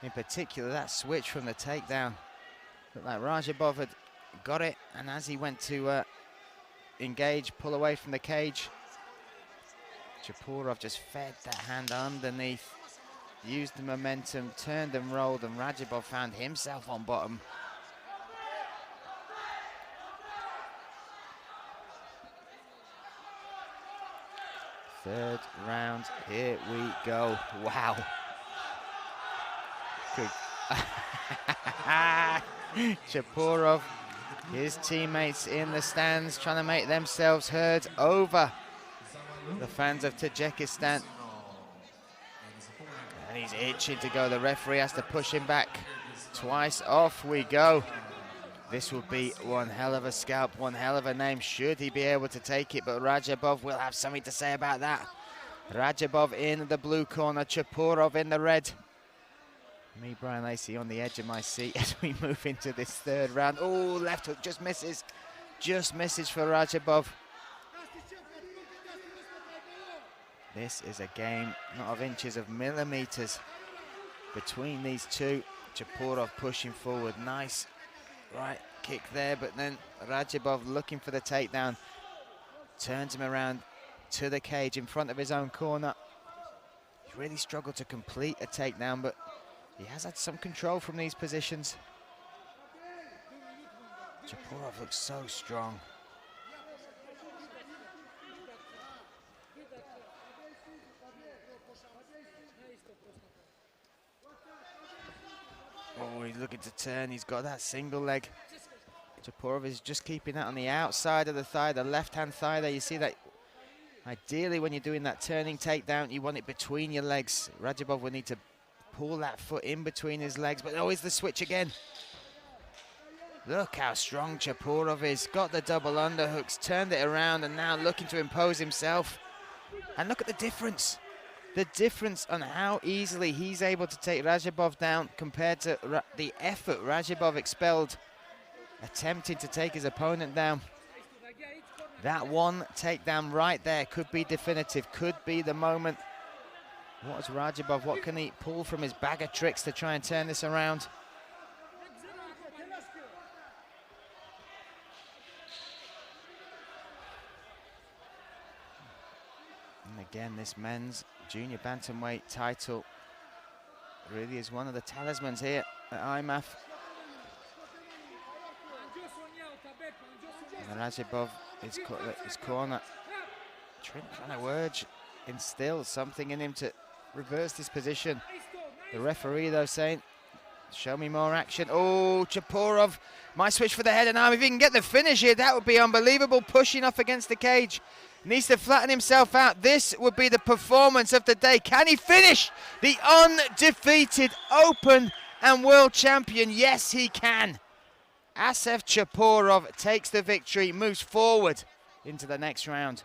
In particular, that switch from the takedown. Looked like Rajabov had got it, and as he went to engage, pull away from the cage, Chupurov just fed that hand underneath, used the momentum, turned and rolled, and Rajabov found himself on bottom. Third round, here we go. Wow. Good. Chupurov, his teammates in the stands trying to make themselves heard over the fans of Tajikistan. And he's itching to go. The referee has to push him back twice. Off we go. This will be one hell of a scalp, one hell of a name, should he be able to take it. But Rajabov will have something to say about that. Rajabov in the blue corner, Chupurov in the red. Me, Brian Lacey, on the edge of my seat as we move into this third round. Oh, left hook just misses. Just misses for Rajabov. This is a game, not of inches, of millimeters between these two. Chupurov pushing forward, nice right kick there, but then Rajabov looking for the takedown. Turns him around to the cage in front of his own corner. He's really struggled to complete a takedown, but he has had some control from these positions. Chupurov looks so strong. Oh, he's looking to turn. He's got that single leg. Chupurov is just keeping that on the outside of the thigh, the left-hand thigh there. You see that ideally when you're doing that turning takedown, you want it between your legs. Rajabov will need to pull that foot in between his legs, but oh, it's the switch again. Look how strong Chupurov is. Got the double underhooks, turned it around, and now looking to impose himself. And look at the difference. The difference on how easily he's able to take Rajabov down compared to the effort Rajabov expelled attempting to take his opponent down. That one takedown right there could be definitive, could be the moment. What is Rajabov? What can he pull from his bag of tricks to try and turn this around? And again, this men's junior bantamweight title really is one of the talismans here at IMMAF. And Rajabov, his corner, trying to urge, instill something in him to reverse this position. The referee, though, saying, show me more action. Oh, Chupurov might switch for the head and arm. If he can get the finish here, that would be unbelievable. Pushing off against the cage. Needs to flatten himself out. This would be the performance of the day. Can he finish? The undefeated Open and World Champion. Yes, he can. Asef Chupurov takes the victory, moves forward into the next round.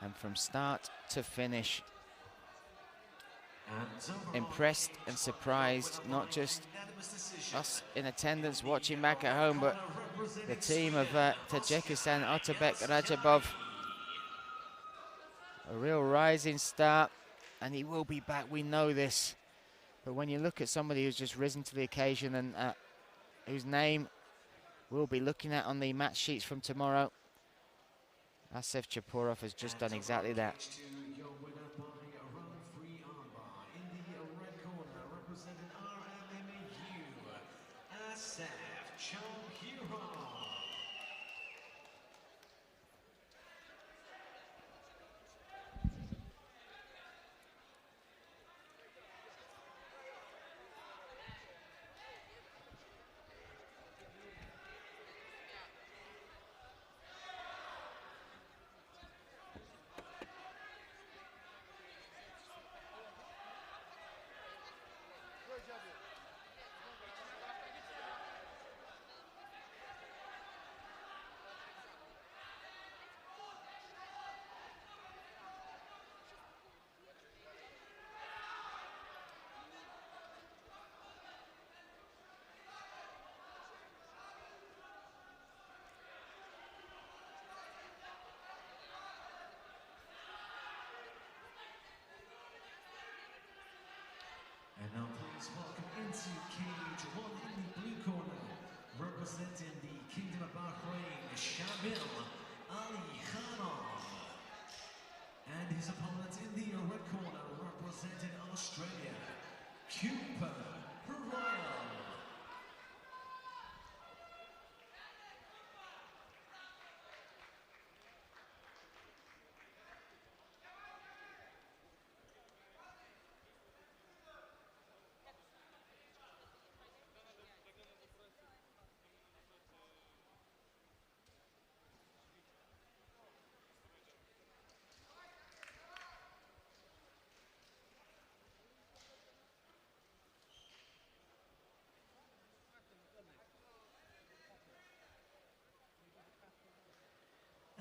And from start to finish, impressed and surprised, not just us in attendance watching back at home, but the team of Tajikistan, Otabek Rajabov. A real rising star, and he will be back, we know this. But when you look at somebody who's just risen to the occasion and whose name we'll be looking at on the match sheets from tomorrow, Asef Chupurov has just done exactly that. And now please welcome into cage one in the blue corner, representing the Kingdom of Bahrain, Shamil Aliyev. And his opponent in the red corner, representing Australia, Kumar.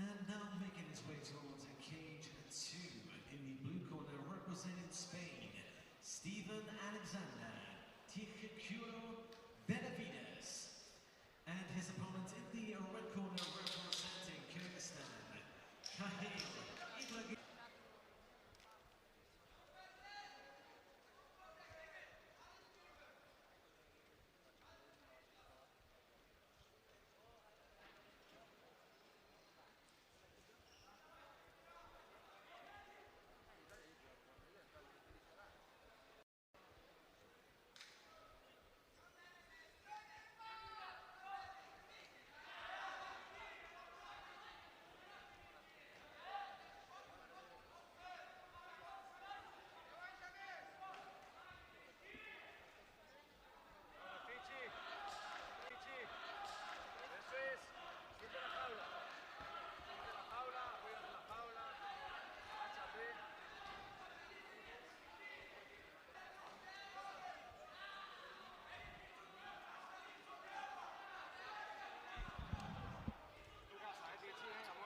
And now making his way towards cage 2 in the blue corner, representing Spain, Steven Alexander Tichicuro Benavidez. And his opponent in the red corner, representing Kyrgyzstan, Shakhikov.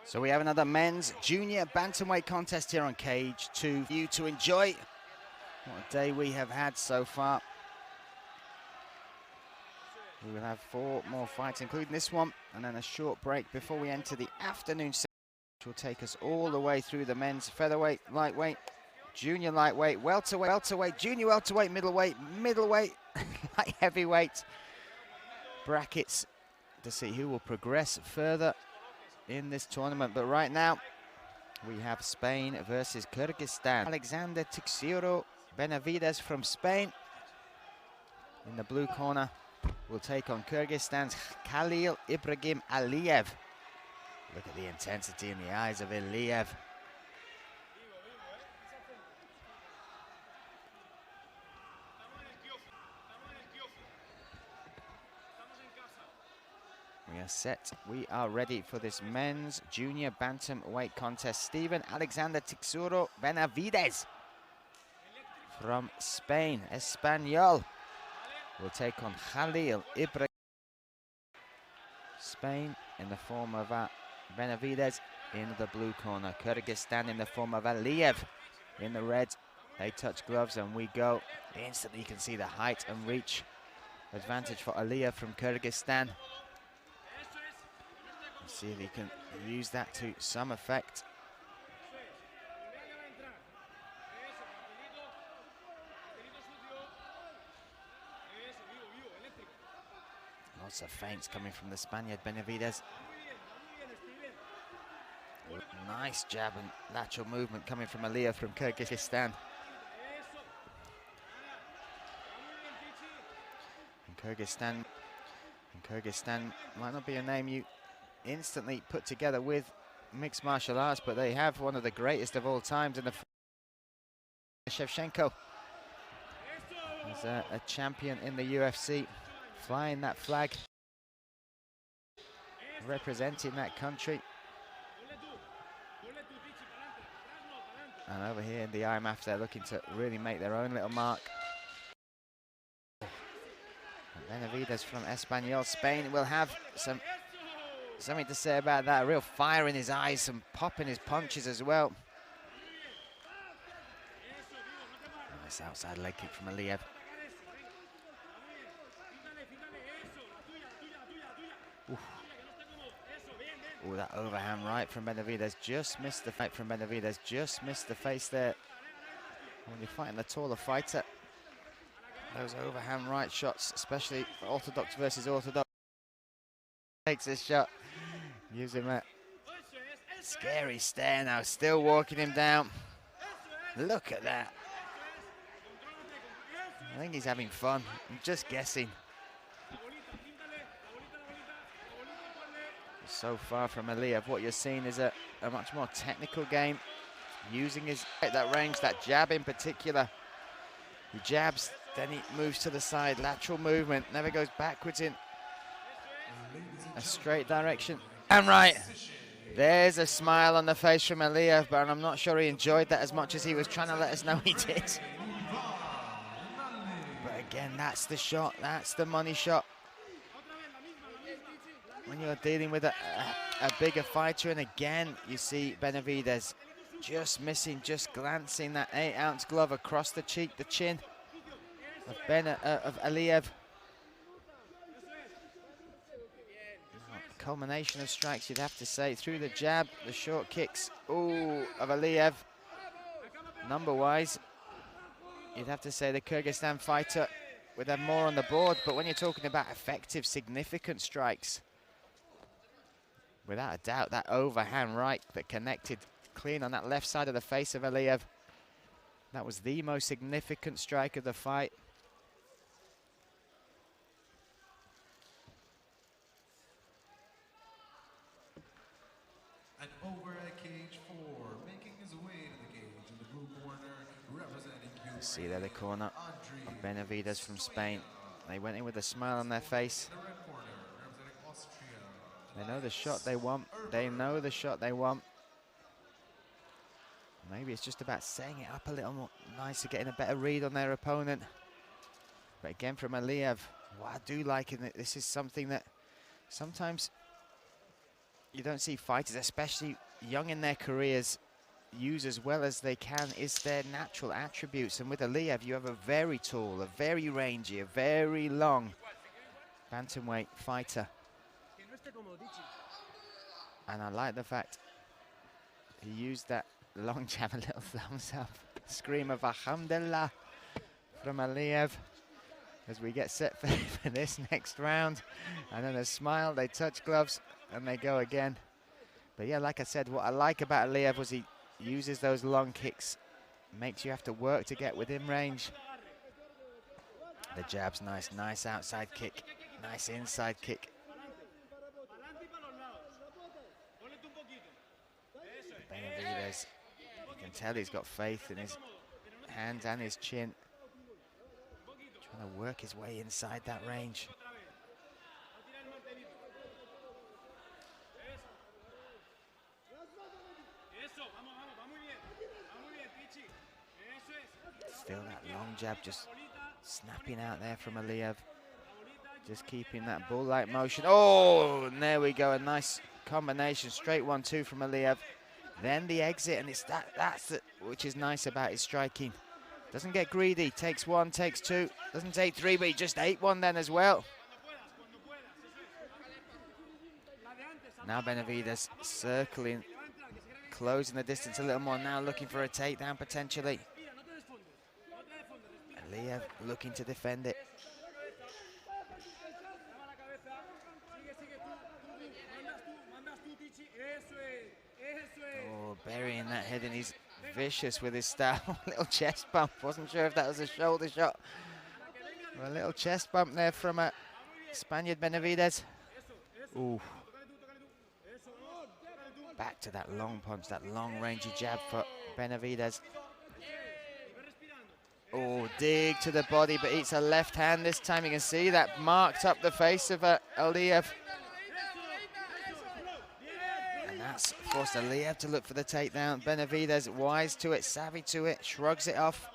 So we have another men's junior bantamweight contest here on cage 2 for you to enjoy. What a day we have had so far. We will have 4 more fights, including this one, and then a short break before we enter the afternoon session, which will take us all the way through the men's featherweight, lightweight, junior lightweight, welterweight, junior welterweight, middleweight, light heavyweight brackets to see who will progress further in this tournament. But right now, we have Spain versus Kyrgyzstan. Alexander Teixeira Benavidez from Spain in the blue corner will take on Kyrgyzstan's Khalil Ibrahim Aliyev. Look at the intensity in the eyes of Aliyev. We are set. We are ready for this men's junior bantamweight contest. Steven Alexander Teixeira Benavidez from Spain, Espanyol, will take on Khalil Ibrahim. Spain in the form of Benavidez in the blue corner. Kyrgyzstan in the form of Aliyev in the red. They touch gloves and we go. Instantly you can see the height and reach advantage for Aliyev from Kyrgyzstan. See if he can use that to some effect. Lots of feints coming from the Spaniard Benavidez. Nice jab and lateral movement coming from Aliyev from Kyrgyzstan. And Kyrgyzstan might not be a name you instantly put together with mixed martial arts, but they have one of the greatest of all times in the Shevchenko. He's a champion in the UFC, flying that flag, representing that country. And over here in the IMMAF, they're looking to really make their own little mark. Benavidez from Espanyol, Spain, will have something to say about that. A real fire in his eyes, some pop in his punches as well. Nice outside leg kick from Aliyev. Oh, that overhand right from Benavidez just missed the fight from Benavidez. Just missed the face there. When you're fighting the taller fighter, those overhand right shots, especially orthodox versus orthodox. Takes this shot, using that scary stare now, still walking him down. Look at that. I think he's having fun. I'm just guessing. So far from Aliyev, what you're seeing is a much more technical game, using his at that range, that jab in particular. He jabs, then he moves to the side, lateral movement, never goes backwards in a straight direction. And right, there's a smile on the face from Aliyev, but I'm not sure he enjoyed that as much as he was trying to let us know he did. But again, that's the shot, that's the money shot. When you're dealing with a bigger fighter, and again, you see Benavidez just missing, just glancing that 8-ounce glove across the cheek, the chin of Aliyev. Culmination of strikes, you'd have to say, through the jab, the short kicks, ooh, of Aliyev. Number-wise, you'd have to say the Kyrgyzstan fighter would have more on the board, but when you're talking about effective, significant strikes, without a doubt, that overhand right that connected clean on that left side of the face of Aliyev, that was the most significant strike of the fight. And over at cage 4, making his way to the cage in the blue corner, representing Ukraine. See there the corner of Benavidez from Spain. They went in with a smile on their face. In the red corner, representing Austria. They know the shot they want. They know the shot they want. Maybe it's just about setting it up a little more nicer, getting a better read on their opponent. But again, from Aliyev, what I do like in it, this is something that sometimes you don't see fighters, especially young in their careers, use as well as they can, is their natural attributes. And with Aliyev, you have a very tall, a very rangy, a very long bantamweight fighter. And I like the fact he used that long jab, a little thumbs up. Scream of Alhamdulillah from Aliyev as we get set for this next round. And then a smile, they touch gloves and they go again. But yeah, like I said, what I like about Aliyev was he uses those long kicks, makes you have to work to get within range. The jab's nice, nice outside kick, nice inside kick. Benavidez, you can tell he's got faith in his hands and his chin. Trying to work his way inside that range. Still that long jab just snapping out there from Aliyev. Just keeping that bull-like motion. Oh, and there we go, a nice combination. Straight 1-2 from Aliyev. Then the exit, and it's that's it, which is nice about his striking. Doesn't get greedy, takes one, takes two, doesn't take three, but he just ate one then as well. Now Benavidez circling, closing the distance a little more now, looking for a takedown potentially. Aliyev looking to defend it. Oh, burying that head, and he's vicious with his style. Little chest bump. Wasn't sure if that was a shoulder shot. A little chest bump there from a Spaniard Benavidez. Ooh. Back to that long punch, that long rangy jab for Benavidez. Oh, dig to the body, but eats a left hand this time. You can see that marked up the face of Aliyev. And that's forced Aliyev to look for the takedown. Benavidez, wise to it, savvy to it, shrugs it off.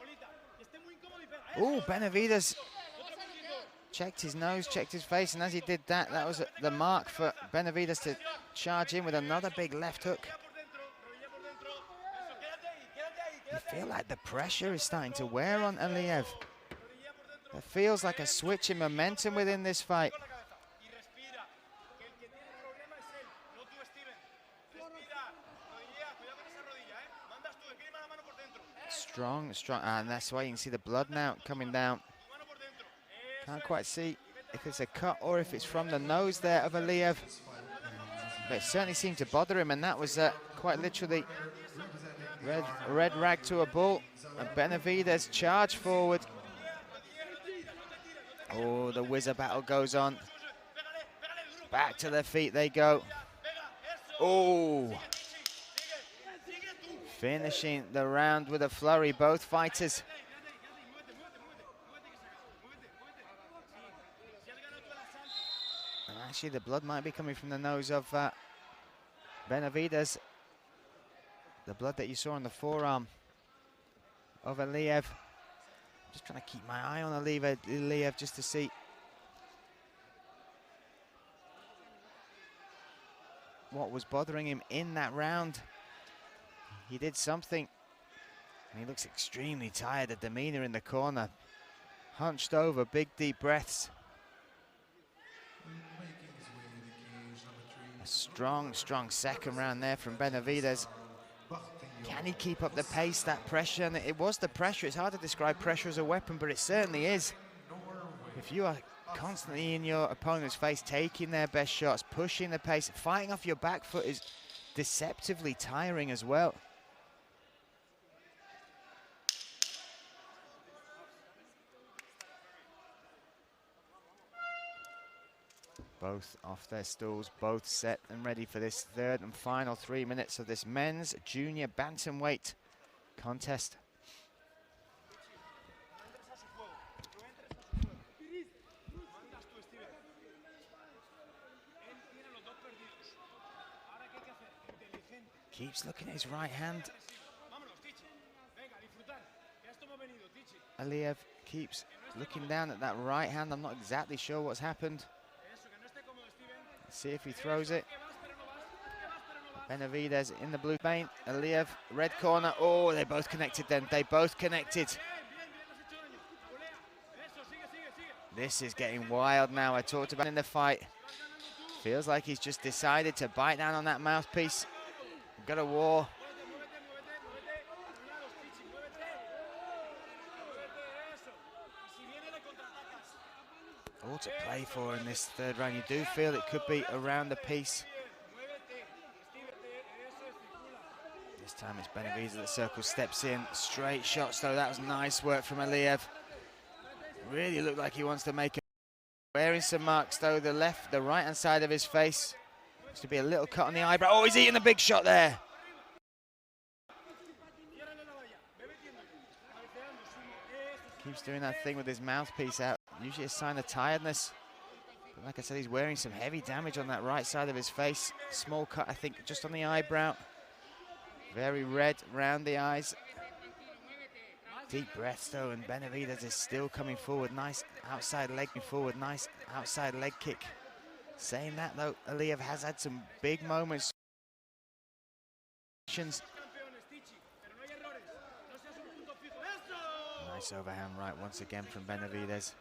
Oh, Benavidez checked his nose, checked his face, and as he did that, that was the mark for Benavidez to charge in with another big left hook. You feel like the pressure is starting to wear on Aliyev. It feels like a switch in momentum within this fight. Strong, strong, and that's why you can see the blood now coming down. Can't quite see if it's a cut or if it's from the nose there of Aliyev. But it certainly seemed to bother him, and that was quite literally red rag to a bull. And Benavidez charge forward. Oh, the whizzer battle goes on. Back to their feet they go. Oh. Finishing the round with a flurry, both fighters. And actually, the blood might be coming from the nose of Benavidez. The blood that you saw on the forearm of Aliyev. Just trying to keep my eye on Aliyev just to see what was bothering him in that round. He did something, and he looks extremely tired. The demeanor in the corner, hunched over, big deep breaths. A strong, strong second round there from Benavidez. Can he keep up the pace, that pressure? And it was the pressure. It's hard to describe pressure as a weapon, but it certainly is. If you are constantly in your opponent's face, taking their best shots, pushing the pace, fighting off your back foot is deceptively tiring as well. Both off their stools, both set and ready for this third and final 3 minutes of this men's junior bantamweight contest. Keeps looking at his right hand. Aliyev keeps looking down at that right hand. I'm not exactly sure what's happened. Let's see if he throws it. Benavidez in the blue paint. Aliyev, red corner. Oh, they both connected then. They both connected. This is getting wild now. I talked about in the fight. Feels like he's just decided to bite down on that mouthpiece. We've got a war. All to play for in this third round. You do feel it could be around the piece. This time it's Benavidez that circle steps in. Straight shots though. That was nice work from Aliyev. Really looked like he wants to make it. Wearing some marks though. The right hand side of his face. Used to be a little cut on the eyebrow. Oh, he's eating a big shot there. Keeps doing that thing with his mouthpiece out. Usually a sign of tiredness. But like I said, he's wearing some heavy damage on that right side of his face. Small cut, I think, just on the eyebrow. Very red around the eyes. Deep breaths though, and Benavidez is still coming forward. Nice outside leg forward, nice outside leg kick. Saying that though, Aliyev has had some big moments. Nice overhand right once again from Benavidez.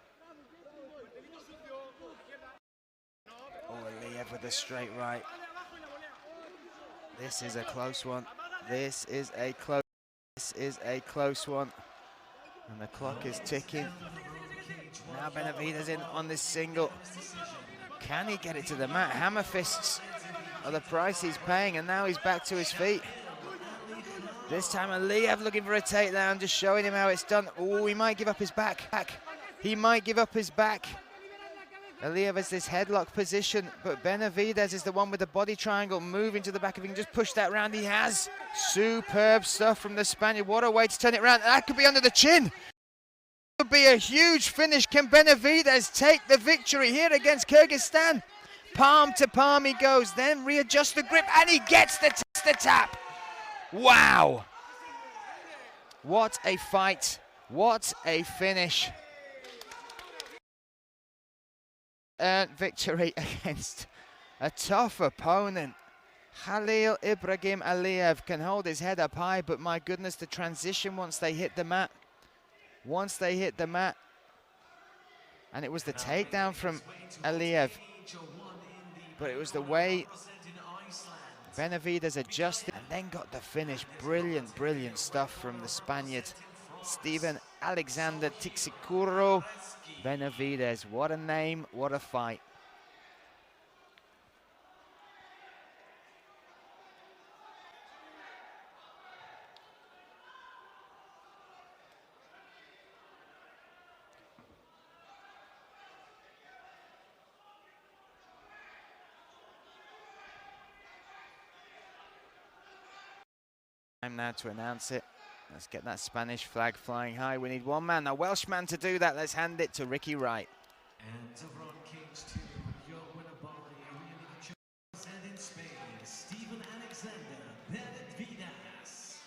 Oh, Aliyev with a straight right. This is a close one. This is a close one. And the clock is ticking. Now Benavidez in on this single. Can he get it to the mat? Hammer fists are the price he's paying, and now he's back to his feet. This time Aliyev looking for a takedown, just showing him how it's done. Oh, he might give up his back. He might give up his back. Aliyev has this headlock position, but Benavidez is the one with the body triangle moving to the back. If he can just push that round, he has. Superb stuff from the Spaniard. What a way to turn it around. That could be under the chin. Could be a huge finish. Can Benavidez take the victory here against Kyrgyzstan? Palm to palm he goes, then readjusts the grip, and he gets the tap. Wow. What a fight. What a finish. Earned victory against a tough opponent. Khalil Ibrahim Aliyev can hold his head up high, but my goodness, the transition once they hit the mat. And it was the takedown from Aliyev, but it was the way Benavidez adjusted and then got the finish. Brilliant, brilliant stuff from the Spaniard, Steven Alexander Tixicuro Benavidez. What a name, what a fight. Time now to announce it. Let's get that Spanish flag flying high. We need one man, a Welshman, to do that. Let's hand it to Ricky Wright. And over on cage 2, your winner by representing Spain, Steven Alexander Benavidez.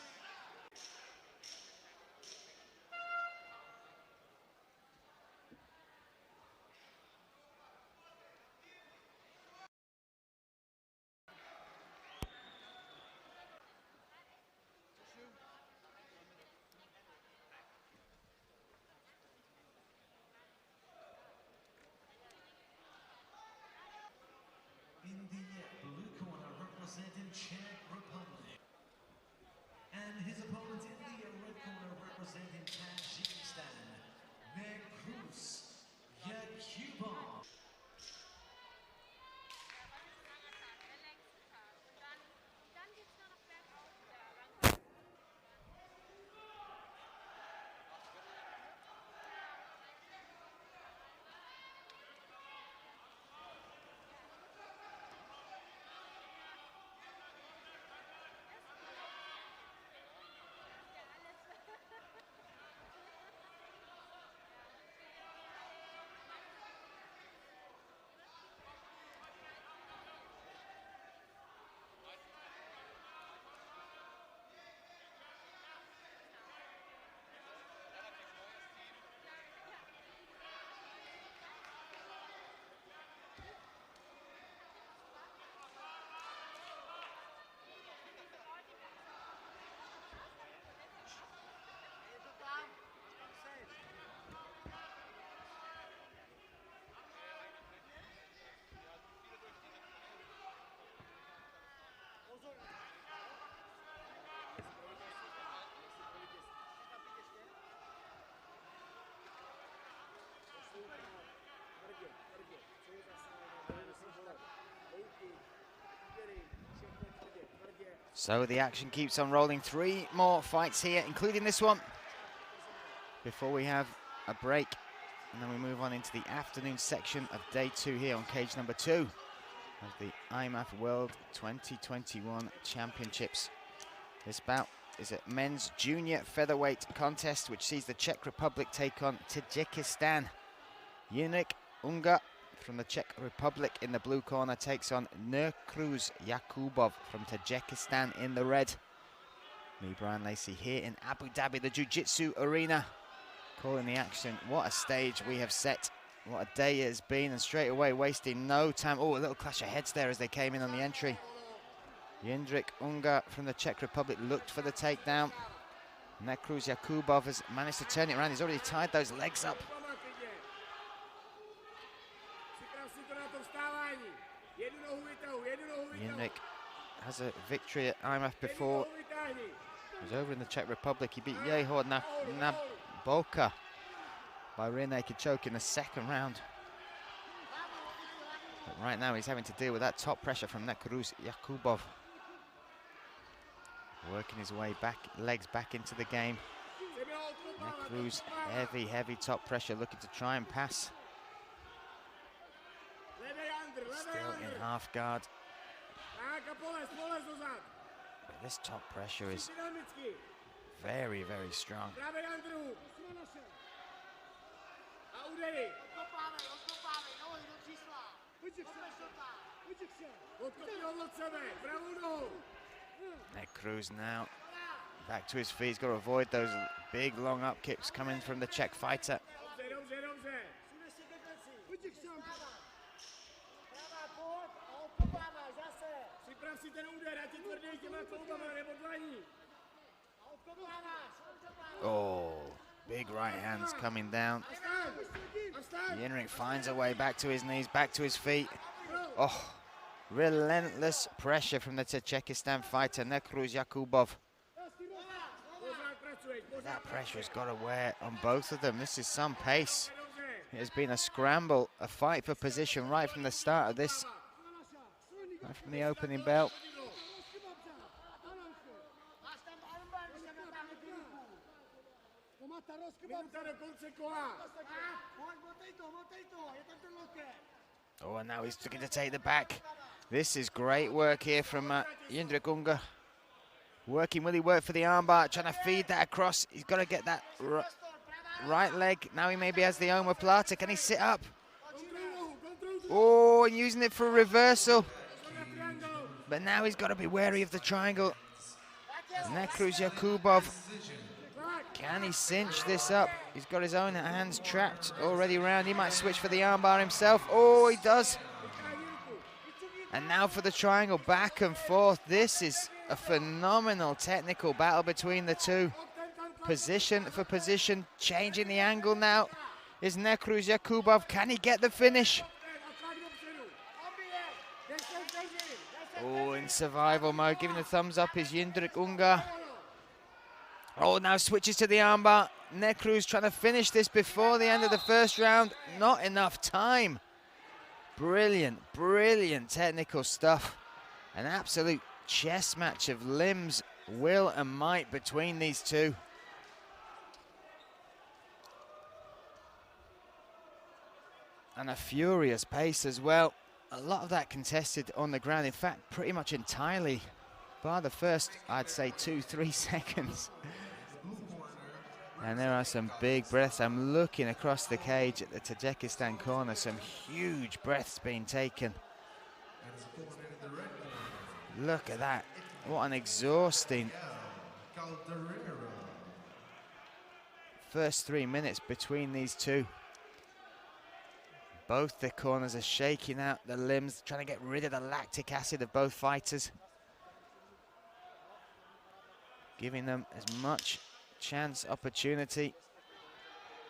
So the action keeps on rolling. 3 more fights here, including this one, before we have a break. And then we move on into the afternoon section of day 2 here on cage number 2 of the IMMAF World 2021 Championships. This bout is a men's junior featherweight contest, which sees the Czech Republic take on Tajikistan. Yinrik Unga from the Czech Republic in the blue corner takes on Jakubov from Tajikistan in the red. Me, Brian Lacey, here in Abu Dhabi, the Jiu-Jitsu arena, calling the action. What a stage we have set. What a day it has been, and straight away wasting no time. Oh, a little clash of heads there as they came in on the entry. Yindrik Unga from the Czech Republic looked for the takedown. Jakubov has managed to turn it around. He's already tied those legs up. Yindrik has a victory at IMMAF before. He was over in the Czech Republic. He beat Yehor Naboka by rear naked choke in the second round. But right now he's having to deal with that top pressure from Jakubov. Working his way back, legs back into the game. Nekruz, heavy top pressure, looking to try and pass. Still in half guard. But this top pressure is very strong. Nekruz now back to his feet. He's got to avoid those big long up kicks coming from the Czech fighter. Oh, big right hands coming down. Yinrik finds a way back to his knees, back to his feet. Oh, relentless pressure from the Tajikistan fighter, Nekruz Jakubov. That pressure has got to wear on both of them. This is some pace. It has been a scramble, a fight for position right from the start of this, right from the opening bell. Oh, and now he's looking to take the back. This is great work here from Yindrik Unga. Working, will he work for the armbar? Trying to feed that across. He's got to get that right leg. Now he maybe has the omoplata. Can he sit up? Oh, and using it for a reversal. But now he's got to be wary of the triangle. Nekruz Jakubov. Can he cinch this up? He's got his own hands trapped already round. He might switch for the armbar himself. Oh, he does. And now for the triangle, back and forth. This is a phenomenal technical battle between the two. Position for position, changing the angle now is Nekruz Jakubov. Can he get the finish? Oh, in survival mode, giving the thumbs up is Yindrik Unga. Oh, now switches to the armbar. Nekruz trying to finish this before the end of the first round. Not enough time. Brilliant technical stuff. An absolute chess match of limbs, will and might between these two. And a furious pace as well. A lot of that contested on the ground. In fact, pretty much entirely, bar the first, I'd say 2-3 seconds. And there are some big breaths. I'm looking across the cage at the Tajikistan corner. Some huge breaths being taken. Look at that. What an exhausting first 3 minutes between these two. Both the corners are shaking out the limbs, trying to get rid of the lactic acid of both fighters. Giving them as much chance, opportunity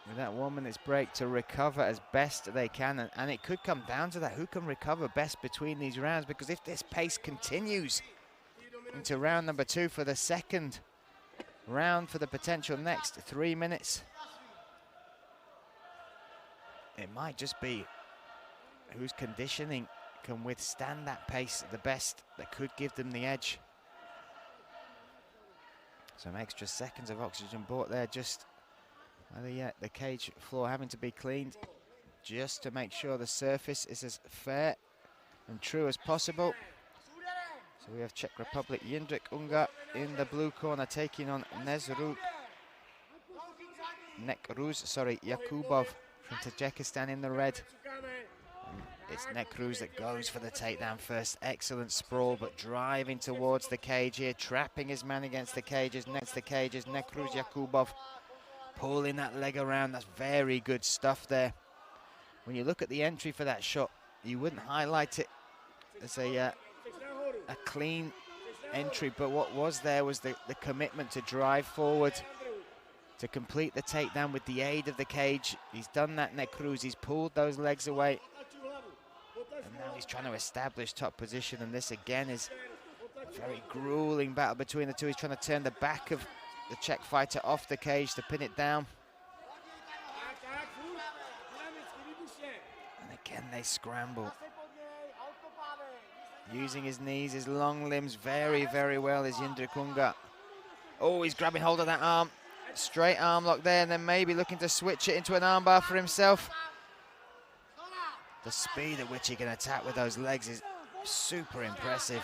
with that 1 minute's break to recover as best they can. And it could come down to that, who can recover best between these rounds, because if this pace continues into round number 2 for the second round for the potential next 3 minutes, it might just be whose conditioning can withstand that pace the best that could give them the edge. Some extra seconds of oxygen bought there, just the cage floor having to be cleaned just to make sure the surface is as fair and true as possible. So we have Czech Republic Jindřich Unga in the blue corner taking on Jakubov from Tajikistan in the red. And it's Nekruz that goes for the takedown first. Excellent sprawl, but driving towards the cage here, trapping his man against the cages. Nekruz Jakubov pulling that leg around. That's very good stuff there. When you look at the entry for that shot, you wouldn't highlight it as a clean entry, but what was there was the commitment to drive forward, to complete the takedown with the aid of the cage. He's done that, Nekruz. He's pulled those legs away, and now he's trying to establish top position, and this again is a very grueling battle between the two. He's trying to turn the back of the Czech fighter off the cage to pin it down. And again they scramble. Using his knees, his long limbs very, very well is Jindřich Unga. Oh, he's grabbing hold of that arm. Straight arm lock there, and then maybe looking to switch it into an armbar for himself. The speed at which he can attack with those legs is super impressive.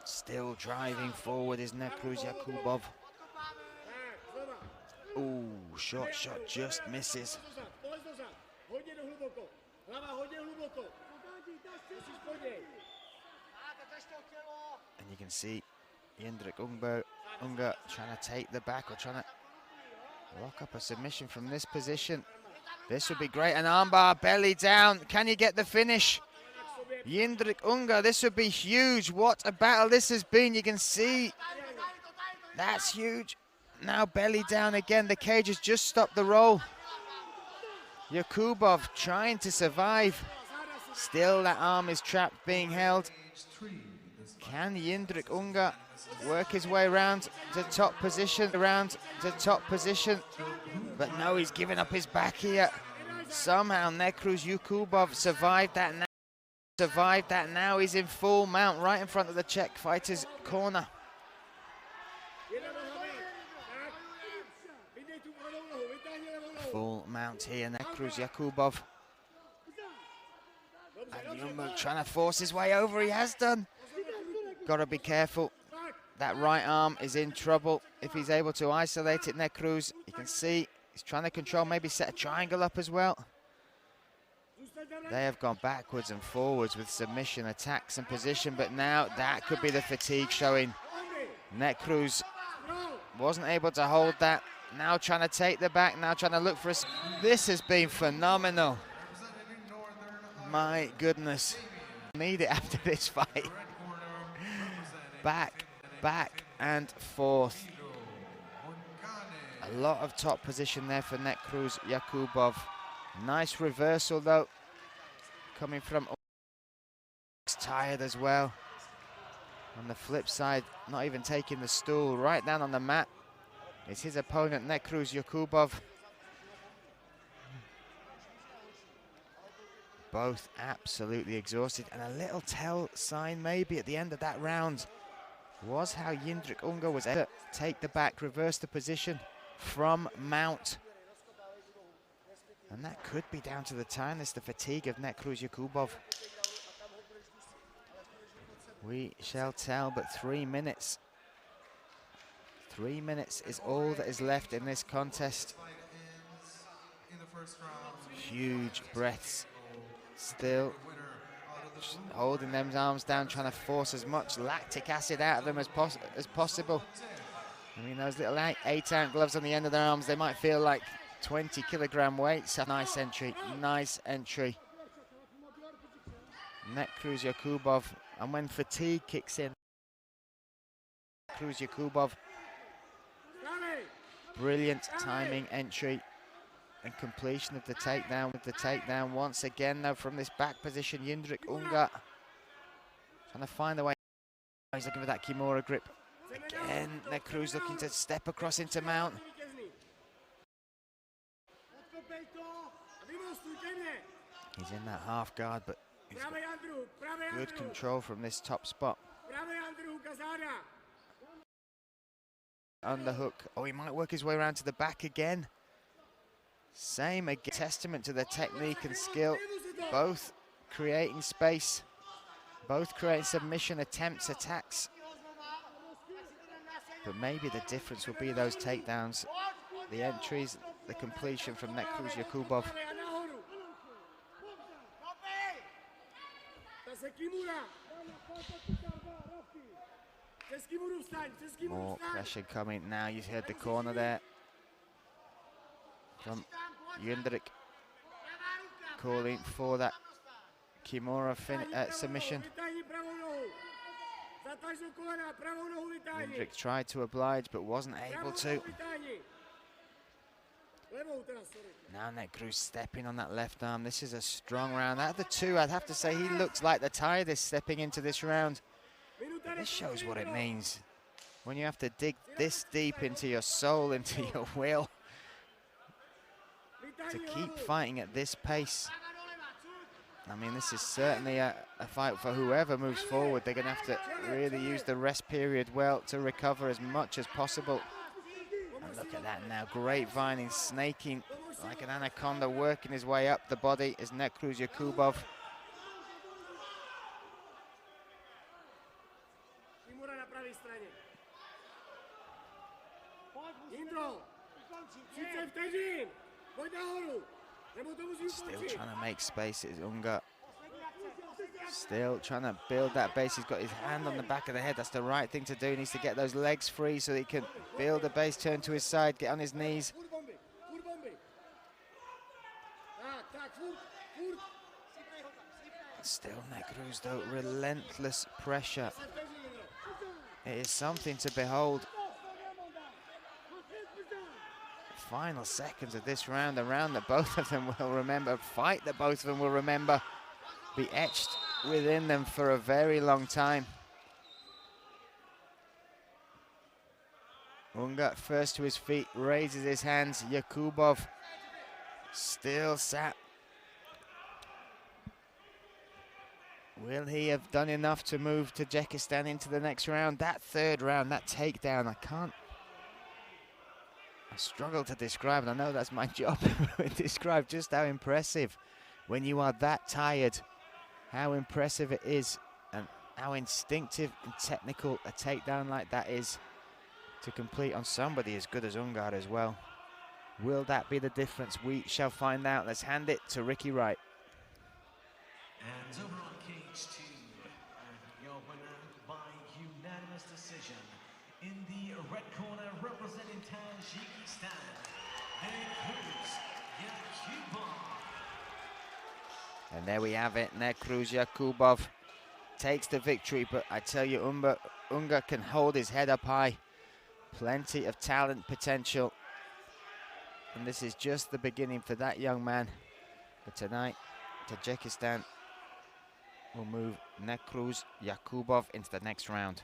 Still driving forward is Nekruz Jakubov. Ooh, short shot just misses. And you can see Jindřich Unga trying to take the back, or trying to lock up a submission from this position. This would be great. An armbar, belly down. Can you get the finish? Jindřich Unga, this would be huge. What a battle this has been. You can see that's huge. Now belly down again. The cage has just stopped the roll. Jakubov trying to survive. Still that arm is trapped, being held. Can Jindřich Unga work his way around to top position, but no, he's giving up his back here. Somehow Nekruz Jakubov survived that. Now he's in full mount right in front of the Czech fighter's corner. Full mount here, Nekruz Jakubov. And Juma trying to force his way over, he has done. Got to be careful. That right arm is in trouble if he's able to isolate it, Nekruz. You can see he's trying to control, maybe set a triangle up as well. They have gone backwards and forwards with submission, attacks and position, but now that could be the fatigue showing. Nekruz wasn't able to hold that. Now trying to take the back, now trying to look for us. This has been phenomenal. My goodness. Need it after this fight. Back and forth. A lot of top position there for Nekruz Jakubov. Nice reversal though, coming from. Tired as well. On the flip side, not even taking the stool, right down on the mat. It's his opponent, Nekruz Jakubov. Both absolutely exhausted, and a little tell sign maybe at the end of that round was how Jindřich Unga was able to take the back, reverse the position from mount. And that could be down to the tiredness, the fatigue of Nekruz Jakubov. We shall tell, but 3 minutes. 3 minutes is all that is left in this contest. Huge breaths. Still holding them arms down, trying to force as much lactic acid out of them as possible. I mean, those little 8-ounce gloves on the end of their arms, they might feel like 20-kilogram weights. Nice entry, nice entry. Nekruz Jakubov, and when fatigue kicks in, Nekruz Jakubov, brilliant timing entry and completion of the takedown. Once again though from this back position, Jindřich Unga trying to find the way. He's looking for that Kimura grip. Again, Nekruz looking to step across into mount. He's in that half guard, but he's got good control from this top spot. underhook. Oh, he might work his way around to the back again. Same again. Testament to their technique and skill. Both creating space. Both creating submission attempts, attacks. But maybe the difference will be those takedowns. The entries, the completion from Zhakibekov. More pressure coming now. You heard the corner there from Jundrik calling for that Kimura submission. Jundrik tried to oblige but wasn't able to. Now Negron stepping on that left arm. This is a strong round. Out of the two, I'd have to say he looks like the tiredest stepping into this round. But this shows what it means when you have to dig this deep into your soul, into your will, to keep fighting at this pace. I mean, this is certainly a fight for whoever moves forward. They're going to have to really use the rest period well to recover as much as possible. And look at that now, grapevining, snaking like an anaconda, working his way up the body is Zhakibekov. Still trying to make space is Unga. Still trying to build that base. He's got his hand on the back of the head. That's the right thing to do. He needs to get those legs free so he can build the base, turn to his side, get on his knees. Still Negron's though, relentless pressure. It is something to behold. Final seconds of this round, a round that both of them will remember, a fight that both of them will remember, be etched within them for a very long time. Unga first to his feet, raises his hands. Zhakibekov still sat. Will he have done enough to move Tajikistan into the next round? That third round, that takedown, I struggle to describe, and I know that's my job, describe just how impressive, when you are that tired, how impressive it is, and how instinctive and technical a takedown like that is to complete on somebody as good as Ungar as well. Will that be the difference? We shall find out. Let's hand it to Ricky Wright. And over on cage 2, your winner by unanimous decision in the red corner representing Tajikistan, Zhakibekov. And there we have it. Zhakibekov takes the victory, but I tell you, Unga can hold his head up high. Plenty of talent, potential. And this is just the beginning for that young man. But tonight, Tajikistan will move Zhakibekov into the next round.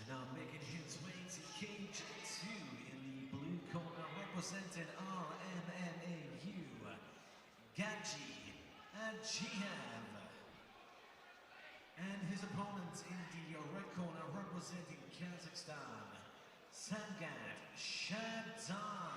Now making his way to cage 2 in the blue corner, representing RMMAU, Gaji Aliyev. And his opponent in the red corner, representing Kazakhstan, Sangat Shadan.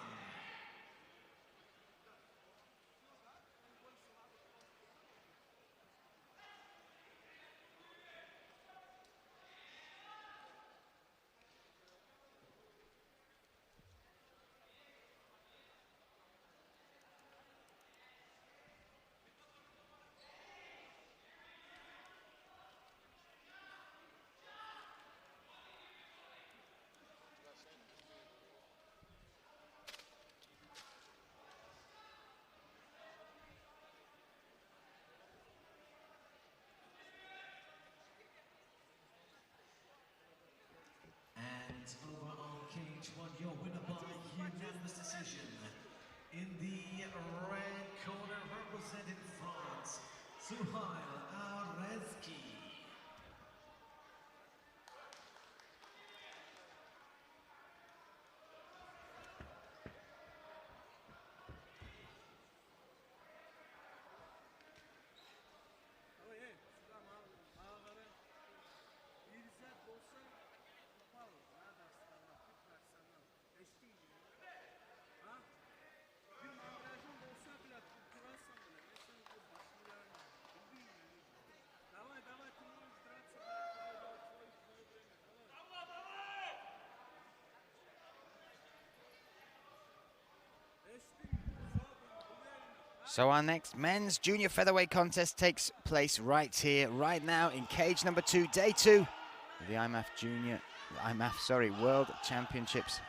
decision. In the red corner, representing France, Suhail Arezki. So our next men's junior featherweight contest takes place right here, right now in cage number 2, day 2 of the IMMAF World Championships.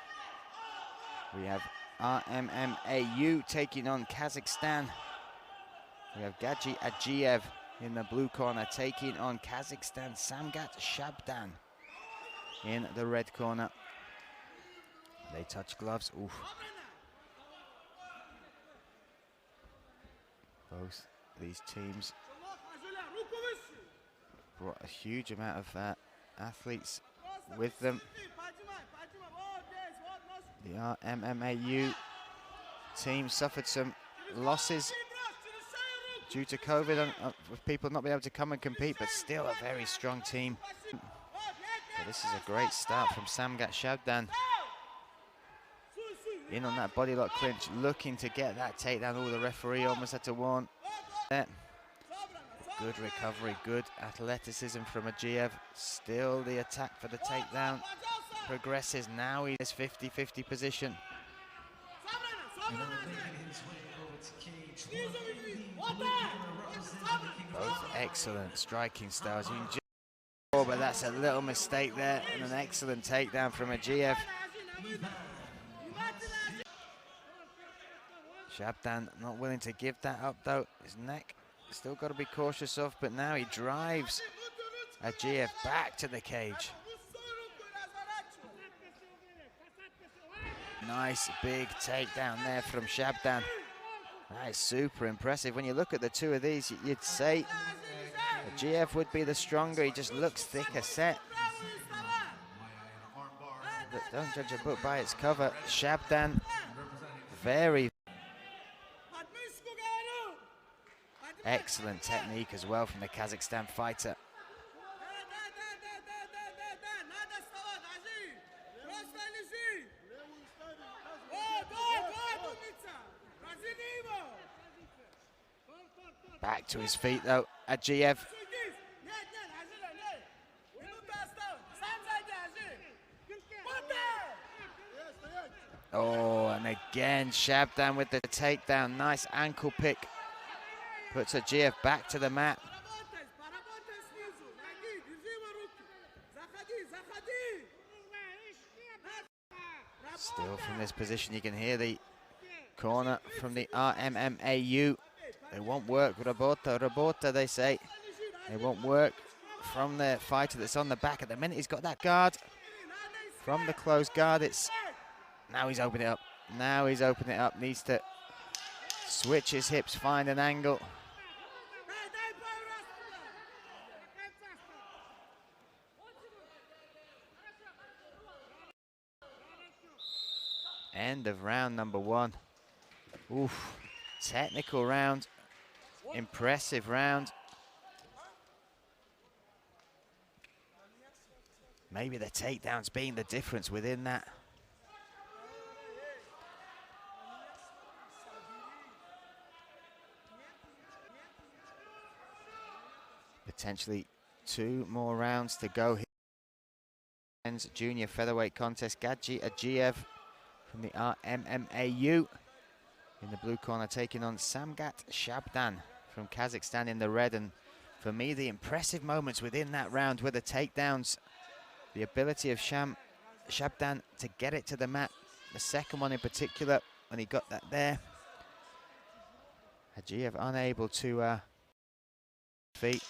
We have RMMAU taking on Kazakhstan. We have Gaji Aliyev in the blue corner taking on Kazakhstan Samgat Shabdan in the red corner. They touch gloves. Oof. Both these teams brought a huge amount of athletes with them. The RMMAU team suffered some losses due to COVID, with people not being able to come and compete, but still a very strong team. So this is a great start from Samgat Shabdan. In on that body lock clinch, looking to get that takedown. Oh, the referee almost had to warn that. Good recovery, good athleticism from Aliyev. Still the attack for the takedown. Progresses now, he's 50-50 position. Both excellent striking styles. But that's a little mistake there, and an excellent takedown from Aliyev. Shabdan not willing to give that up though. His neck still got to be cautious of, but now he drives Aliyev back to the cage. Nice big takedown there from Shabdan. That is super impressive. When you look at the two of these, you'd say Aliyev would be the stronger. He just looks thicker set. But don't judge a book by its cover. Shabdan, very excellent technique as well from the Kazakhstan fighter. Back to his feet though, Aliyev. Oh, and again Shabdan with the takedown. Nice ankle pick. Puts Aliyev back to the mat. Still from this position, you can hear the corner from the RMMAU. They won't work. Rabota, they say. They won't work from the fighter that's on the back. At the minute, he's got that guard. From the closed guard, now he's opening it up. Now he's opening it up. Needs to switch his hips, find an angle. End of round number 1. Oof, technical round, impressive round. Maybe the takedowns being the difference within that. Potentially 2 more rounds to go here. Men's junior featherweight contest. Gaji Aliyev from the RMMAU in the blue corner taking on Samgat Shabdan from Kazakhstan in the red. And for me, the impressive moments within that round were the takedowns. The ability of Shabdan to get it to the mat. The second one in particular, when he got that there. Aliyev unable to feet.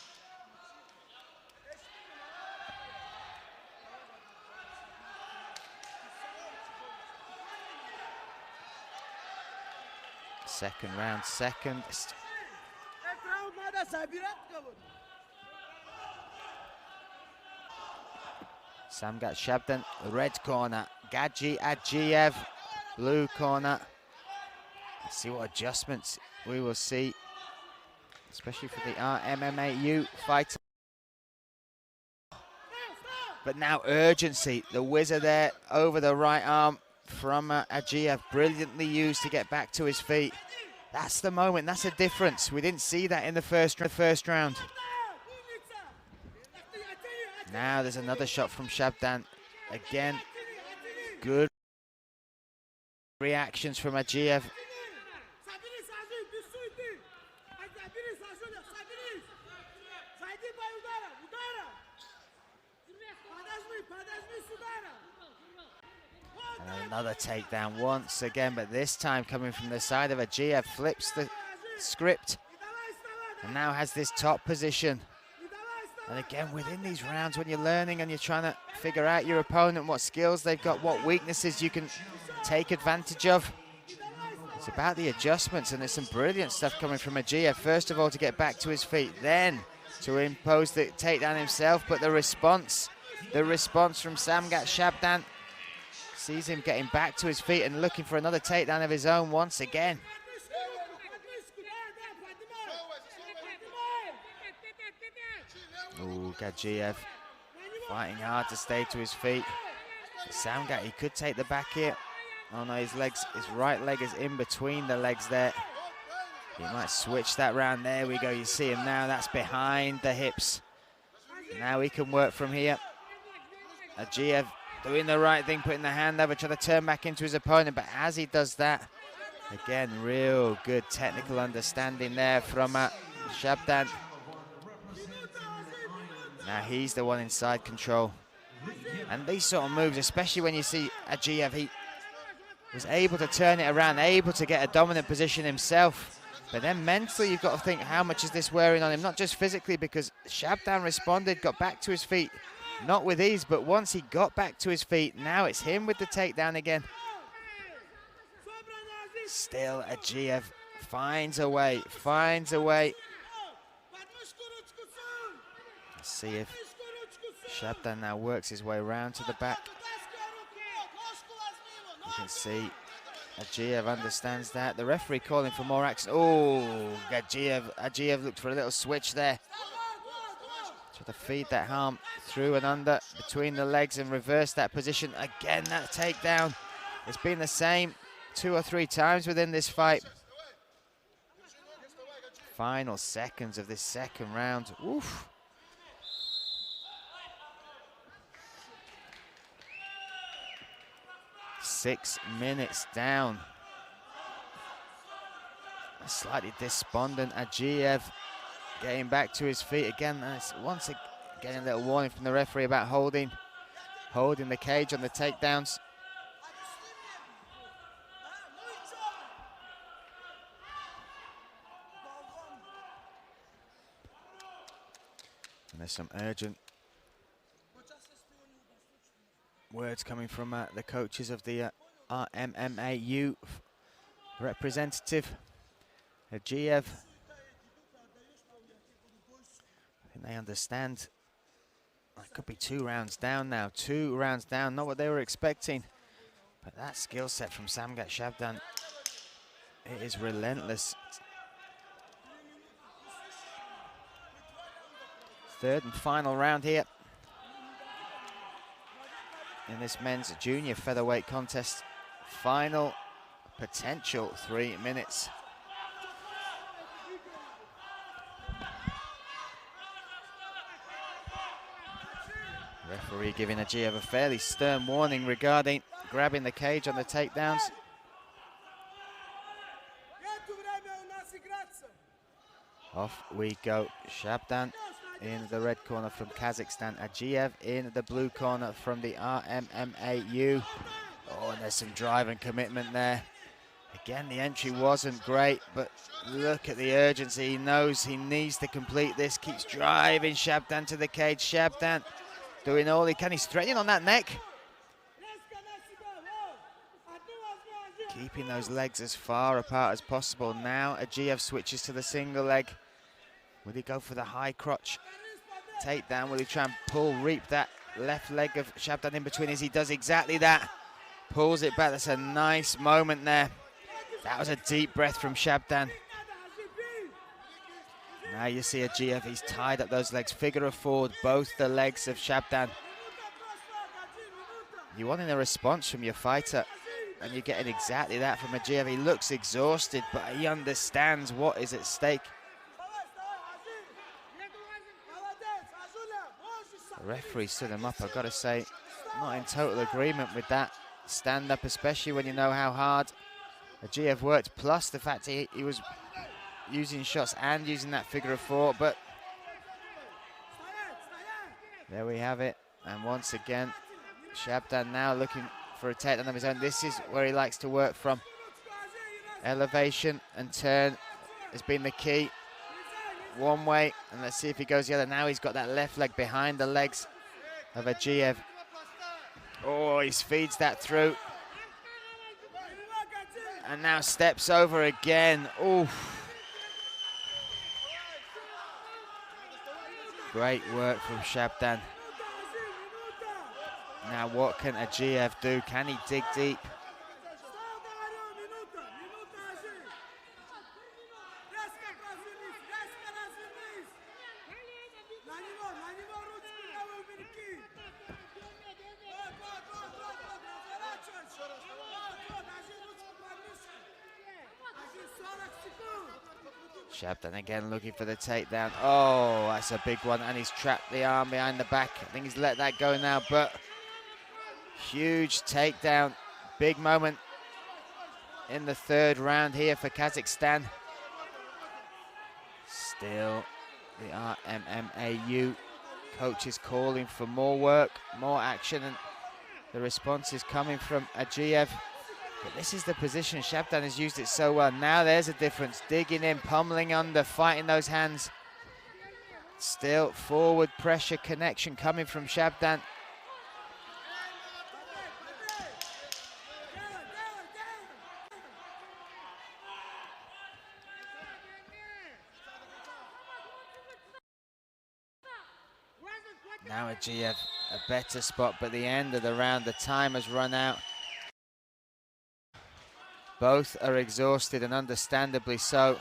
Second round, second. Samgat Shabdan, red corner. Gadji Aliyev, blue corner. Let's see what adjustments we will see, especially for the RMMAU fighter. But now urgency, the whizzer there over the right arm from Aliyev, brilliantly used to get back to his feet. That's the moment, that's the difference. We didn't see that in the first round. Now there's another shot from Shabdan. Again, good reactions from Aliyev. And another takedown once again, but this time coming from the side of Aliyev, flips the script and now has this top position. And again, within these rounds, when you're learning and you're trying to figure out your opponent, what skills they've got, what weaknesses you can take advantage of, it's about the adjustments, and there's some brilliant stuff coming from Aliyev. First of all, to get back to his feet, then to impose the takedown himself, but the response from Samgat Shabdan sees him getting back to his feet and looking for another takedown of his own once again. Ooh, Aliyev fighting hard to stay to his feet. Samgat, he could take the back here. Oh no, his right leg is in between the legs there. He might switch that round. There we go, you see him now, that's behind the hips. Now he can work from here. Aliyev doing the right thing, putting the hand over, trying to turn back into his opponent, but as he does that, again, real good technical understanding there from Shabdan. Now he's the one inside control. And these sort of moves, especially when you see Aliyev, he was able to turn it around, able to get a dominant position himself. But then mentally, you've got to think, how much is this wearing on him? Not just physically, because Shabdan responded, got back to his feet. Not with ease, but once he got back to his feet, now it's him with the takedown again. Still, Aliyev finds a way. Let's see if Shabdan now works his way around to the back. You can see Aliyev understands that. The referee calling for more action. Oh, Aliyev looked for a little switch there. Try to feed that arm through and under between the legs and reverse that position. Again, that takedown. It's been the same 2 or 3 times within this fight. Final seconds of this second round. Oof. Six minutes down. A slightly despondent Aliyev getting back to his feet again. Once again, a little warning from the referee about holding the cage on the takedowns. And there's some urgent words coming from the coaches of the RMMAU representative, Aliyev. I think they understand it could be 2 rounds down now. 2 rounds down, not what they were expecting. But that skill set from Samgat Shabdan, it is relentless. Third and final round here in this men's junior featherweight contest. Final potential 3 minutes. Referee giving Aliyev a fairly stern warning regarding grabbing the cage on the takedowns. Off we go. Shabdan in the red corner from Kazakhstan. Aliyev in the blue corner from the RMMAU. Oh, and there's some drive and commitment there. Again, the entry wasn't great, but look at the urgency. He knows he needs to complete this. Keeps driving Shabdan to the cage. Shabdan doing all he can. He's threatening on that neck. Keeping those legs as far apart as possible. Now Aliyev switches to the single leg. Will he go for the high crotch takedown? Will he try and pull, reap that left leg of Shabdan in between? As he does exactly that. Pulls it back. That's a nice moment there. That was a deep breath from Shabdan. Now you see Aliyev, he's tied up those legs. Figure of forward, both the legs of Shabdan. You're wanting a response from your fighter, and you're getting exactly that from Aliyev. He looks exhausted, but he understands what is at stake. The referee stood him up. I've got to say, not in total agreement with that stand-up, especially when you know how hard Aliyev worked, plus the fact he was using shots and using that figure of four. But there we have it. And once again, Shabdan now looking for a takedown of his own. This is where he likes to work from. Elevation and turn has been the key. One way, and let's see if he goes the other. Now he's got that left leg behind the legs of Aliyev. Oh, he feeds that through. And now steps over again. Oof. Great work from Shabdan. Now what can Aliyev do? Can he dig deep? Shabdan again looking for the takedown. Oh, that's a big one, and he's trapped the arm behind the back. I think he's let that go now, but huge takedown. Big moment in the third round here for Kazakhstan. Still, the RMMAU coach is calling for more work, more action, and the response is coming from Aliyev. But this is the position. Shabdan has used it so well. Now there's a difference. Digging in, pummeling under, fighting those hands. Still forward pressure connection coming from Shabdan. Now Aliyev, a better spot, but the end of the round, the time has run out. Both are exhausted, and understandably so.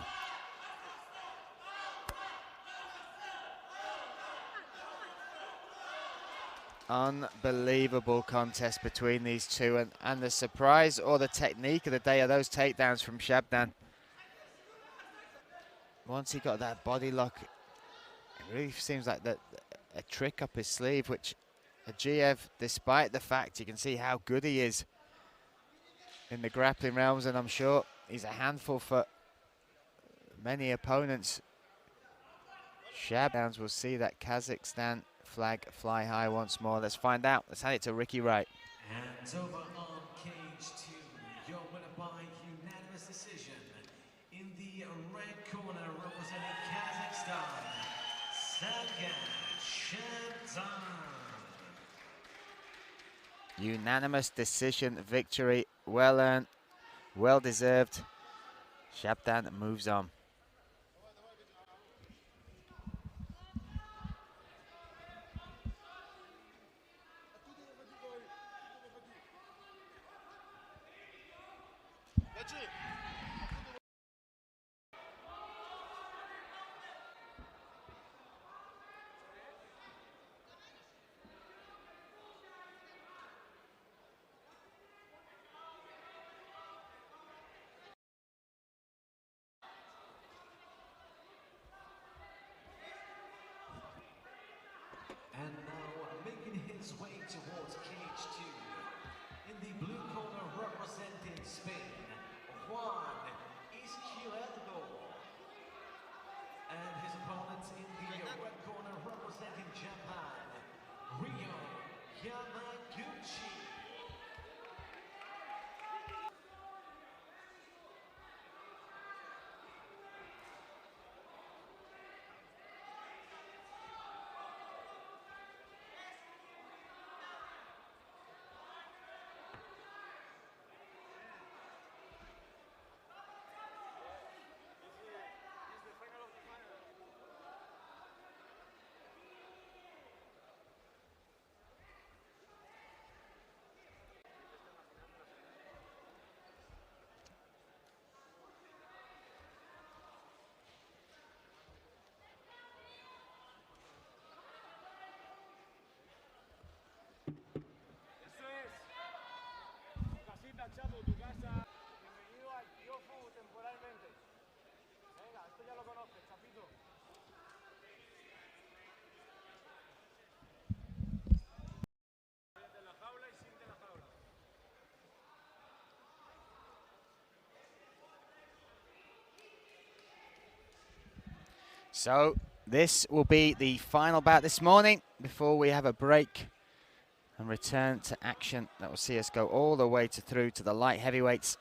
Unbelievable contest between these two, and the surprise or the technique of the day are those takedowns from Shabdan. Once he got that body lock, it really seems like a trick up his sleeve, which Aliyev, despite the fact you can see how good he is in the grappling realms, and I'm sure he's a handful for many opponents. Shabdan will see that Kazakhstan flag fly high once more. Let's find out. Let's hand it to Ricky Wright. And over on cage 2, your winner by unanimous decision. In the red corner, representing Kazakhstan, Shabdan. Unanimous decision victory. Well earned, well deserved. Shabdan moves on. And now making his way towards cage 2. In the blue corner representing Spain, Juan Izquierdo. And his opponent in the red corner representing Japan, Rio Yamaguchi. So this will be the final bout this morning before we have a break and return to action. That will see us go all the way through to the light heavyweights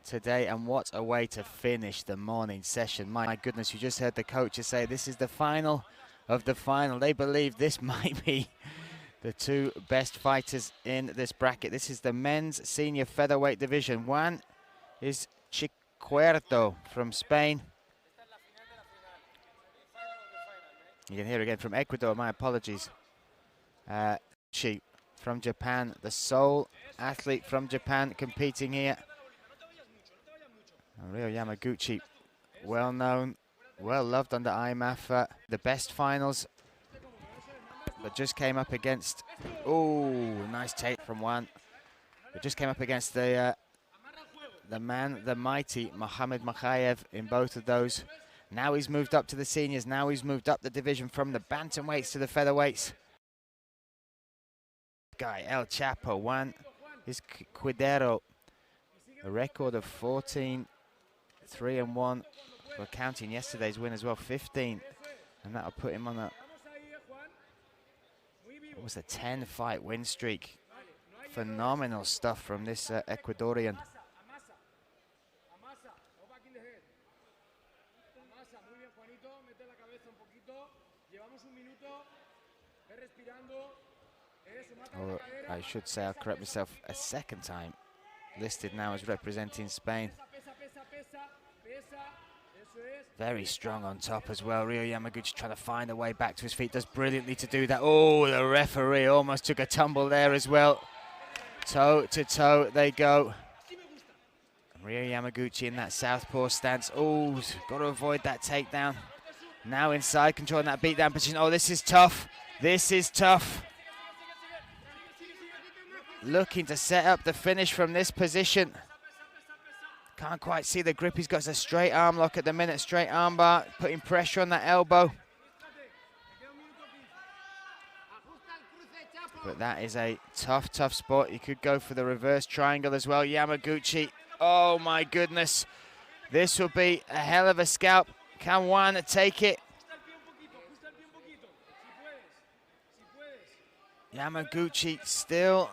today. And what a way to finish the morning session. My goodness, you just heard the coaches say this is the final of the final. They believe this might be the two best fighters in this bracket. This is the men's senior featherweight division. One is Chupurov from Spain. You can hear again from Ecuador, my apologies. From Japan, the sole athlete from Japan competing here. Ryo Yamaguchi, well known, well loved under IMMAF. The best finals, but just came up against, oh, nice take from one. But just came up against the man, the mighty Mohamed Makhayev in both of those. Now he's moved up to the seniors. Now he's moved up the division from the bantamweights to the featherweights. Guy El Chapo, one is Cordero, a record of 14-3-1. We're counting yesterday's win as well, 15, and that'll put him on a, what was a 10-fight win streak. Phenomenal stuff from this Ecuadorian. Or I should say, I'll correct myself, a second time listed now as representing Spain. Very strong on top as well. Ryo Yamaguchi trying to find a way back to his feet, does brilliantly to do that. Oh, the referee almost took a tumble there as well. Toe to toe they go. Ryo Yamaguchi in that southpaw stance. Oh, got to avoid that takedown. Now inside, controlling that beatdown position. Oh, this is tough. This is tough. Looking to set up the finish from this position. Can't quite see the grip. He's got a straight arm lock at the minute, straight arm bar, putting pressure on that elbow. But that is a tough, tough spot. You could go for the reverse triangle as well. Yamaguchi, oh my goodness. This will be a hell of a scalp. Can one take it? Yamaguchi still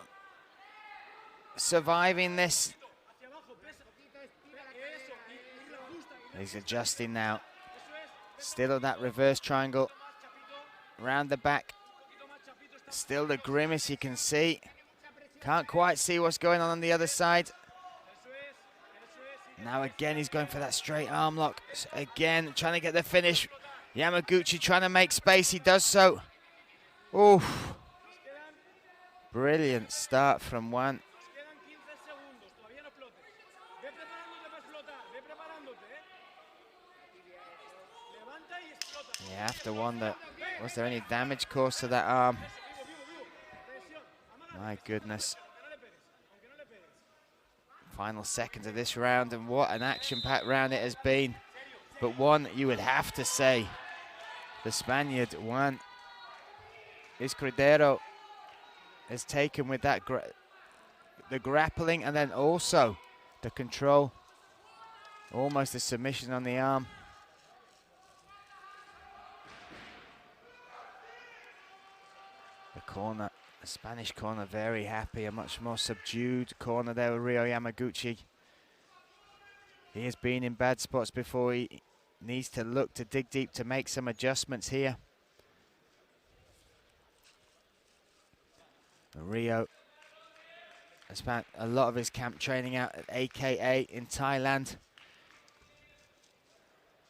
surviving this. He's adjusting now. Still at that reverse triangle. Round the back. Still the grimace you can see. Can't quite see what's going on the other side. Now again he's going for that straight arm lock. Again trying to get the finish. Yamaguchi trying to make space. He does so. Oof. Brilliant start from one. You have to wonder, was there any damage caused to that arm? My goodness. Final seconds of this round, and what an action-packed round it has been. But one, you would have to say, the Spaniard, one, is Cordero, is taken with that the grappling and then also the control. Almost a submission on the arm. The corner, the Spanish corner, very happy. A much more subdued corner there with Ryo Yamaguchi. He has been in bad spots before. He needs to look to dig deep to make some adjustments here. Ryo has spent a lot of his camp training out at AKA in Thailand.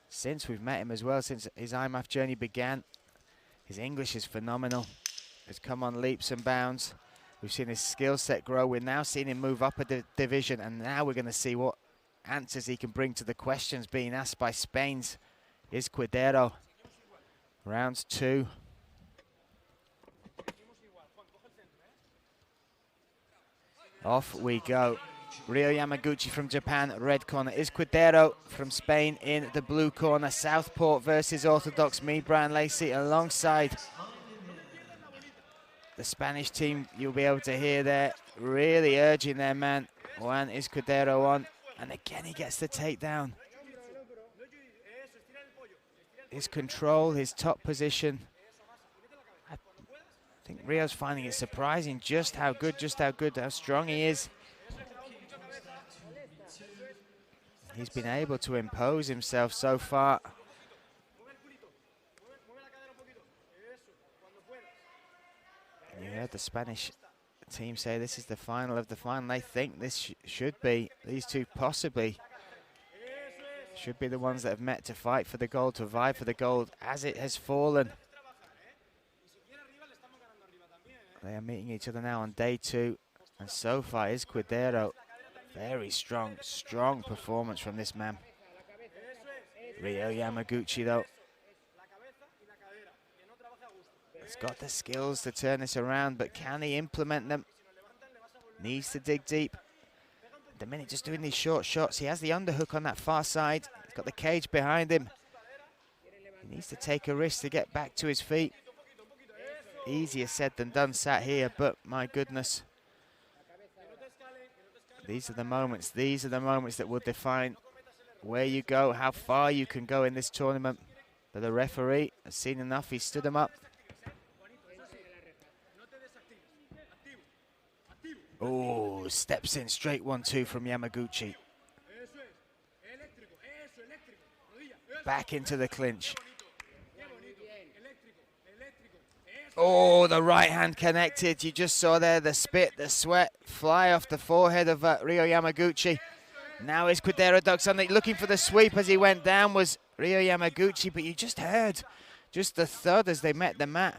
Since we've met him as well, since his IMMAF journey began, his English is phenomenal. Has come on leaps and bounds. We've seen his skill set grow. We're now seeing him move up a division, and now we're going to see what answers he can bring to the questions being asked by Spain's is Cordero. Round two. Off we go. Ryo Yamaguchi from Japan, red corner. Is Cordero from Spain in the blue corner. Southport versus Orthodox, me, Brian Lacey, alongside the Spanish team. You'll be able to hear there, really urging their man. One is Cordero on, and again he gets the takedown. his control, his top position. I think Rio's finding it surprising just how good, how strong he is. He's been able to impose himself so far. You heard the Spanish team say this is the final of the final. They think this should be, these two possibly should be the ones that have met to fight for the gold, to vie for the gold as it has fallen. They are meeting each other now on day 2, and so far is Cordero. Very strong performance from this man. Ryo Yamaguchi though, he's got the skills to turn this around, but can he implement them? Needs to dig deep. At the minute, just doing these short shots. He has the underhook on that far side. He's got the cage behind him. He needs to take a risk to get back to his feet. Easier said than done sat here, but my goodness. These are the moments that will define where you go, how far you can go in this tournament. But the referee has seen enough, he stood him up. Oh, steps in, straight 1-2 from Yamaguchi. Back into the clinch. Oh, the right hand connected. You just saw there the spit, the sweat fly off the forehead of Ryo Yamaguchi. Now is Cordero ducks on, looking for the sweep as he went down was Ryo Yamaguchi, but you just heard just the thud as they met the mat.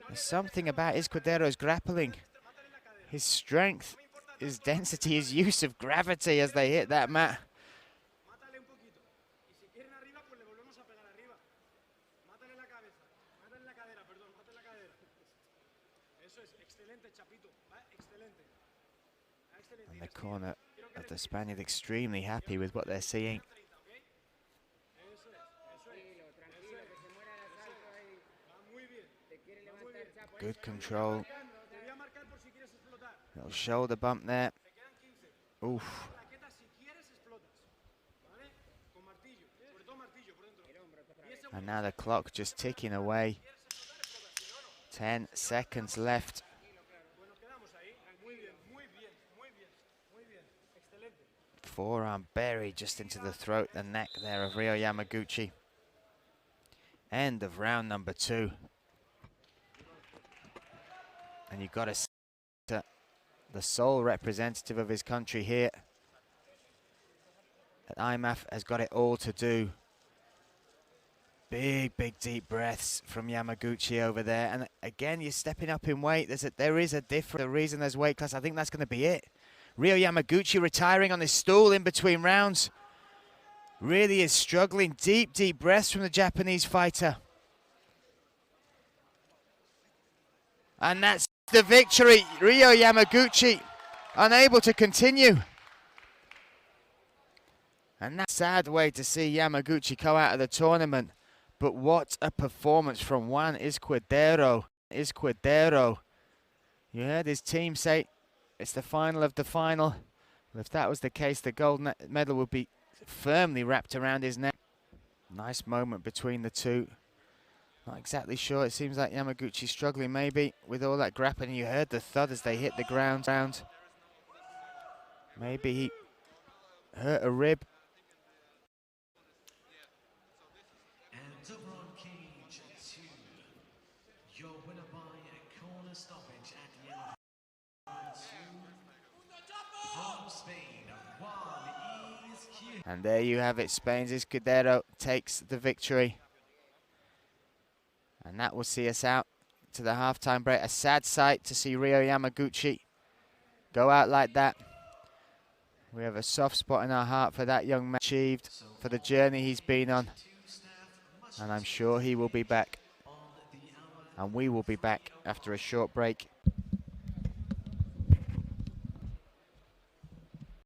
There's something about Cordero grappling. His strength, his density, his use of gravity as they hit that mat. And the corner of the Spaniard extremely happy with what they're seeing. Good control. Little shoulder bump there. Oof. And now the clock just ticking away. 10 seconds left. Forearm buried just into the throat, the neck there of Ryo Yamaguchi. End of round number 2. And you've got to see the sole representative of his country here at IMMAF has got it all to do. Big deep breaths from Yamaguchi over there. And again, you're stepping up in weight. There is a difference. The reason there's weight class, I think that's going to be it. Ryo Yamaguchi retiring on his stool in between rounds. Really is struggling. Deep breaths from the Japanese fighter. And that's the victory. Ryo Yamaguchi unable to continue. And that's a sad way to see Yamaguchi go out of the tournament. But what a performance from Juan Cordero. You heard his team say it's the final of the final. Well, if that was the case, the gold medal would be firmly wrapped around his neck. Nice moment between the two. Not exactly sure. It seems like Yamaguchi's struggling maybe with all that grappling. You heard the thud as they hit the ground. Maybe he hurt a rib. And over on cage 2, your winner by a corner stoppage at the end of from Spain, Juan is. And there you have it. Spain's Cordero takes the victory. And that will see us out to the halftime break. A sad sight to see Ryo Yamaguchi go out like that. We have a soft spot in our heart for that young man, achieved, for the journey he's been on. And I'm sure he will be back. And we will be back after a short break.